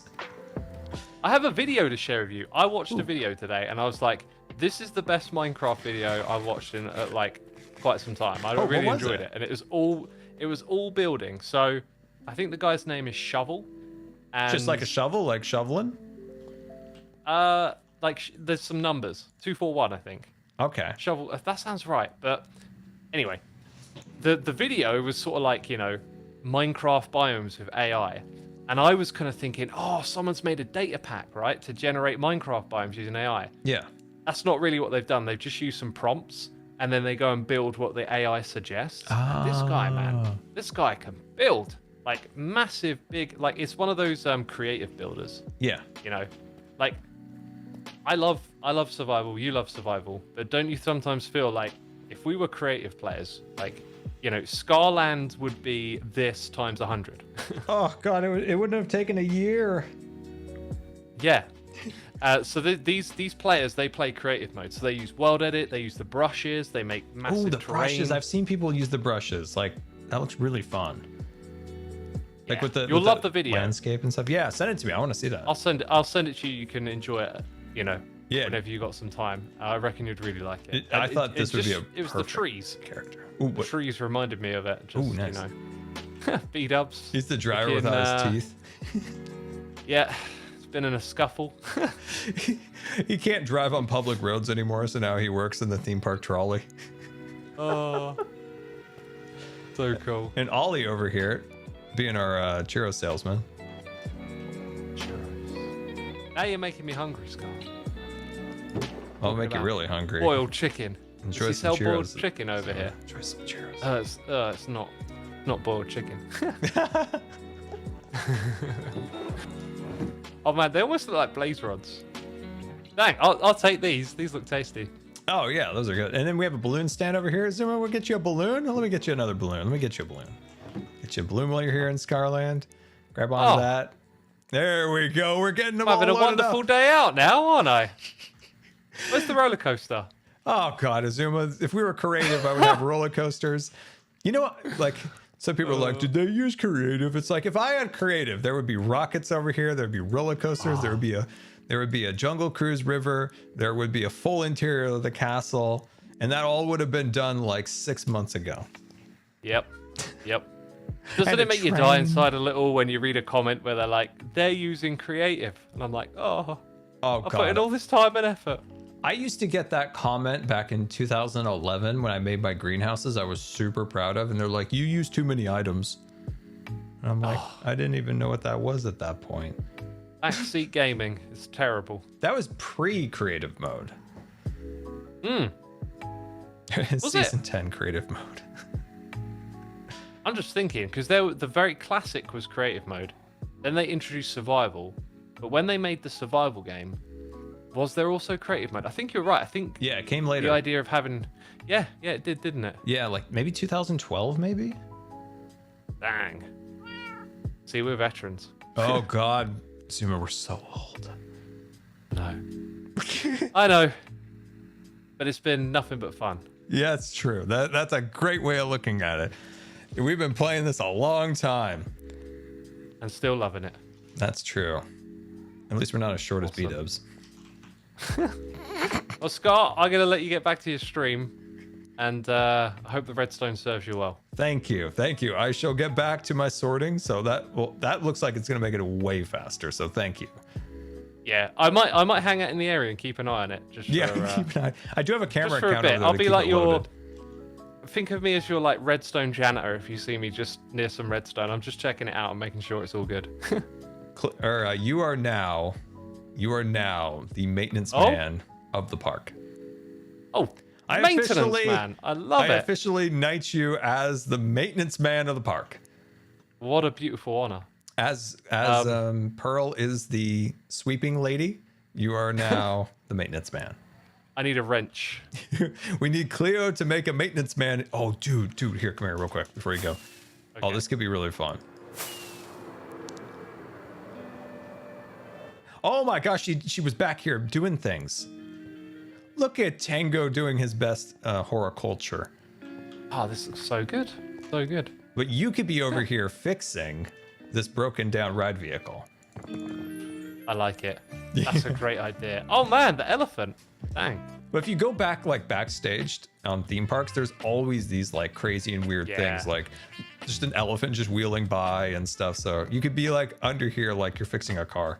I have a video to share with you. I watched a video today and I was like, this is the best Minecraft video I've watched in like quite some time. I what really was enjoyed it? it. And it was all building. So I think the guy's name is Shovel. And Just like a shovel, like shoveling. there's some numbers. 241, I think. Okay. Shovel, that sounds right. But anyway, the video was sort of like, Minecraft biomes with AI. And I was kind of thinking, oh, someone's made a data pack, right, to generate Minecraft biomes using AI. Yeah. That's not really what they've done. They've just used some prompts and then they go and build what the AI suggests. And this guy, man, this guy can build like massive, big, like it's one of those creative builders. Yeah. Like I love survival. You love survival, but don't you sometimes feel like if we were creative players, like Scarland would be this times 100. Oh God, it wouldn't have taken a year. Yeah. So these players, they play creative mode. So they use world edit, they use the brushes, they make massive Oh, the terrain. brushes! I've seen people use the brushes. Like that looks really fun. Like Yeah. with the You'll with love the video. landscape and stuff. Yeah, send it to me. I want to see that. I'll send it to you. You can enjoy it. Yeah. Whenever you got some time. I reckon you'd really like it. I And thought this would be a It was the perfect trees. character. Ooh, The trees reminded me of it. Just, Ooh, nice. B-dubs. He's the driver without his teeth. Yeah, it's been in a scuffle. He can't drive on public roads anymore, so now he works in the theme park trolley. Oh, so cool. And Ollie over here, being our churro salesman. Now you're making me hungry, Scott. I'll make you really hungry. Boiled chicken. Enjoy Does he some sell boiled churros. chicken over here? Enjoy some churros. It's not boiled chicken. Oh man, they almost look like blaze rods. Dang, I'll take these. These look tasty. Oh yeah, those are good. And then we have a balloon stand over here. Zuma, we'll get you a balloon. Let me get you another balloon. Let me get you a balloon. Get you a balloon while you're here in Scarland. Grab onto that. There we go. We're getting them all I'm having a loaded wonderful up. day out now, aren't I? Where's the roller coaster? Oh god, Azuma, if we were creative, I would have roller coasters. You know what? Like, some people are like, did they use creative? It's like, if I had creative, there would be rockets over here, there'd be roller coasters, there would be a jungle cruise river, there would be a full interior of the castle, and that all would have been done like 6 months ago. Yep. Doesn't And a it make you die train. inside a little when you read a comment where they're like, they're using creative? And I'm like, oh Oh I put in god. all this time and effort. I used to get that comment back in 2011 when I made my greenhouses. I was super proud of, and they're like, you use too many items. And I'm like, I didn't even know what that was at that point. Backseat gaming is terrible. That was pre-creative mode. Was Season it? 10 creative mode. I'm just thinking, because the very classic was creative mode. Then they introduced survival. But when they made the survival game, was there also creative mode? I think you're right. I think Yeah, it came later. the idea of having... Yeah, it did, didn't it? Yeah, like maybe 2012, maybe? Dang. See, we're veterans. Oh, God. Zuma, we're so old. No. I know. But it's been nothing but fun. Yeah, it's true. That's a great way of looking at it. We've been playing this a long time. And still loving it. That's true. At least we're not as short as Awesome. B-dubs. Well, Scott, I'm going to let you get back to your stream. And I hope the redstone serves you well. Thank you. I shall get back to my sorting. So that looks like it's going to make it way faster. So thank you. Yeah, I might hang out in the area and keep an eye on it. Just Yeah, for, keep an eye. I do have a camera just for a account bit. over there I'll to be keep like it your... loaded. Think of me as your like redstone janitor if you see me just near some redstone. I'm just checking it out and making sure it's all good. You are now the maintenance man of the park. Oh, I maintenance officially- man. I love I it. officially knight you as the maintenance man of the park. What a beautiful honor. As Pearl is the sweeping lady, you are now the maintenance man. I need a wrench. We need Cleo to make a maintenance man. Oh, dude, here, come here real quick before you go. Okay. Oh, this could be really fun. Oh my gosh, she was back here doing things. Look at Tango doing his best horticulture. Oh, this looks so good. So good. But you could be over here fixing this broken down ride vehicle. I like it. That's a great idea. Oh man, the elephant. Dang. But if you go back like backstage on theme parks, there's always these like crazy and weird things, like just an elephant just wheeling by and stuff. So you could be like under here like you're fixing a car.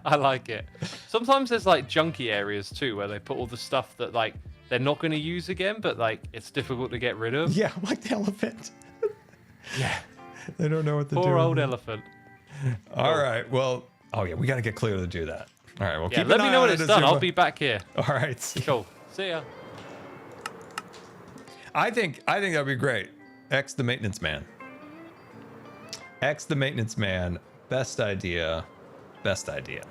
I like it. Sometimes there's like junky areas too where they put all the stuff that like they're not going to use again, but like it's difficult to get rid of. Yeah, like the elephant. Yeah. They don't know what to do. Poor old elephant. All right. Well, oh yeah, we got to get Cleo to do that. All right. Well, Yeah, keep let an me eye know on when it, it's done. I'll Xisuma. be back here. All right. Cool. See ya. I think that'd be great. X the maintenance man. X the maintenance man. Best idea. Best idea.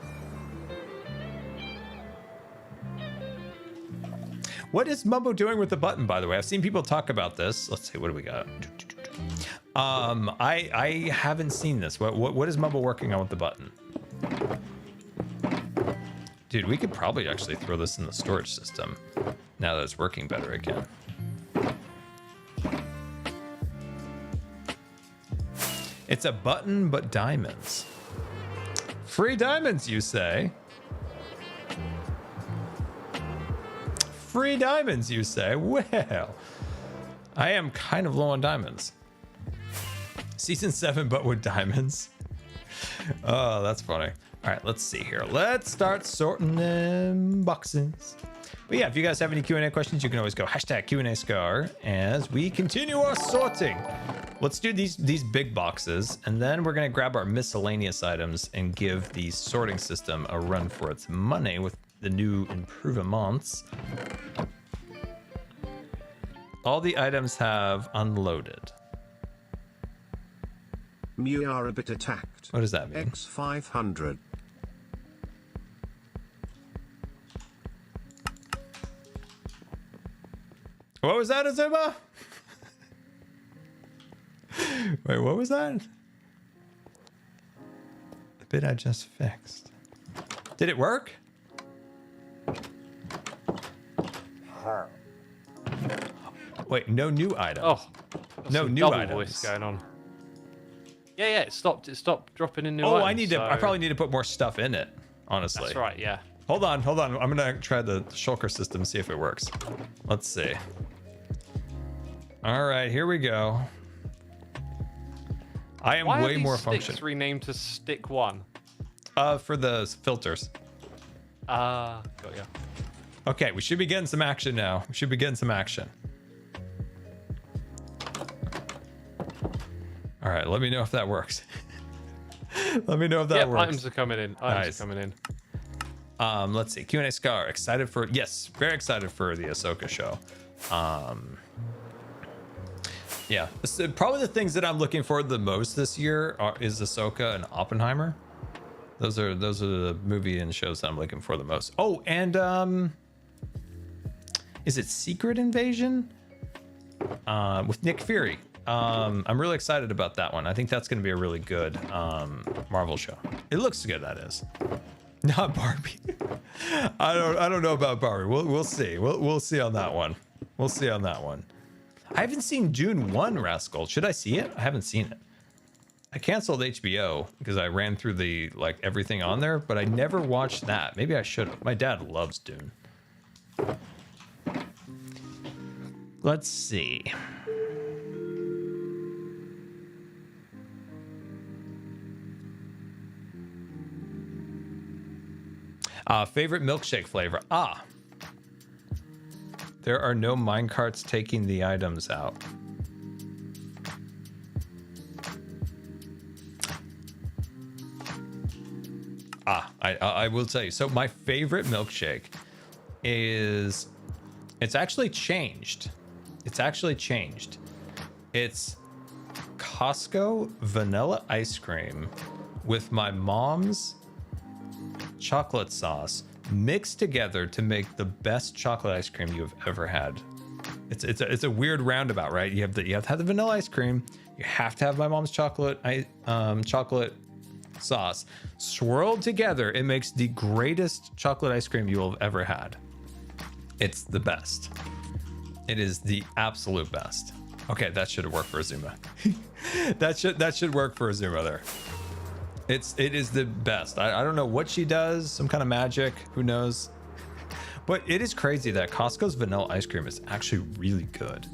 What is Mumbo doing with the button, by the way? I've seen people talk about this. Let's see, what do we got? I haven't seen this. What is Mumbo working on with the button? Dude, we could probably actually throw this in the storage system now that it's working better again. It's a button, but diamonds. Free diamonds, you say? Free diamonds, you say? Well, I am kind of low on diamonds. Season 7, but with diamonds. Oh, that's funny. All right, let's see here. Let's start sorting them boxes. But yeah, if you guys have any Q&A questions, you can always go hashtag Q&A_Scar as we continue our sorting. Let's do these big boxes, and then we're gonna grab our miscellaneous items and give the sorting system a run for its money with the new improvements. All the items have unloaded. You are a bit attacked. What does that mean? X500. What was that, Xisuma? Wait, what was that? The bit I just fixed. Did it work? Wait, no new items. Oh, no some new double items. voice going on. Yeah, it stopped. It stopped dropping in new Oh, items. I need to. I so- probably need to put more stuff in it. Honestly. That's right. Yeah. Hold on. I'm gonna try the shulker system, see if it works. Let's see. All right, here we go. I am Why way are these more sticks functional. renamed to Stick 1? For the filters. Got ya. Okay, we should be getting some action now. We should be getting some action. All right, let me know if that works. Let me know if that Yeah, works. items are coming in. Items Nice. are coming in. Let's see. Q&A Scar, excited for, yes, very excited for the Ahsoka show. Yeah, probably the things that I'm looking for the most this year is Ahsoka and Oppenheimer. Those are the movie and shows that I'm looking for the most. Oh, and is it Secret Invasion? With Nick Fury. I'm really excited about that one. I think that's going to be a really good Marvel show. It looks good, that is. Not Barbie. I don't know about Barbie. We'll see. We'll see on that one. We'll see on that one. I haven't seen Dune 1, Rascal. Should I see it? I haven't seen it. I canceled HBO because I ran through the everything on there, but I never watched that. Maybe I should have. My dad loves Dune. Let's see. Favorite milkshake flavor. There are no minecarts taking the items out. I will tell you. So my favorite milkshake is, it's actually changed. It's Costco vanilla ice cream with my mom's chocolate sauce mixed together to make the best chocolate ice cream you have ever had. It's a weird roundabout, right? You have to have the vanilla ice cream. You have to have my mom's chocolate sauce swirled together. It makes the greatest chocolate ice cream you will have ever had. It's the best. It is the absolute best. Okay, that should work for Xisuma. that should work for Xisuma there. It is the best. I don't know what she does, some kind of magic, who knows. But it is crazy that Costco's vanilla ice cream is actually really good.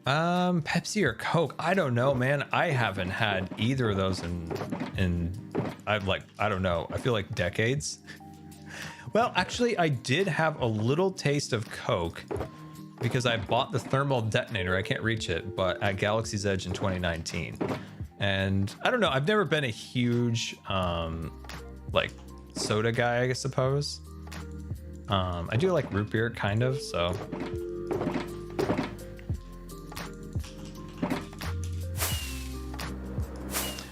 Pepsi or Coke? I don't know, man. I haven't had either of those in I don't know. I feel like decades. Well, actually, I did have a little taste of Coke because I bought the thermal detonator. I can't reach it, but at Galaxy's Edge in 2019. And I don't know. I've never been a huge soda guy, I suppose. I do like root beer, kind of. So.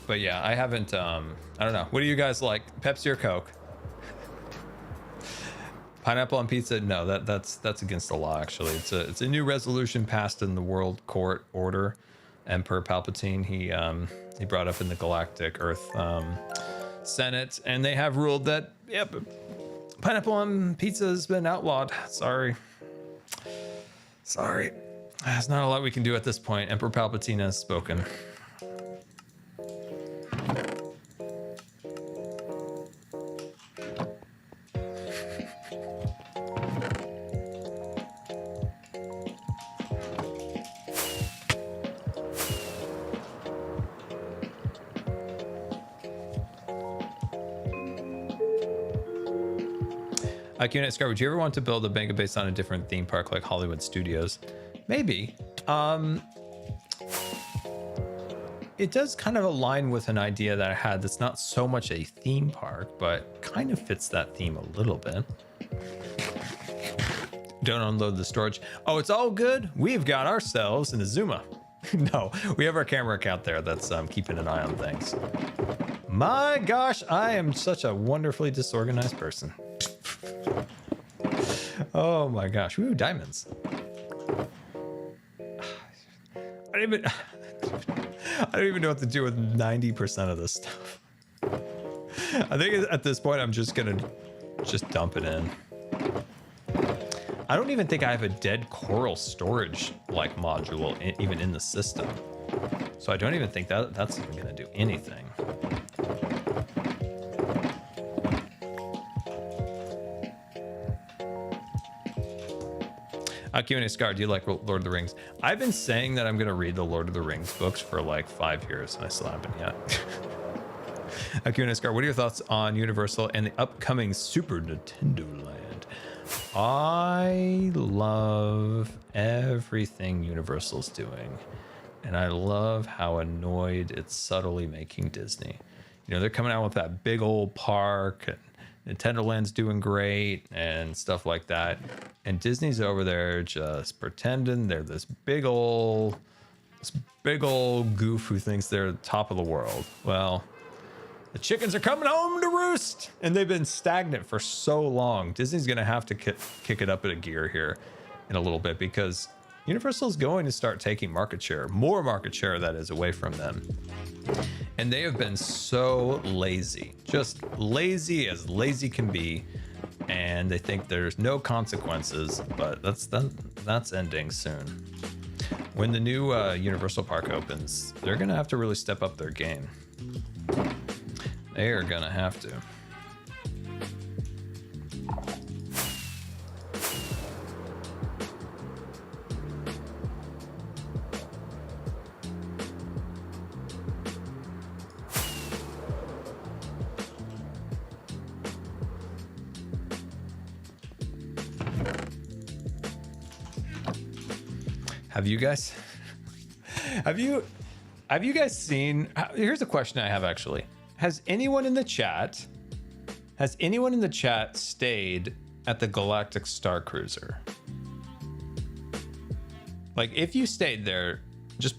But yeah, I haven't. I don't know. What do you guys like? Pepsi or Coke? Pineapple on pizza? No, that's against the law. Actually, it's a new resolution passed in the World Court Order. Emperor Palpatine he brought up in the Galactic Earth Senate, and they have ruled that pineapple on pizza has been outlawed. Sorry. There's not a lot we can do at this point. Emperor Palpatine has spoken. Scar, would you ever want to build a manga based on a different theme park like Hollywood Studios? Maybe. It does kind of align with an idea that I had that's not so much a theme park, but kind of fits that theme a little bit. Don't unload the storage. Oh, it's all good. We've got ourselves an Xisuma. No, we have our camera account there that's keeping an eye on things. My gosh, I am such a wonderfully disorganized person. Oh my gosh. Ooh, diamonds. I don't even know what to do with 90% of this stuff. I think at this point, I'm just gonna dump it in. I don't even think I have a dead coral storage like module even in the system. So I don't even think that's even gonna do anything. Q&A Scar, do you like Lord of the Rings? I've been saying that I'm going to read the Lord of the Rings books for like 5 years, and I still haven't yet. Q&A Scar, what are your thoughts on Universal and the upcoming Super Nintendo Land? I love everything Universal's doing, and I love how annoyed it's subtly making Disney. You know, they're coming out with that big old park, and Nintendo Land's doing great and stuff like that. And Disney's over there just pretending they're this big old goof who thinks they're the top of the world. Well, the chickens are coming home to roost, and they've been stagnant for so long. Disney's going to have to kick it up in a gear here in a little bit, because Universal's going to start taking market share, more market share that is, away from them. And they have been so lazy, just lazy as lazy can be. And they think there's no consequences, but that's ending soon. When the new Universal Park opens, they're going to have to really step up their game. They are going to have to. Have you guys seen, here's a question I have actually. Has anyone in the chat stayed at the Galactic Star Cruiser? Like, if you stayed there, just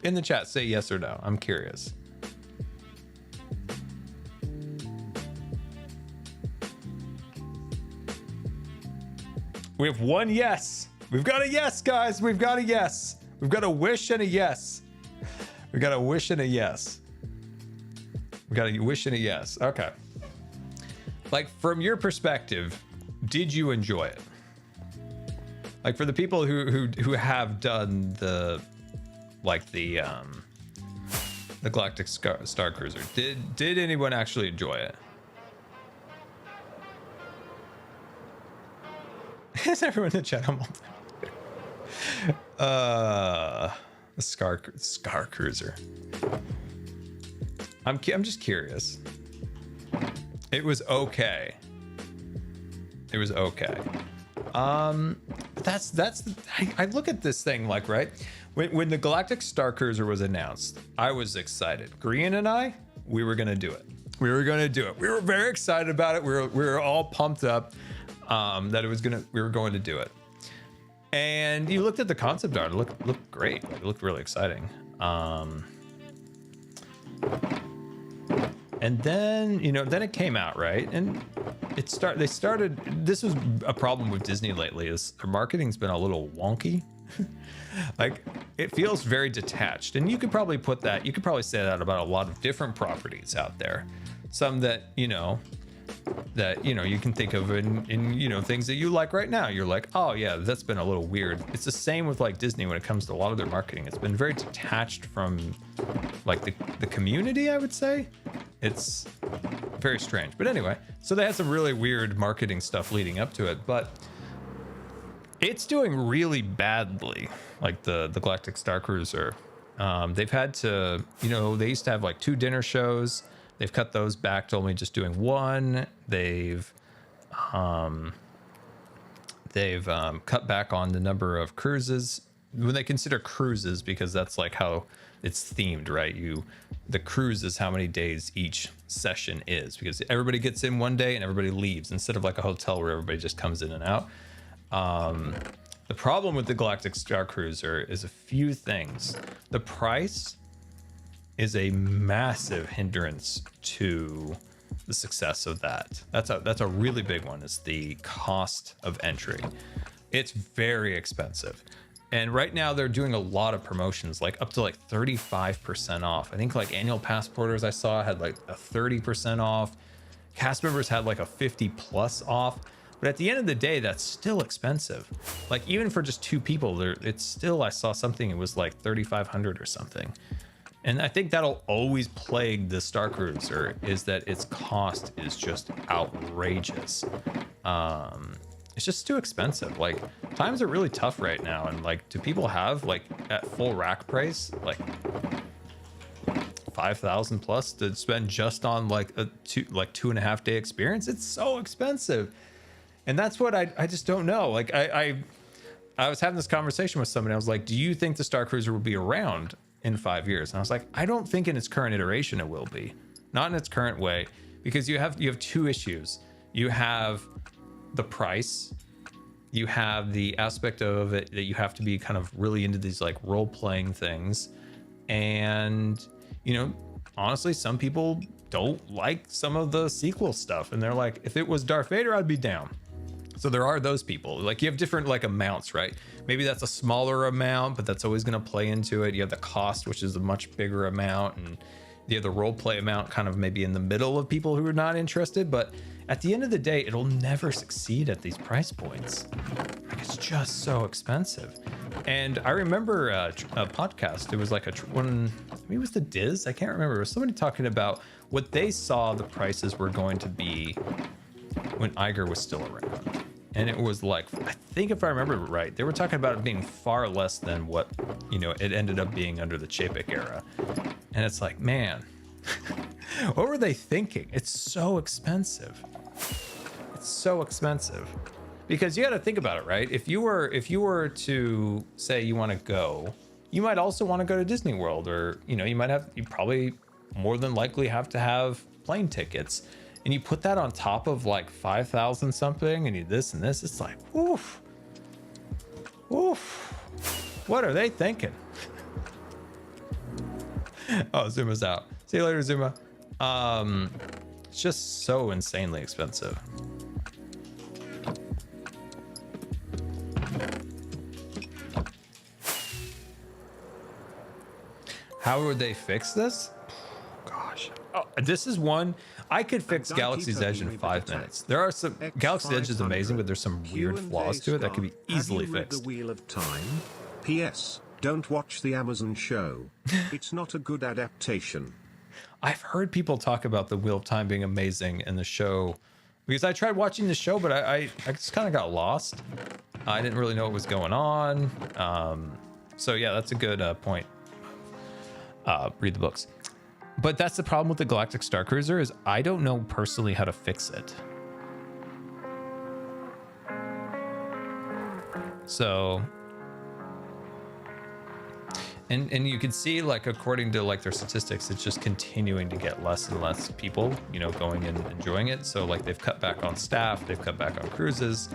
in the chat, say yes or no. I'm curious. We have one yes. We've got a yes, guys. We've got a yes. We've got a wish and a yes. We got a wish and a yes. We got a wish and a yes. Okay. Like, from your perspective, did you enjoy it? Like, for the people who have done the Galactic Star Cruiser, did anyone actually enjoy it? Is everyone in the chat? The Scar Cruiser. I'm just curious. It was okay. It was okay. But I look at this thing like, right, when the Galactic Star Cruiser was announced, I was excited. Grian and I, we were gonna do it. We were very excited about it. We were all pumped up that we were going to do it. And you looked at the concept art, it looked great. It looked really exciting. And then, then it came out, right? And they started, this was a problem with Disney lately, is their marketing's been a little wonky. Like, it feels very detached. And you could probably say that about a lot of different properties out there. Some that, you can think of in things that you like right now. You're like, oh yeah, that's been a little weird. It's the same with like Disney when it comes to a lot of their marketing. It's been very detached from like the community, I would say. It's very strange. But anyway, so they had some really weird marketing stuff leading up to it, but it's doing really badly. Like the Galactic Star Cruiser. They've had to, they used to have like 2 dinner shows. They've cut those back to only just doing 1. They've They've cut back on the number of cruises when they consider cruises, because that's like how it's themed, right? The cruise is how many days each session is, because everybody gets in one day and everybody leaves, instead of like a hotel where everybody just comes in and out. The problem with the Galactic Star Cruiser is a few things. The price is a massive hindrance to the success of that. That's a really big one, is the cost of entry. It's very expensive. And right now they're doing a lot of promotions, like up to like 35% off. I think like annual passporters I saw had like a 30% off. Cast members had like a 50+ off. But at the end of the day, that's still expensive. Like even for just 2 people, it's still, I saw something, it was like 3,500 or something. And I think that'll always plague the Star Cruiser, is that its cost is just outrageous. It's just too expensive. Like times are really tough right now. And like, do people have like at full rack price, like 5,000 plus to spend just on like a 2.5 day experience? It's so expensive. And that's what I just don't know. Like I was having this conversation with somebody. I was like, do you think the Star Cruiser will be around in 5 years? And I was like, I don't think in its current iteration it will be. Not in its current way, because you have 2 issues. You have the price, you have the aspect of it that you have to be kind of really into these like role-playing things. And, you know, honestly, some people don't like some of the sequel stuff. And they're like, if it was Darth Vader, I'd be down. So there are those people. Like you have different like amounts, right? Maybe that's a smaller amount, but that's always going to play into it. You have the cost, which is a much bigger amount, and you have the role play amount kind of maybe in the middle of people who are not interested. But at the end of the day, it'll never succeed at these price points. Like it's just so expensive. And I remember a podcast. It was like one, maybe it was the Diz. I can't remember. It was somebody talking about what they saw the prices were going to be when Iger was still around. And it was like, I think if I remember right, they were talking about it being far less than what, you know, it ended up being under the Chapek era. And it's like, man, what were they thinking? It's so expensive. It's so expensive. Because you got to think about it, right? If you were to say you want to go, you might also want to go to Disney World, or, you know, you probably more than likely have to have plane tickets. And you put that on top of like 5,000 something, and you this and this, it's like, woof, woof. What are they thinking? Oh, Zuma's out. See you later, Zuma. It's just so insanely expensive. How would they fix this? Gosh. Oh, this is one. I could fix Galaxy's Edge in 5 minutes. There are some... Galaxy's Edge is amazing, but there's some weird flaws to it that could be easily fixed. The Wheel of Time? P.S. Don't watch the Amazon show. It's not a good adaptation. I've heard people talk about the Wheel of Time being amazing in the show, because I tried watching the show, but I just kind of got lost. I didn't really know what was going on. So yeah, that's a good point. Read the books. But that's the problem with the Galactic Star Cruiser, is I don't know personally how to fix it. So, and you can see, like, according to like their statistics, it's just continuing to get less and less people, you know, going and enjoying it. So like they've cut back on staff, they've cut back on cruises.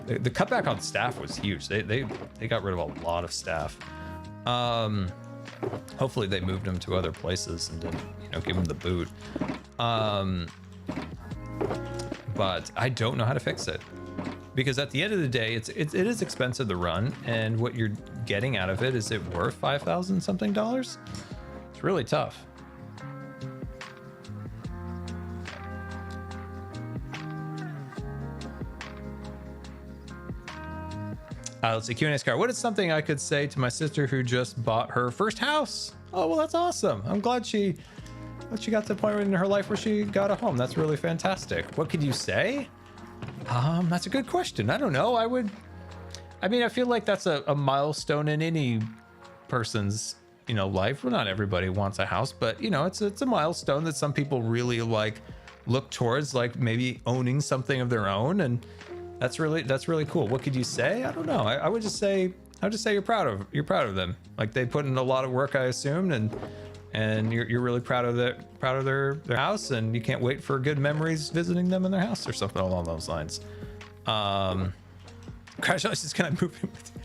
The cutback on staff was huge. They got rid of a lot of staff. Hopefully they moved them to other places and didn't, you know, give them the boot. But I don't know how to fix it, because at the end of the day, it is expensive to run, and what you're getting out of it, is it worth $5,000 something? It's really tough. Let's see, Q&A Scar. What is something I could say to my sister who just bought her first house? Oh, well, that's awesome. I'm glad she got to the point in her life where she got a home. That's really fantastic. What could you say? That's a good question. I don't know. I mean, I feel like that's a milestone in any person's, you know, life. Well, not everybody wants a house, but, you know, it's a milestone that some people really like look towards like maybe owning something of their own, and that's really cool. What could you say? I don't know. I would just say you're proud of them. Like they put in a lot of work, I assumed, and you're really proud of their house, and you can't wait for good memories visiting them in their house or something along those lines. Crash Ice is kind of moving with you.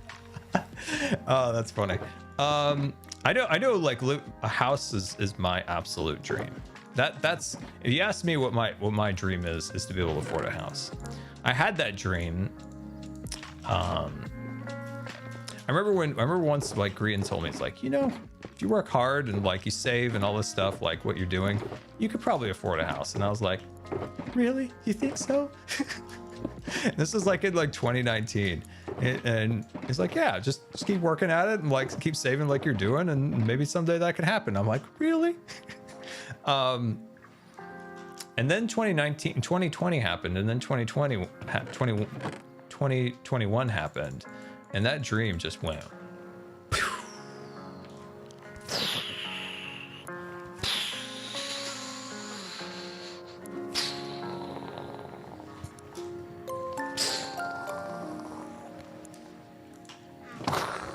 Oh, that's funny. I know like a house is my absolute dream. That's if you ask me what my dream is to be able to afford a house. I had that dream. I remember once like Grian told me, it's like, you know, if you work hard and like you save and all this stuff, like what you're doing, you could probably afford a house. And I was like, really? You think so? This is like in like 2019, and he's like, yeah, just keep working at it and like keep saving like you're doing, and maybe someday that could happen. I'm like, really? And then 2020 happened, and then 2021 happened, and that dream just went.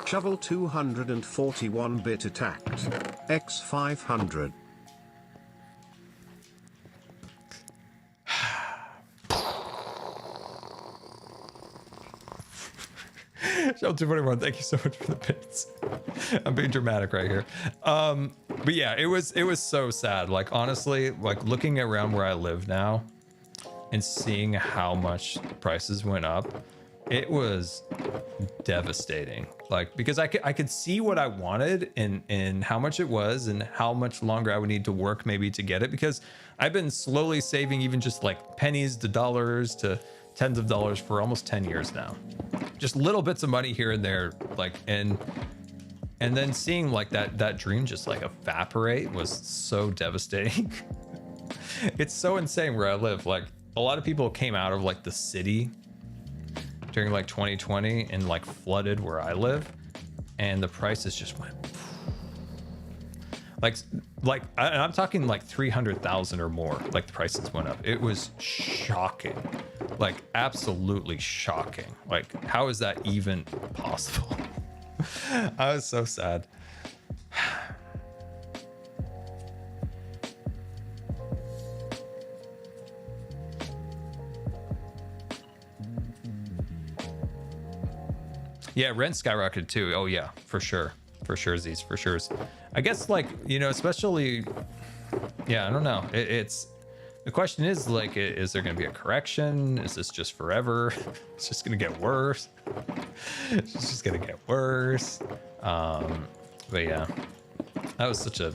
Shovel 241-bit attacked. X500. Shovel 241, thank you so much for the bits. I'm being dramatic right here. But yeah, it was so sad. Like honestly, like looking around where I live now and seeing how much prices went up, it was devastating. Like, because I could see what I wanted and how much it was and how much longer I would need to work maybe to get it, because I've been slowly saving even just like pennies to dollars to tens of dollars for almost 10 years now. Just little bits of money here and there, like, and then seeing like that dream just like evaporate was so devastating. It's so insane where I live. Like a lot of people came out of like the city during like 2020 and like flooded where I live, and the prices just went like I'm talking like 300,000 or more. Like the prices went up. It was shocking, like absolutely shocking. Like how is that even possible? I was so sad. Yeah, rent skyrocketed too. Oh yeah, for sure, Z's, for sure. I guess like, you know, especially, yeah, I don't know. It's the question is like, is there going to be a correction? Is this just forever? It's just going to get worse. It's just going to get worse. But yeah, that was such a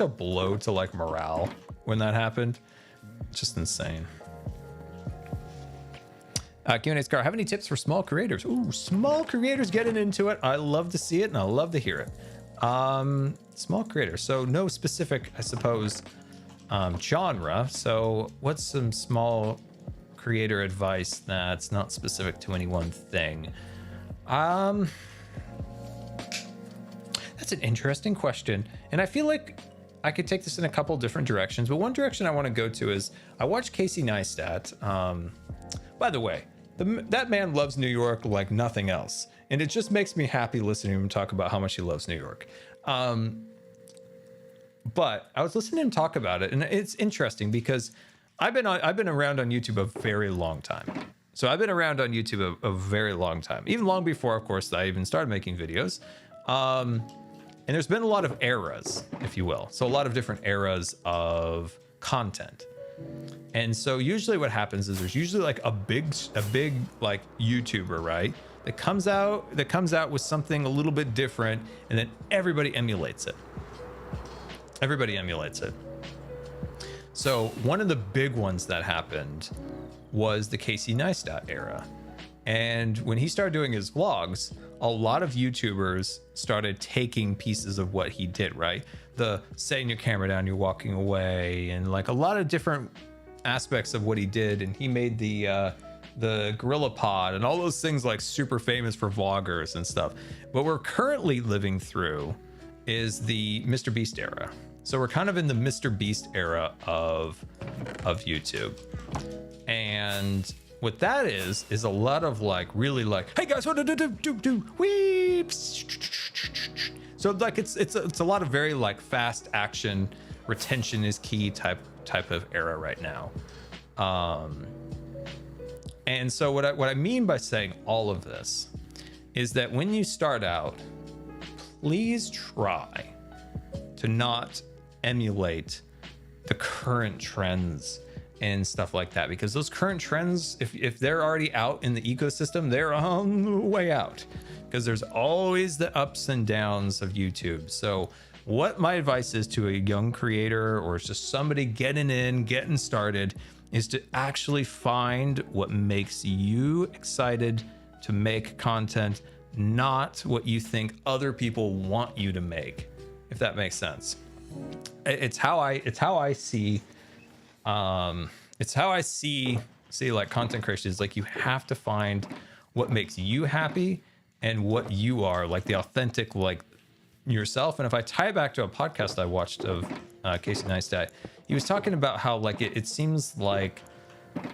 blow to like morale when that happened. Just insane. Q&A Scar, have any tips for small creators? Ooh, small creators getting into it. I love to see it and I love to hear it. Small creators. So no specific, I suppose, genre. So what's some small creator advice that's not specific to any one thing? That's an interesting question. And I feel like I could take this in a couple different directions, but one direction I want to go to is I watched Casey Neistat. By the way, that man loves New York like nothing else. And it just makes me happy listening to him talk about how much he loves New York. But I was listening to him talk about it, and it's interesting because I've been around on YouTube a very long time. So I've been around on YouTube a very long time, even long before, of course, I even started making videos. And there's been a lot of eras, if you will. So a lot of different eras of content. And so usually what happens is there's usually like a big like YouTuber, right? That comes out with something a little bit different, and then everybody emulates it. So one of the big ones that happened was the Casey Neistat era. And when he started doing his vlogs, a lot of YouTubers started taking pieces of what he did, right? The setting your camera down, you're walking away, and like a lot of different aspects of what he did. And he made the Gorilla Pod and all those things like super famous for vloggers and stuff. What we're currently living through is the Mr. Beast era. So we're kind of in the Mr. Beast era of YouTube. And what that is a lot of like really like, hey guys, what do we. So like it's a lot of very like fast action, retention is key type of era right now. And so what I mean by saying all of this is that when you start out, please try to not emulate the current trends and stuff like that, because those current trends, if they're already out in the ecosystem, they're on the way out, because there's always the ups and downs of YouTube. So what my advice is to a young creator or just somebody getting started is to actually find what makes you excited to make content, not what you think other people want you to make, if that makes sense. It's how I see like content creation is like, you have to find what makes you happy and what you are, like the authentic, like yourself. And if I tie it back to a podcast I watched of Casey Neistat, he was talking about how like it seems like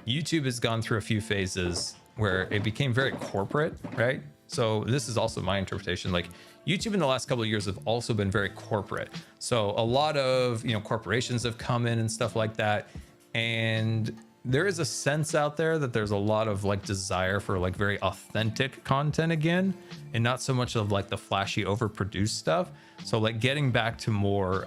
YouTube has gone through a few phases where it became very corporate, right? So this is also my interpretation. Like YouTube in the last couple of years have also been very corporate. So a lot of, corporations have come in and stuff like that. And there is a sense out there that there's a lot of like desire for like very authentic content again, and not so much of like the flashy overproduced stuff. So like getting back to more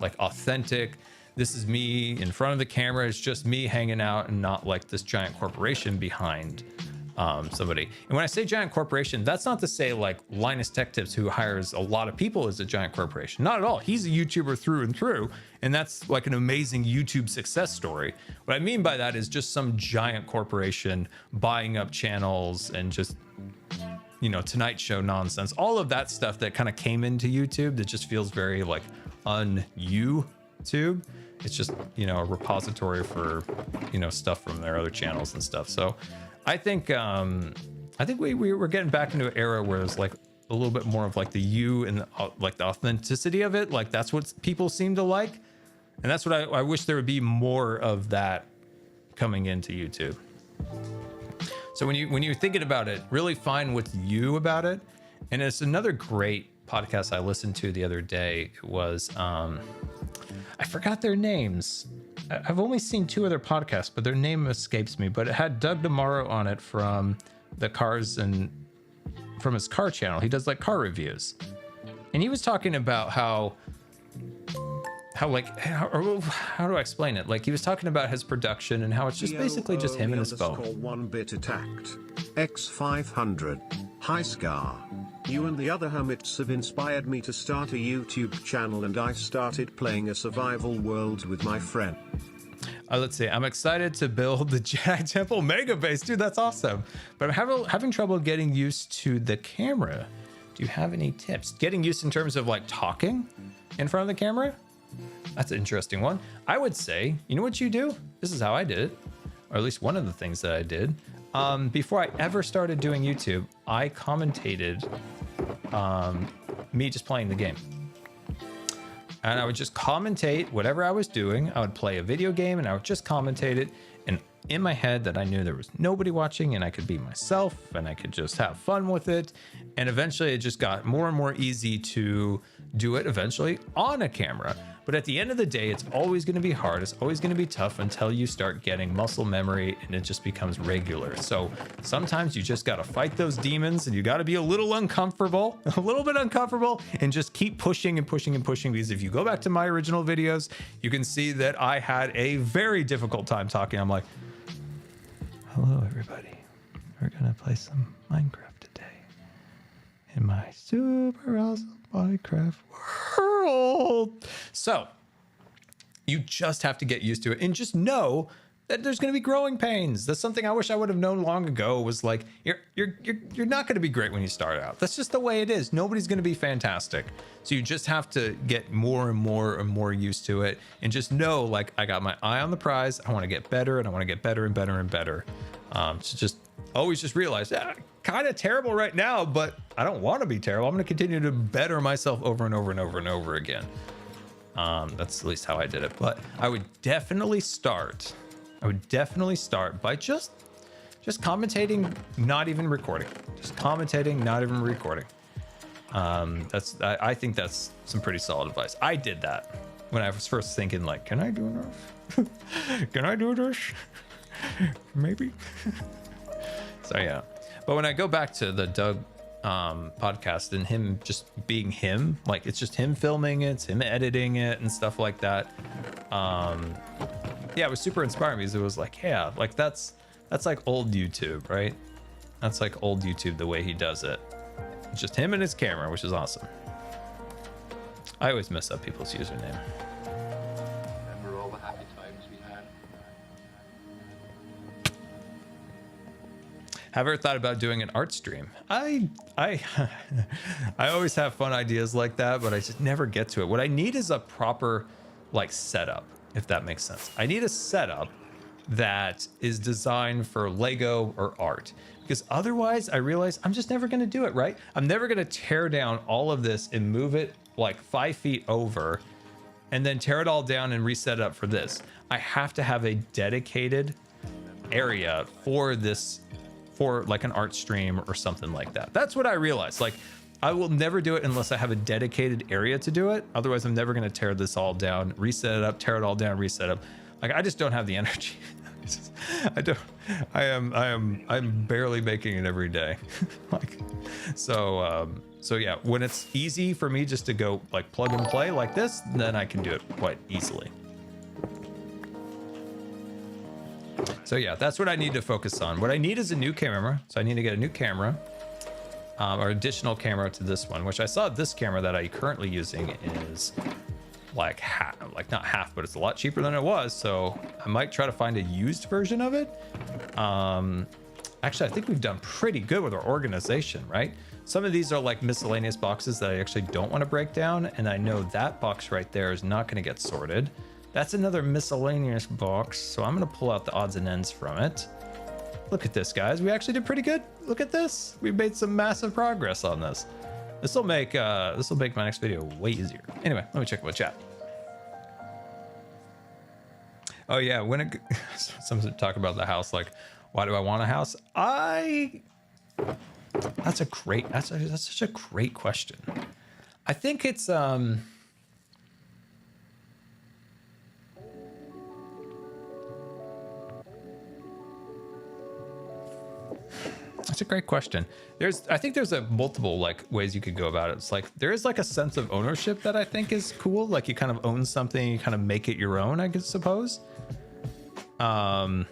like authentic, this is me in front of the camera, it's just me hanging out and not like this giant corporation behind somebody. And when I say giant corporation, that's not to say like Linus Tech Tips, who hires a lot of people, is a giant corporation. Not at all. He's a YouTuber through and through, and that's like an amazing YouTube success story. What I mean by that is just some giant corporation buying up channels and just, Tonight Show nonsense, all of that stuff that kind of came into YouTube that just feels very like un-YouTube. It's just, a repository for, stuff from their other channels and stuff. So I think we're getting back into an era where it's like a little bit more of like the you and like the authenticity of it. Like that's what people seem to like. And that's what I wish there would be more of that coming into YouTube. So when you're thinking about it, really find what's you about it. And it's another great podcast I listened to the other day. It was, I forgot their names. I've only seen 2 other podcasts, but their name escapes me. But it had Doug DeMauro on it from the cars and from his car channel. He does like car reviews, and he was talking about how do I explain it? Like he was talking about his production and how it's just basically just him and his phone. 1-bit attacked. X500. Hi Scar. You and the other hermits have inspired me to start a YouTube channel, and I started playing a survival world with my friend. Let's see. I'm excited to build the Jedi Temple Mega Base. Dude, that's awesome. But I'm having trouble getting used to the camera. Do you have any tips? Getting used in terms of like talking in front of the camera? That's an interesting one. I would say, you know what you do? This is how I did it, or at least one of the things that I did. Before I ever started doing YouTube, I commentated me just playing the game. And I would just commentate whatever I was doing. I would play a video game and I would just commentate it. And in my head that I knew there was nobody watching and I could be myself and I could just have fun with it. And eventually it just got more and more easy to do it eventually on a camera. But at the end of the day, it's always going to be hard. It's always going to be tough until you start getting muscle memory and it just becomes regular. So sometimes you just got to fight those demons and you got to be a little uncomfortable, a little bit uncomfortable, and just keep pushing and pushing and pushing. Because if you go back to my original videos, you can see that I had a very difficult time talking. I'm like, hello, everybody. We're going to play some Minecraft today in my super awesome Minecraft world. So you just have to get used to it and just know that there's going to be growing pains. That's something I wish I would have known long ago. Was like, you're not going to be great when you start out. That's just the way it is. Nobody's going to be fantastic. So you just have to get more and more and more used to it, and just know, like, I got my eye on the prize. I want to get better, and I want to get better and better and better. So just always just realize, kind of terrible right now, but I don't want to be terrible. I'm going to continue to better myself over and over and over and over again. That's at least how I did it. But I would definitely start by just commentating, not even recording. Just commentating, not even recording. I think that's some pretty solid advice. I did that when I was first thinking, like, can I do this? Can I do this? Maybe. So yeah. But when I go back to the Doug podcast and him just being him, like it's just him filming it, it's him editing it and stuff like that. Yeah, it was super inspiring because it was like, yeah, like that's like old YouTube, right? That's like old YouTube, the way he does it. It's just him and his camera, which is awesome. I always mess up people's username. Remember all the happy times we had? Have ever thought about doing an art stream? I always have fun ideas like that, but I just never get to it. What I need is a proper like setup, if that makes sense. I need a setup that is designed for Lego or art, because otherwise I realize I'm just never going to do it, right? I'm never going to tear down all of this and move it like 5 feet over and then tear it all down and reset it up for this. I have to have a dedicated area for this, for like an art stream or something like that. That's what I realized. Like, I will never do it unless I have a dedicated area to do it. Otherwise, I'm never going to tear this all down, reset it up, tear it all down, reset it up. Like, I just don't have the energy. I'm barely making it every day. Like, so yeah, when it's easy for me just to go like plug and play like this, then I can do it quite easily. So yeah, that's what I need to focus on. What I need is a new camera. So I need to get a new camera, or additional camera to this one, which I saw this camera that I'm currently using is like half, like not half, but it's a lot cheaper than it was. So I might try to find a used version of it. Actually, I think we've done pretty good with our organization, right? Some of these are like miscellaneous boxes that I actually don't want to break down. And I know that box right there is not going to get sorted. That's another miscellaneous box. So I'm going to pull out the odds and ends from it. Look at this, guys. We actually did pretty good. Look at this. We made some massive progress on this. This will make my next video way easier. Anyway, let me check my chat. Oh yeah, when it someone talk about the house, like, why do I want a house? That's such a great question. I think it's that's a great question. I think there's a multiple like ways you could go about it. It's like there is like a sense of ownership that I think is cool. Like you kind of own something, you kind of make it your own, I guess, suppose. And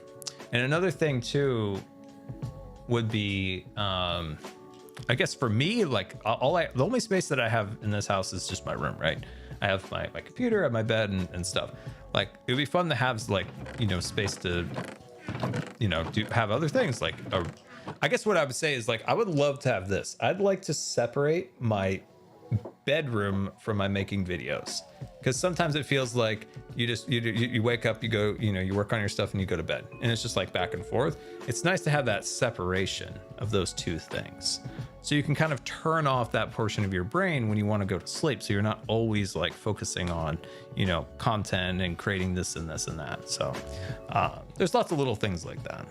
another thing too would be, I guess for me, like the only space that I have in this house is just my room, right? I have my computer, I have my bed and stuff. Like it would be fun to have like, you know, space to, you know, have other things like I guess what I would say is like, I would love to have this. I'd like to separate my bedroom from my making videos, because sometimes it feels like you wake up, you go, you know, you work on your stuff and you go to bed, and it's just like back and forth. It's nice to have that separation of those two things, so you can kind of turn off that portion of your brain when you want to go to sleep, so you're not always like focusing on, you know, content and creating this and this and that. So there's lots of little things like that.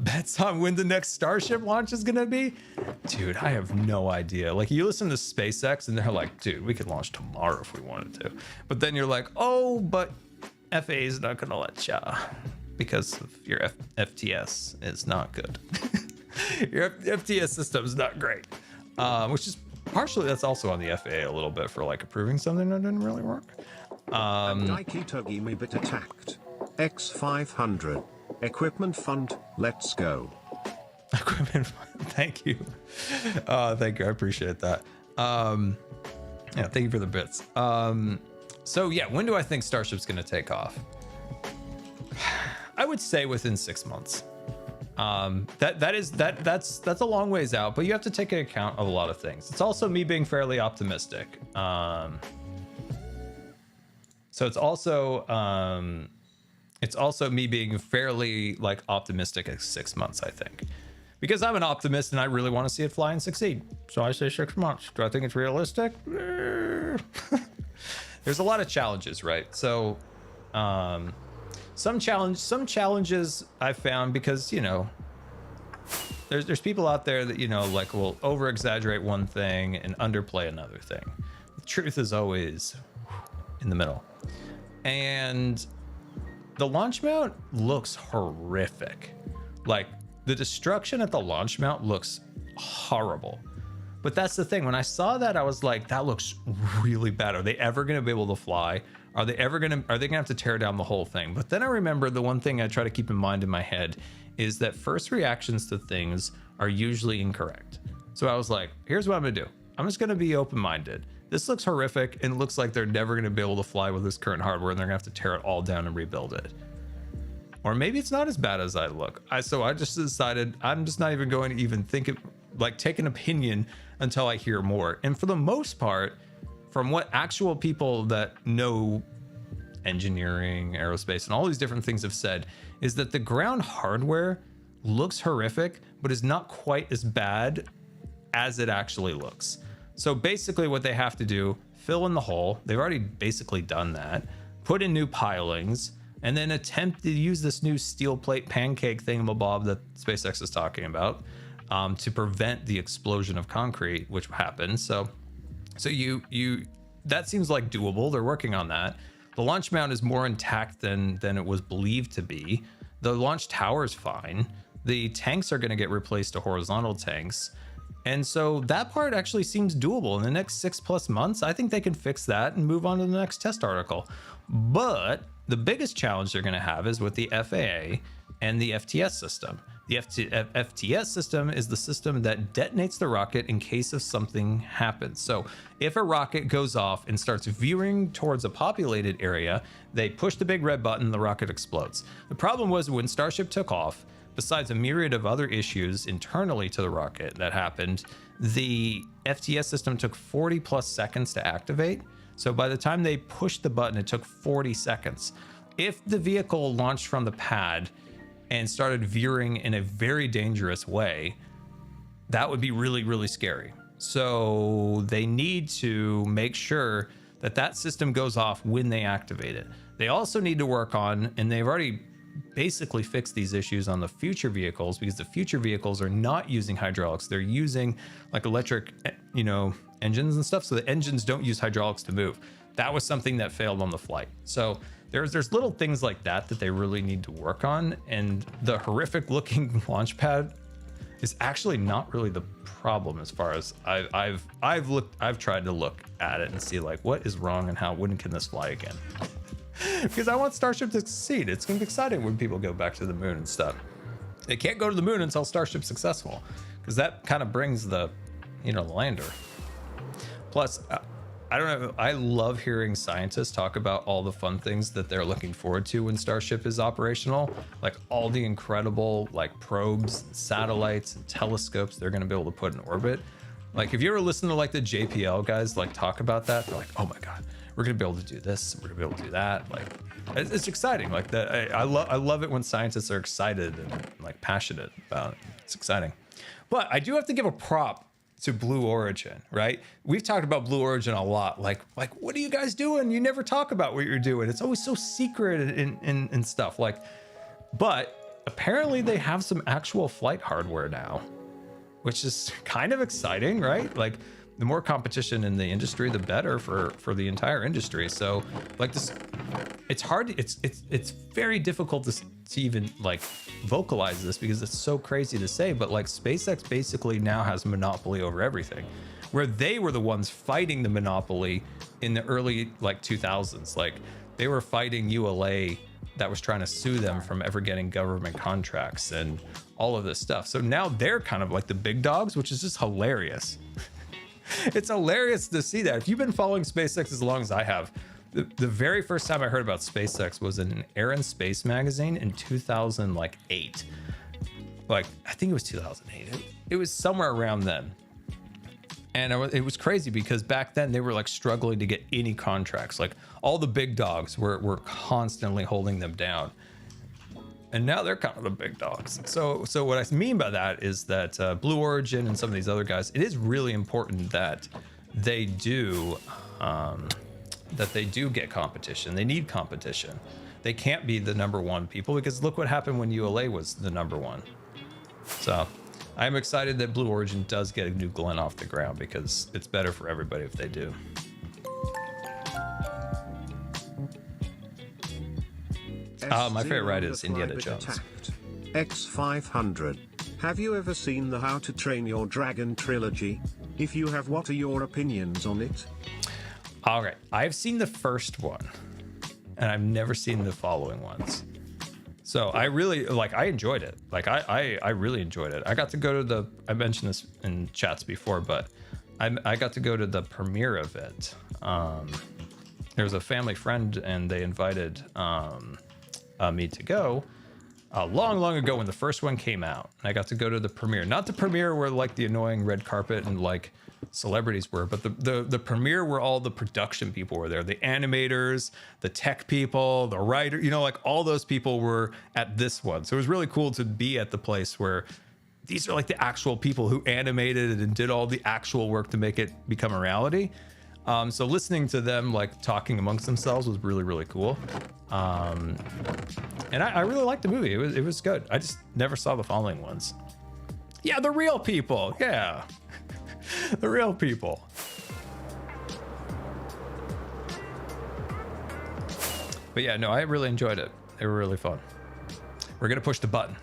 Bets on when the next Starship launch is gonna be? Dude, I have no idea. Like, you listen to SpaceX and they're like, dude, we could launch tomorrow if we wanted to. But then you're like, oh, but FAA is not gonna let ya because of your FTS is not good. Your FTS system is not great. Which is partially, that's also on the FAA a little bit for like approving something that didn't really work. Nike Togi me bit attacked. X500. Equipment fund, let's go. Equipment fund, thank you. Thank you, I appreciate that. Yeah, thank you for the bits. So yeah, when do I think Starship's gonna take off? I would say within 6 months. That's a long ways out, but you have to take into account of a lot of things. It's also me being fairly optimistic. So it's also me being fairly like optimistic at 6 months, I think, because I'm an optimist and I really want to see it fly and succeed. So I say 6 months. Do I think it's realistic? there's a lot of challenges, right? So some challenges I found, because you know, there's people out there that, you know, like will over exaggerate one thing and underplay another thing. The truth is always in the middle. And the launch mount looks horrific. Like the destruction at the launch mount looks horrible. But that's the thing. When I saw that, I was like, that looks really bad. Are they ever going to be able to fly? Are they going to have to tear down the whole thing? But then I remember the one thing I try to keep in mind in my head is that first reactions to things are usually incorrect. So I was like, here's what I'm going to do. I'm just going to be open-minded. This looks horrific and it looks like they're never going to be able to fly with this current hardware, and they're going to have to tear it all down and rebuild it. Or maybe it's not as bad as I look. So I just decided I'm just not even going to even take an opinion until I hear more. And for the most part, from what actual people that know engineering, aerospace, and all these different things have said, is that the ground hardware looks horrific, but is not quite as bad as it actually looks. So basically what they have to do, fill in the hole. They've already basically done that. Put in new pilings, and then attempt to use this new steel plate pancake thingamabob that SpaceX is talking about, to prevent the explosion of concrete, which happened. So you that seems like doable. They're working on that. The launch mount is more intact than it was believed to be. The launch tower is fine. The tanks are going to get replaced to horizontal tanks. And so that part actually seems doable. In the next 6+ months, I think they can fix that and move on to the next test article. But the biggest challenge they're going to have is with the FAA and the FTS system. The FTS system is the system that detonates the rocket in case of something happens. So if a rocket goes off and starts veering towards a populated area, they push the big red button, the rocket explodes. The problem was when Starship took off, besides a myriad of other issues internally to the rocket that happened, the FTS system took 40+ seconds to activate. So by the time they pushed the button, it took 40 seconds. If the vehicle launched from the pad and started veering in a very dangerous way, that would be really, really scary. So they need to make sure that that system goes off when they activate it. They also need to work on, and they've already basically fixed these issues on the future vehicles, because the future vehicles are not using hydraulics. They're using like electric, you know, engines and stuff. So the engines don't use hydraulics to move. That was something that failed on the flight. So there's little things like that that they really need to work on. And the horrific looking launch pad is actually not really the problem, as far as I've tried to look at it and see like what is wrong and when can this fly again. Because I want Starship to succeed. It's gonna be exciting when people go back to the moon and stuff. They can't go to the moon until Starship's successful, because that kind of brings the, you know, the lander. Plus, I don't know, I love hearing scientists talk about all the fun things that they're looking forward to when Starship is operational, like all the incredible like probes, and satellites, and telescopes they're going to be able to put in orbit. Like if you ever listen to like the JPL guys like talk about that, they're like, oh my god, we're going to be able to do this, we're going to be able to do that. Like it's exciting. Like that, I love it when scientists are excited and like passionate about it. It's exciting. But I do have to give a prop to Blue Origin, right? We've talked about Blue Origin a lot. Like, what are you guys doing? You never talk about what you're doing. It's always so secret and stuff. Like, but apparently they have some actual flight hardware now, which is kind of exciting, right? Like, the more competition in the industry, the better for the entire industry. So, like this, it's hard. It's very difficult to even like vocalize this because it's so crazy to say. But like SpaceX basically now has a monopoly over everything, where they were the ones fighting the monopoly in the early like 2000s. Like they were fighting ULA that was trying to sue them from ever getting government contracts and all of this stuff. So now they're kind of like the big dogs, which is just hilarious. It's hilarious to see that. If you've been following SpaceX as long as I have, the very first time I heard about SpaceX was in an Air and Space magazine in 2008. Like, I think it was 2008. It was somewhere around then. And it was crazy because back then they were like struggling to get any contracts. Like all the big dogs were constantly holding them down. And now they're kind of the big dogs. So what I mean by that is that Blue Origin and some of these other guys, it is really important that they do that they do get competition. They need competition. They can't be the #1 people, because look what happened when ULA was the #1. So I'm excited that Blue Origin does get a new Glen off the ground, because it's better for everybody if they do. My favorite ride is Indiana Jones. Attacked. X500. Have you ever seen the How to Train Your Dragon trilogy? If you have, what are your opinions on it? All right, I've seen the first one, and I've never seen the following ones. So I really I enjoyed it. Like I really enjoyed it. I got to go to I mentioned this in chats before, but I got to go to the premiere of it. There was a family friend, and they invited me to go long ago when the first one came out. And I got to go to the premiere, not the premiere where like the annoying red carpet and like celebrities were, but the premiere where all the production people were there, the animators, the tech people, the writer, you know, like all those people were at this one. So it was really cool to be at the place where these are like the actual people who animated and did all the actual work to make it become a reality. So listening to them like talking amongst themselves was really, really cool. And I really liked the movie. It was good. I just never saw the following ones. Yeah, the real people. Yeah. The real people. But yeah, no, I really enjoyed it. They were really fun. We're gonna push the button.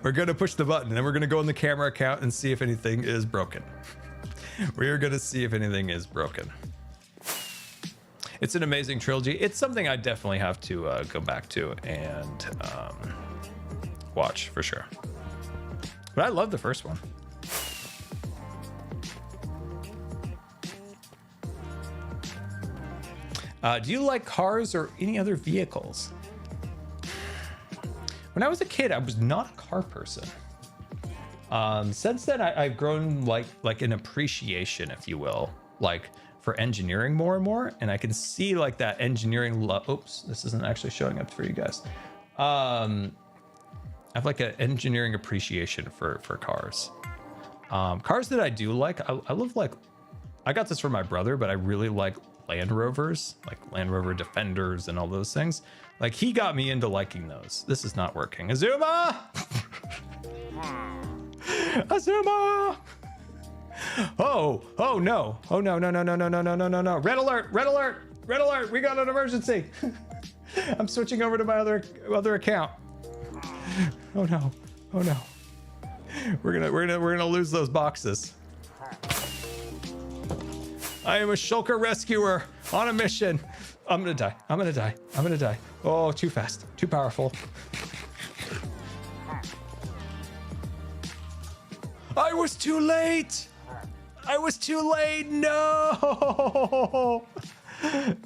We're gonna push the button, and then we're gonna go in the camera account and see if anything is broken. We are gonna see if anything is broken. It's an amazing trilogy. It's something I definitely have to go back to and watch for sure. But I love the first one. Do you like cars or any other vehicles? When I was a kid, I was not a car person. Since then, I've grown like an appreciation, if you will, like for engineering more and more. And I can see like that engineering oops, this isn't actually showing up for you guys. I have like an engineering appreciation for cars. Cars that I do like, I love like, I got this from my brother, but I really like Land Rovers, like Land Rover Defenders and all those things. Like he got me into liking those. This is not working. Xisuma! Xisuma! Oh no. Oh no. Red alert. We got an emergency. I'm switching over to my other account. Oh no. We're gonna lose those boxes. I am a shulker rescuer on a mission. I'm gonna die. Oh, too fast, too powerful. I was too late. No.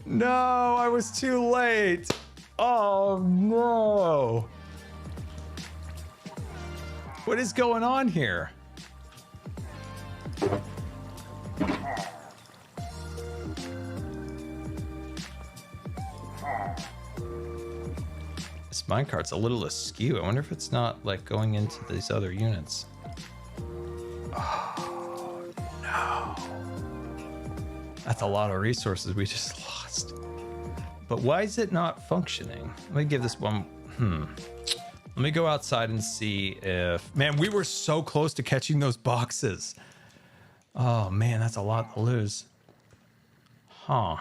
No, I was too late. Oh no. What is going on here? This minecart's a little askew. I wonder if it's not like going into these other units. Oh no. That's a lot of resources we just lost. But why is it not functioning? Let me give this one. Let me go outside and see if... Man, we were so close to catching those boxes. Oh man, that's a lot to lose. Huh.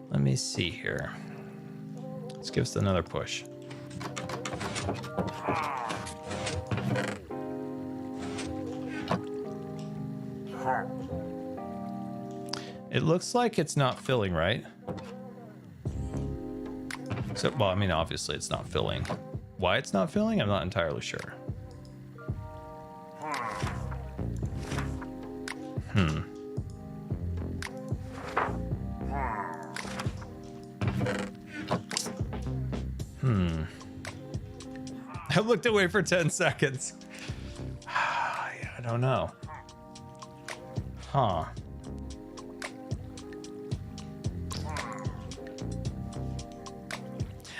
Let me see here. Let's give us another push. It looks like it's not filling, right? So, well, I mean, obviously it's not filling. Why it's not filling, I'm not entirely sure. I looked away for 10 seconds. Yeah, I don't know. Huh.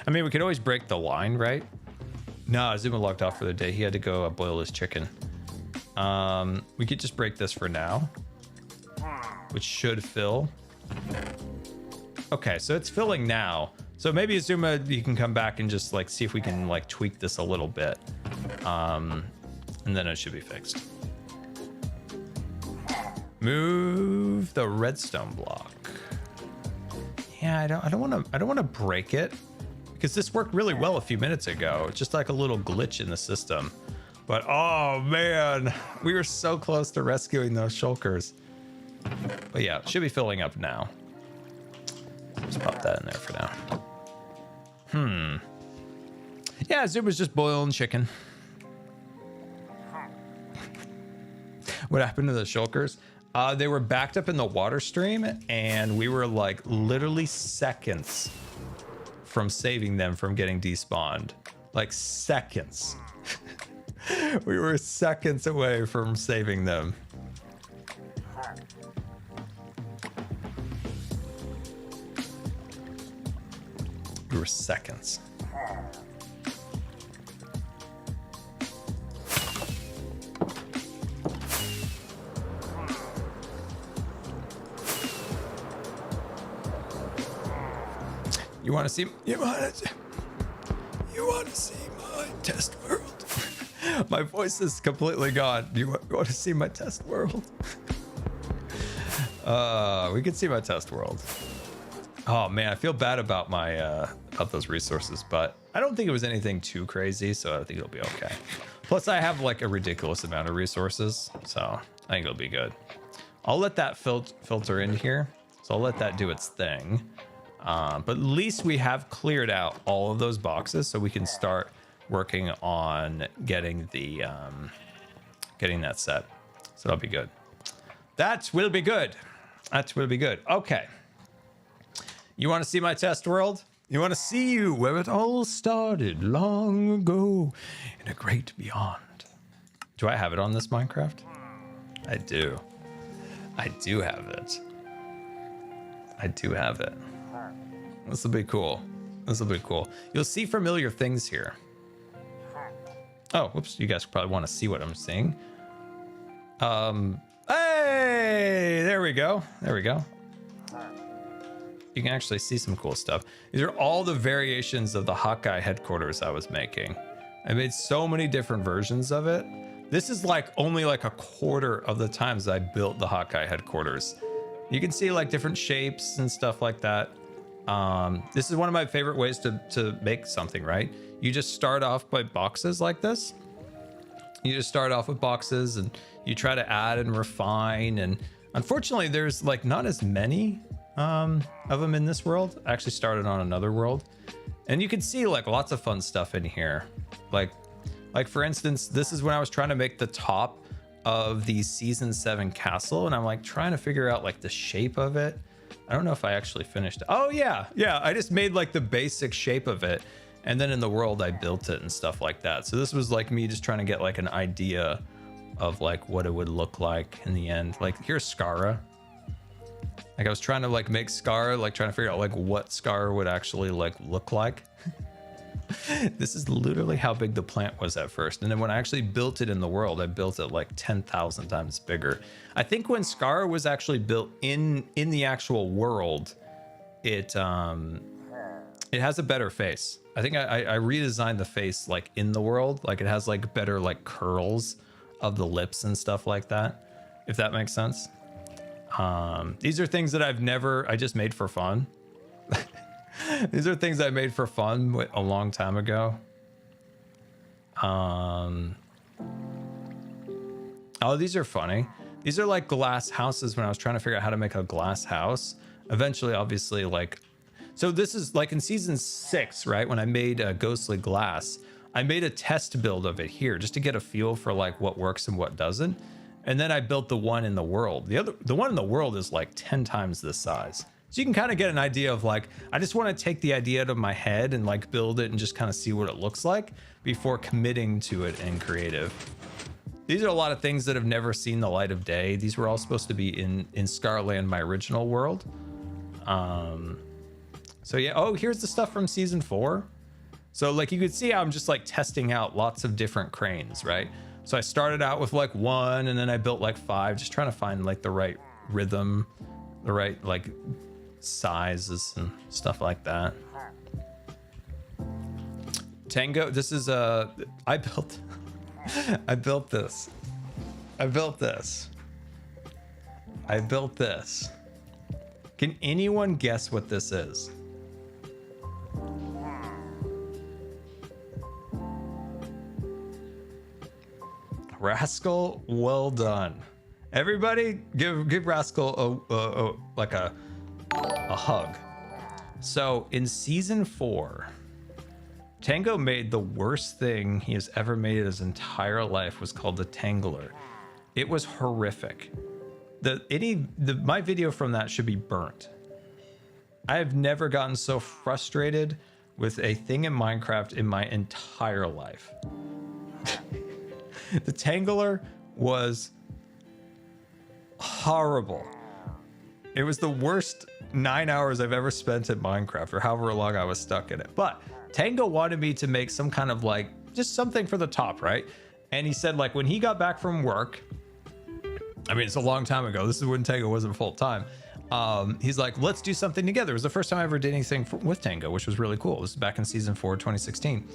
I mean, we could always break the line, right? No, Xisuma logged off for the day. He had to go boil his chicken. We could just break this for now, which should fill. Okay, so it's filling now. So maybe Xisuma, you can come back and just like see if we can like tweak this a little bit. And then it should be fixed. Move the redstone block. Yeah, I don't want to break it because this worked really well a few minutes ago. It's just like a little glitch in the system. But oh man, we were so close to rescuing those shulkers. But yeah, it should be filling up now. Just pop that in there for now. Yeah, Zuma's just boiling chicken. What happened to the shulkers? They were backed up in the water stream, and we were like literally seconds from saving them from getting despawned. Like seconds. We were seconds away from saving them. We were seconds. You want to see my test world? My voice is completely gone. You want to see my test world? We can see my test world. Oh man, I feel bad about my about those resources, but I don't think it was anything too crazy, so I think it'll be okay. Plus, I have like a ridiculous amount of resources, so I think it'll be good. I'll let that filter in here, so I'll let that do its thing. But at least we have cleared out all of those boxes, so we can start working on getting the getting that set. So that'll be good. That will be good. That will be good. Okay. You want to see my test world? You want to see where it all started long ago in a great beyond. Do I have it on this Minecraft? I do. I do have it. I do have it. This will be cool. This will be cool. You'll see familiar things here. Oh, whoops. You guys probably want to see what I'm seeing. Hey, there we go. There we go. You can actually see some cool stuff. These are all the variations of the Hawkeye headquarters I was making. I made so many different versions of it. This is like only like a quarter of the times I built the Hawkeye headquarters. You can see like different shapes and stuff like that. This is one of my favorite ways to make something, right? You just start off by boxes like this. You just start off with boxes and you try to add and refine. And unfortunately, there's like not as many of them in this world. I actually started on another world, and you can see like lots of fun stuff in here. Like for instance, this is when I was trying to make the top of the season 7 castle, and I'm like trying to figure out like the shape of it. I don't know if I actually finished it. Oh yeah, I just made like the basic shape of it, and then in the world I built it and stuff like that. So this was like me just trying to get like an idea of like what it would look like in the end. Like here's Skara. Like I was trying to like make Scar, like trying to figure out like what Scar would actually like look like. This is literally how big the plant was at first. And then when I actually built it in the world, I built it like 10,000 times bigger. I think when Scar was actually built in the actual world, it has a better face. I think I redesigned the face like in the world. Like it has like better like curls of the lips and stuff like that, if that makes sense. These are things that I just made for fun. These are things I made for fun a long time ago. Oh, these are funny. These are like glass houses when I was trying to figure out how to make a glass house. Eventually, obviously, like, so this is like in season 6, right? When I made Ghostly Glass, I made a test build of it here just to get a feel for like what works and what doesn't. And then I built the one in the world. The one in the world is like 10 times this size. So you can kind of get an idea of like, I just want to take the idea out of my head and like build it and just kind of see what it looks like before committing to it in creative. These are a lot of things that have never seen the light of day. These were all supposed to be in Scarland, my original world. So yeah, oh, here's the stuff from season 4. So like you could see how I'm just like testing out lots of different cranes, right? So I started out with like 1, and then I built like 5, just trying to find like the right rhythm, the right like sizes and stuff like that. Tango, this is I built I built this. Can anyone guess what this is? Rascal, well done. Everybody give Rascal a hug. So in season 4, Tango made the worst thing he has ever made in his entire life, was called the Tangler. It was horrific. My video from that should be burnt. I have never gotten so frustrated with a thing in Minecraft in my entire life. The Tangler was horrible. It was the worst 9 hours I've ever spent in Minecraft, or however long I was stuck in it. But Tango wanted me to make some kind of like, just something for the top, right? And he said like when he got back from work, I mean, it's a long time ago. This is when Tango wasn't full time. He's like, let's do something together. It was the first time I ever did anything with Tango, which was really cool. This is back in season 4, 2016.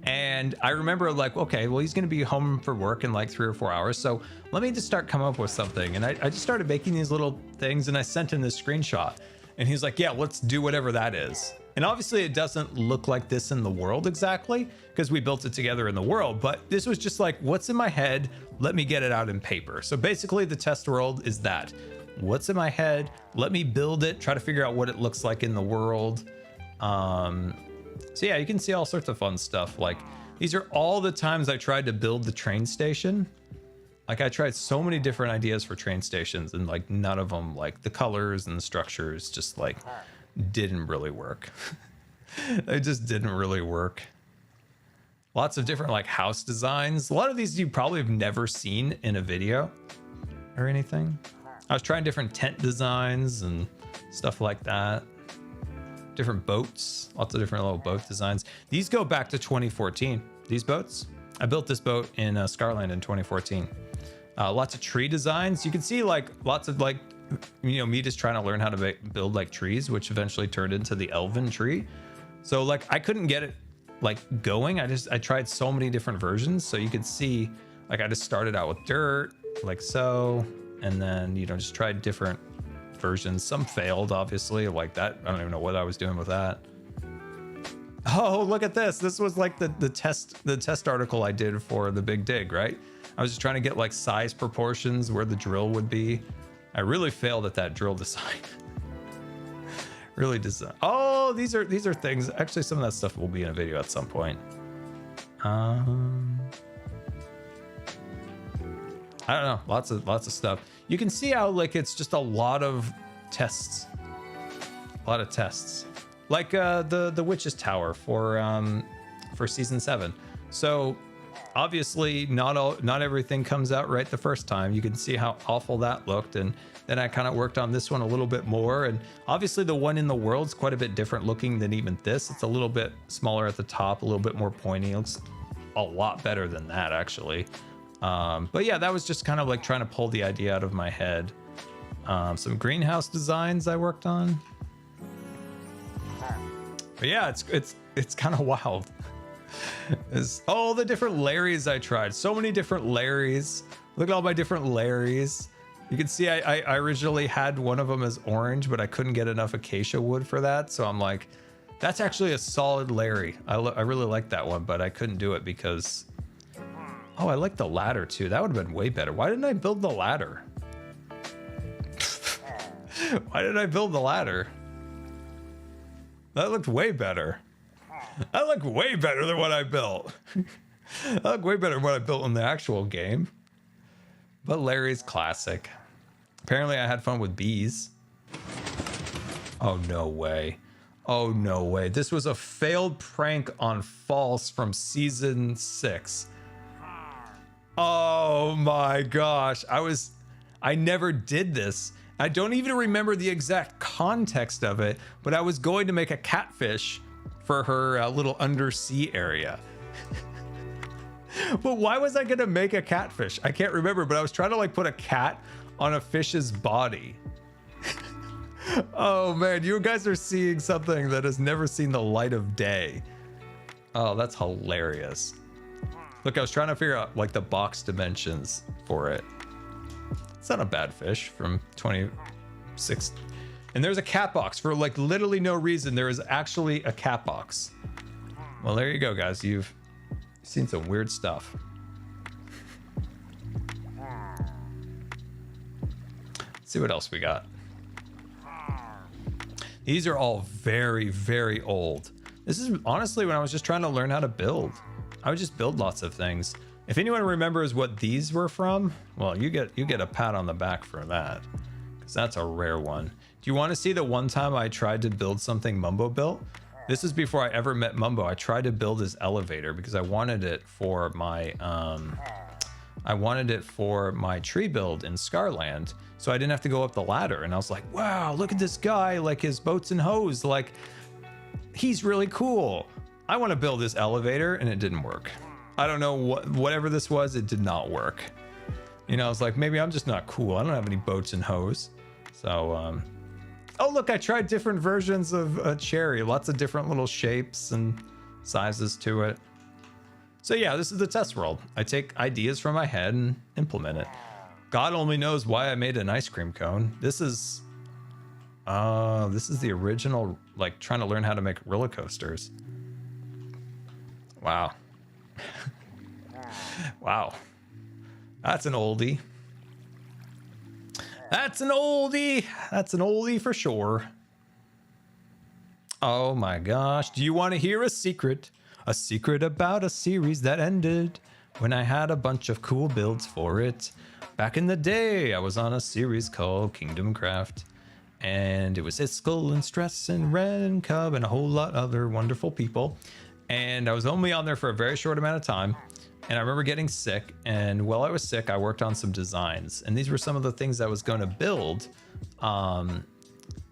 And I remember like, okay, well, he's going to be home for work in like 3 or 4 hours. So let me just start coming up with something. And I just started making these little things, and I sent him this screenshot, and he's like, yeah, let's do whatever that is. And obviously it doesn't look like this in the world exactly, because we built it together in the world, but this was just like, what's in my head? Let me get it out in paper. So basically the test world is that. What's in my head? Let me build it, try to figure out what it looks like in the world. So yeah, you can see all sorts of fun stuff. Like these are all the times I tried to build the train station. Like I tried so many different ideas for train stations, and like none of them, like the colors and the structures just like didn't really work. They just didn't really work. Lots of different like house designs. A lot of these you probably have never seen in a video or anything. I was trying different tent designs and stuff like that. Different boats, lots of different little boat designs. These go back to 2014. These boats, I built this boat in Scarland in 2014. Lots of tree designs. You can see like lots of like, you know, me just trying to learn how to build like trees, which eventually turned into the elven tree. So like I couldn't get it like going. I tried so many different versions. So you could see like I just started out with dirt like so, and then, you know, just tried different versions. Some failed, obviously, like that. I don't even know what I was doing with that. Oh, look at this. This was like the test article I did for the Big Dig, right? I was just trying to get like size proportions where the drill would be. I really failed at that drill design. Really design. Oh, these are things. Actually, some of that stuff will be in a video at some point. I don't know. Lots of stuff. You can see how like it's just a lot of tests. A lot of tests. Like the Witch's Tower for season 7. So obviously not everything comes out right the first time. You can see how awful that looked, and then I kind of worked on this one a little bit more, and obviously the one in the world's quite a bit different looking than even this. It's a little bit smaller at the top, a little bit more pointy. It looks a lot better than that actually. But yeah, that was just kind of like trying to pull the idea out of my head. Some greenhouse designs I worked on. But yeah, it's kind of wild. It's all the different Larrys I tried. So many different Larrys. Look at all my different Larrys. You can see I originally had one of them as orange, but I couldn't get enough acacia wood for that. So I'm like, that's actually a solid Larry. I really like that one, but I couldn't do it because... Oh, I like the ladder too. That would have been way better. Why didn't I build the ladder? Why did I build the ladder? That looked way better. That looked way better than what I built. That looked way better than what I built in the actual game. But Larry's classic. Apparently I had fun with bees. Oh, no way. Oh, no way. This was a failed prank on False from season 6. Oh my gosh. I never did this. I don't even remember the exact context of it, but I was going to make a catfish for her little undersea area. But why was I gonna make a catfish? I can't remember, but I was trying to like put a cat on a fish's body. Oh man, you guys are seeing something that has never seen the light of day. Oh, that's hilarious. Look, I was trying to figure out like the box dimensions for it. It's not a bad fish from 26. And there's a cat box for like literally no reason. There is actually a cat box. Well, there you go, guys. You've seen some weird stuff. Let's see what else we got. These are all very, very old. This is honestly when I was just trying to learn how to build. I would just build lots of things. If anyone remembers what these were from, well, you get a pat on the back for that, because that's a rare one. Do you want to see the one time I tried to build something Mumbo built? This is before I ever met Mumbo. I tried to build his elevator because I wanted it for my tree build in Scarland, so I didn't have to go up the ladder. And I was like, wow, look at this guy, like his boats and hose, like he's really cool. I want to build this elevator, and it didn't work. I don't know whatever this was, it did not work. You know, I was like, maybe I'm just not cool. I don't have any boats and hose. So, oh look, I tried different versions of a cherry, lots of different little shapes and sizes to it. So yeah, this is the test world. I take ideas from my head and implement it. God only knows why I made an ice cream cone. This is the original, like trying to learn how to make roller coasters. Wow. Wow. That's an oldie. That's an oldie. That's an oldie for sure. Oh my gosh. Do you want to hear a secret? A secret about a series that ended when I had a bunch of cool builds for it. Back in the day, I was on a series called Kingdom Craft. And it was Iskel and Stress and Ren and Cub and a whole lot of other wonderful people. And I was only on there for a very short amount of time. And I remember getting sick. And while I was sick, I worked on some designs. And these were some of the things I was going to build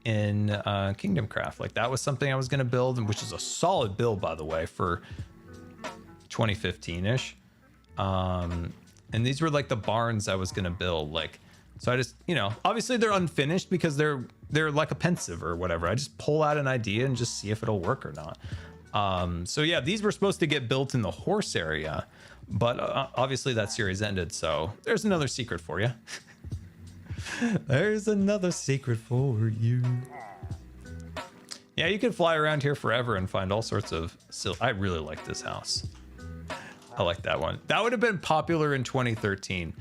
in Kingdom Craft. Like that was something I was going to build, and which is a solid build, by the way, for 2015-ish. And these were like the barns I was going to build. Like, so I just, you know, obviously they're unfinished because they're like a pensive or whatever. I just pull out an idea and just see if it'll work or not. So yeah, these were supposed to get built in the horse area, but obviously that series ended. So there's another secret for you. There's another secret for you. Yeah, you can fly around here forever and find all sorts of I really like this house. I like that one. That would have been popular in 2013.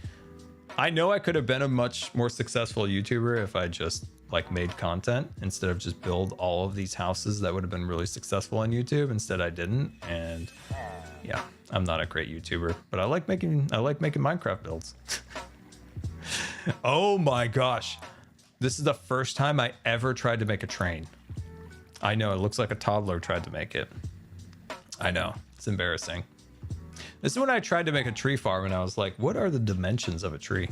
I know I could have been a much more successful YouTuber if I just like made content instead of just build all of these houses that would have been really successful on YouTube. Instead I didn't, and yeah, I'm not a great YouTuber, but I like making Minecraft builds. Oh my gosh, this is the first time I ever tried to make a train. I know, it looks like a toddler tried to make it. I know, it's embarrassing. This is when I tried to make a tree farm, and I was like, what are the dimensions of a tree?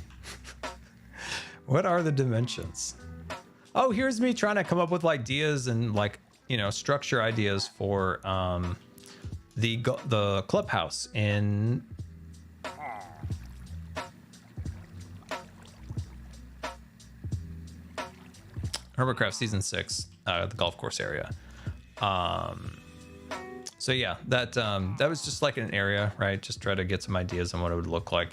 What are the dimensions? Oh, here's me trying to come up with ideas and like, you know, structure ideas for the clubhouse in Hermitcraft Season 6, the golf course area. So yeah, that was just like an area, right? Just try to get some ideas on what it would look like.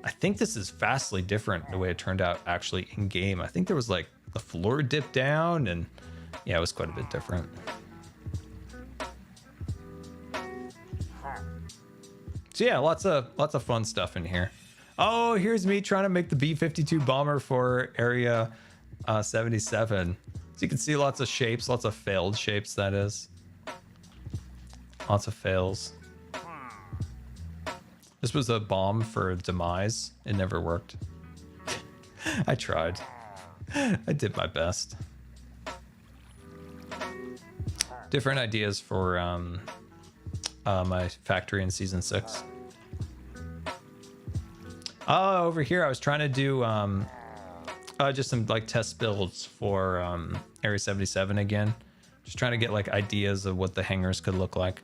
I think this is vastly different the way it turned out actually in game. I think there was like the floor dipped down, and yeah, it was quite a bit different. So yeah, lots of fun stuff in here. Oh, here's me trying to make the B-52 bomber for Area 77. So you can see lots of shapes, lots of failed shapes, that is. Lots of fails. This was a bomb for Demise. It never worked. I tried. I did my best. Different ideas for my factory in Season 6. Over here I was trying to do just some like test builds for Area 77 again. Just trying to get like ideas of what the hangars could look like.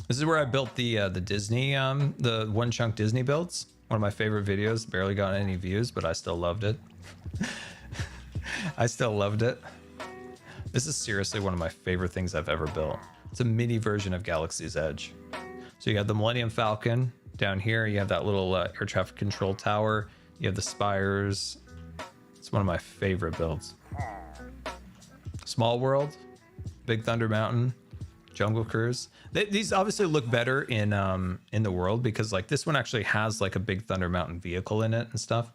This is where I built the Disney, the one chunk Disney builds. One of my favorite videos. Barely got any views, but I still loved it. I still loved it. This is seriously one of my favorite things I've ever built. It's a mini version of Galaxy's Edge. So you have the Millennium Falcon down here. You have that little air traffic control tower. You have the spires. It's one of my favorite builds. Small World, Big Thunder Mountain, Jungle Cruise. These obviously look better in the world because like this one actually has like a Big Thunder Mountain vehicle in it and stuff.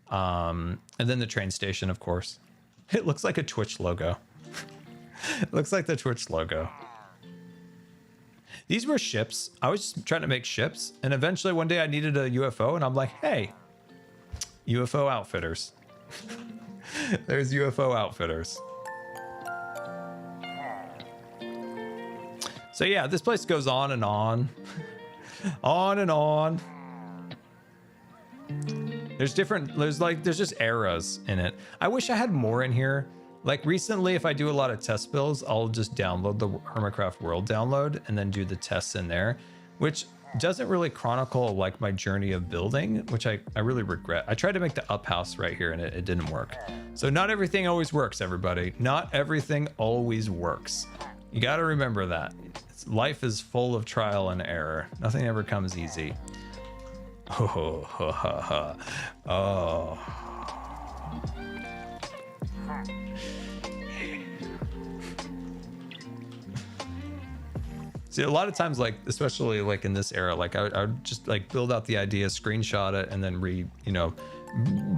And then the train station, of course. It looks like a Twitch logo. It looks like the Twitch logo. These were ships. I was just trying to make ships, and eventually one day I needed a UFO, and I'm like, hey, UFO outfitters. There's UFO outfitters. So yeah, this place goes on and on. On and on. There's just eras in it. I wish I had more in here. Like recently, if I do a lot of test builds, I'll just download the Hermitcraft world download and then do the tests in there, which doesn't really chronicle like my journey of building, which I really regret. I tried to make the up house right here and it didn't work. So not everything always works, everybody. Not everything always works. You got to remember that. Life is full of trial and error. Nothing ever comes easy. Oh, ha, ha, ha. Oh. See, a lot of times, like, especially like in this era, like I would just like build out the idea, screenshot it, and then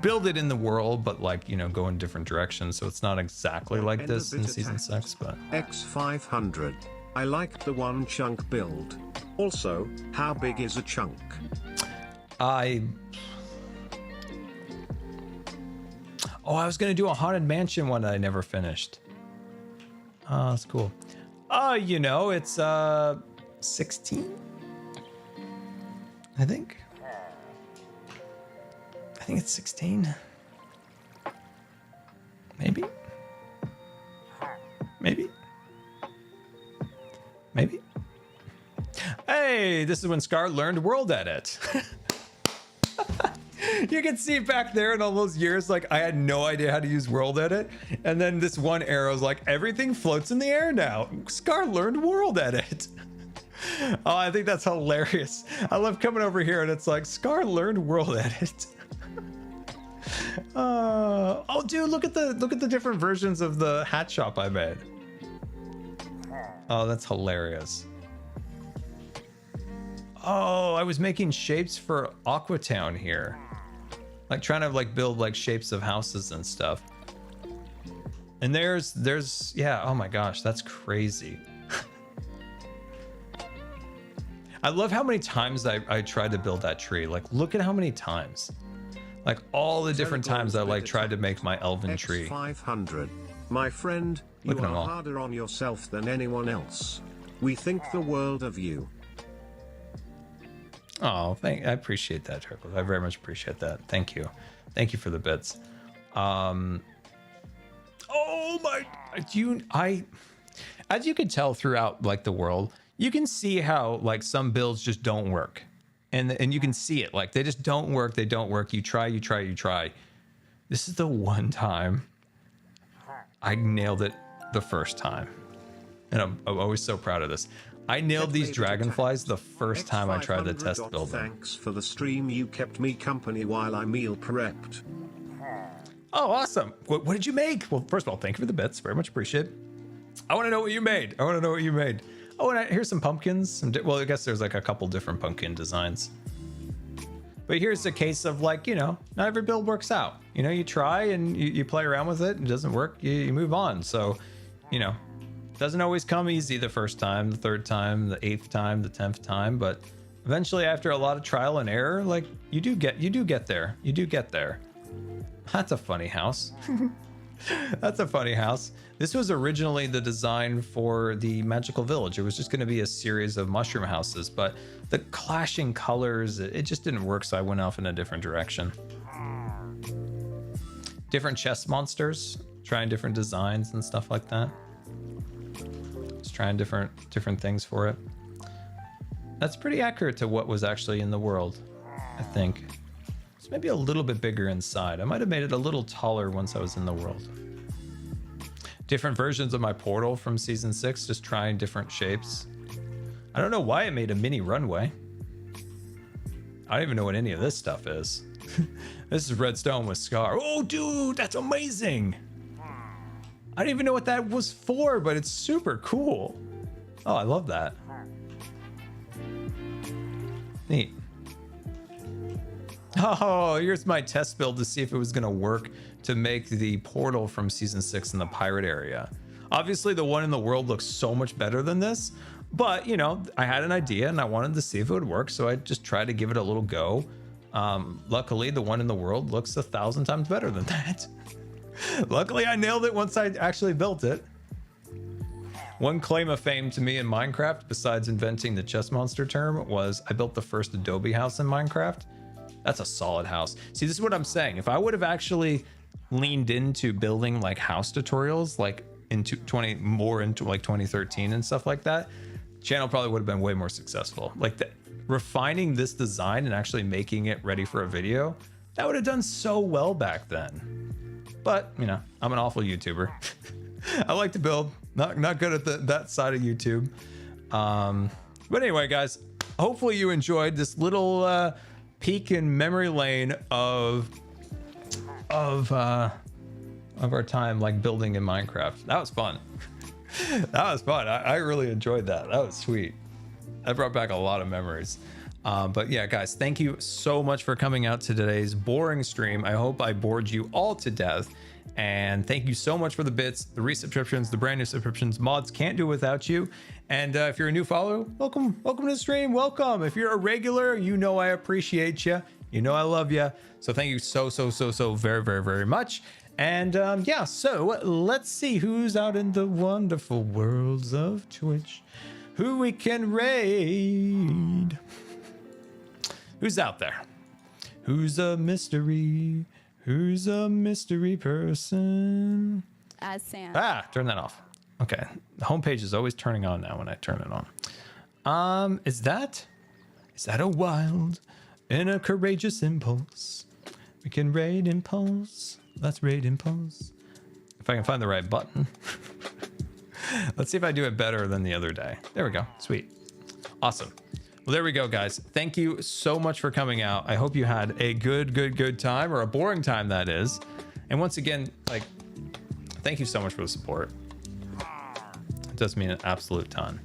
build it in the world, but like, go in different directions. So it's not exactly like this in Season 6, but. X500. I liked the one chunk build. Also, how big is a chunk? I was gonna do a haunted mansion one that I never finished. Oh, that's cool. It's 16. I think it's 16. Maybe. Hey, this is when Scar learned world edit. You can see back there in all those years, like I had no idea how to use world edit. And then this one arrow is like, everything floats in the air now. Scar learned world edit. Oh, I think that's hilarious. I love coming over here and it's like, Scar learned world edit. Oh, dude, look at the different versions of the hat shop I made. Oh, that's hilarious. Oh, I was making shapes for Aquatown here. Like trying to like build like shapes of houses and stuff. And there's yeah, oh my gosh, that's crazy. I love how many times I tried to build that tree. Like look at how many times. Like all the different times I like tried to make my elven tree. X500. My friend, you are harder on yourself than anyone else. We think the world of you. Oh, I appreciate that, Turkle. I very much appreciate that. Thank you for the bits. Oh my, as you can tell throughout like the world, you can see how like some builds just don't work, and you can see it, like they just don't work. They don't work. You try. This is the one time I nailed it the first time, and I'm always so proud of this. I nailed these dragonflies the first time I tried the test build. Thanks for the stream. You kept me company while I meal prepped. Oh, awesome. What did you make? Well, first of all, thank you for the bits. Very much appreciate it. I want to know what you made. Oh, and here's some pumpkins. Well, I guess there's like a couple different pumpkin designs. But here's a case of like, not every build works out. You try and you play around with it. It doesn't work. You move on. So, doesn't always come easy the first time, the third time, the 8th time, the 10th time, but eventually after a lot of trial and error, like you do get there. That's a funny house. That's a funny house. This was originally the design for the magical village. It was just going to be a series of mushroom houses, but the clashing colors, it just didn't work. So I went off in a different direction. Different chest monsters, trying different designs and stuff like that. Trying different things for it. That's pretty accurate to what was actually in the world, I think. It's maybe a little bit bigger inside. I might have made it a little taller once I was in the world. Different versions of my portal from season 6, just trying different shapes. I don't know why it made a mini runway. I don't even know what any of this stuff is. This is Redstone with Scar. Oh, dude, that's amazing. I don't even know what that was for, but it's super cool. Oh, I love that. Neat. Oh, here's my test build to see if it was gonna work to make the portal from season 6 in the pirate area. Obviously, the one in the world looks so much better than this, but you know, I had an idea and I wanted to see if it would work, so I just tried to give it a little go. Luckily, the one in the world looks 1,000 times better than that. Luckily, I nailed it once I actually built it. One claim of fame to me in Minecraft, besides inventing the chest monster term, was I built the first Adobe house in Minecraft. That's a solid house. See, this is what I'm saying. If I would have actually leaned into building like house tutorials, like into 2013 and stuff like that, channel probably would have been way more successful. Like refining this design and actually making it ready for a video, that would have done so well back then. But you know, I'm an awful YouTuber. I like to build, not good at that side of YouTube. But anyway, guys, hopefully you enjoyed this little peek in memory lane of our time like building in Minecraft. That was fun. That was fun. I really enjoyed that. That was sweet. That brought back a lot of memories. But yeah, guys, thank you so much for coming out to today's boring stream. I hope I bored you all to death. And thank you so much for the bits, the resubscriptions, the brand new subscriptions. Mods can't do it without you. And if you're a new follower, welcome to the stream. Welcome. If you're a regular, you know I appreciate you. You know I love you. So thank you so very much. And yeah, so let's see who's out in the wonderful worlds of Twitch, who we can raid. Who's out there? Who's a mystery? Who's a mystery person? As Sam. Turn that off. Okay. The homepage is always turning on now when I turn it on. Is that a wild and a courageous impulse? We can raid impulse. Let's raid impulse. If I can find the right button. Let's see if I do it better than the other day. There we go. Sweet. Awesome. Well, there we go, guys. Thank you so much for coming out. I hope you had a good time, or a boring time, that is. And once again, like, thank you so much for the support. It does mean an absolute ton.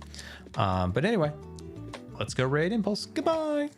But anyway, let's go raid Impulse. Goodbye.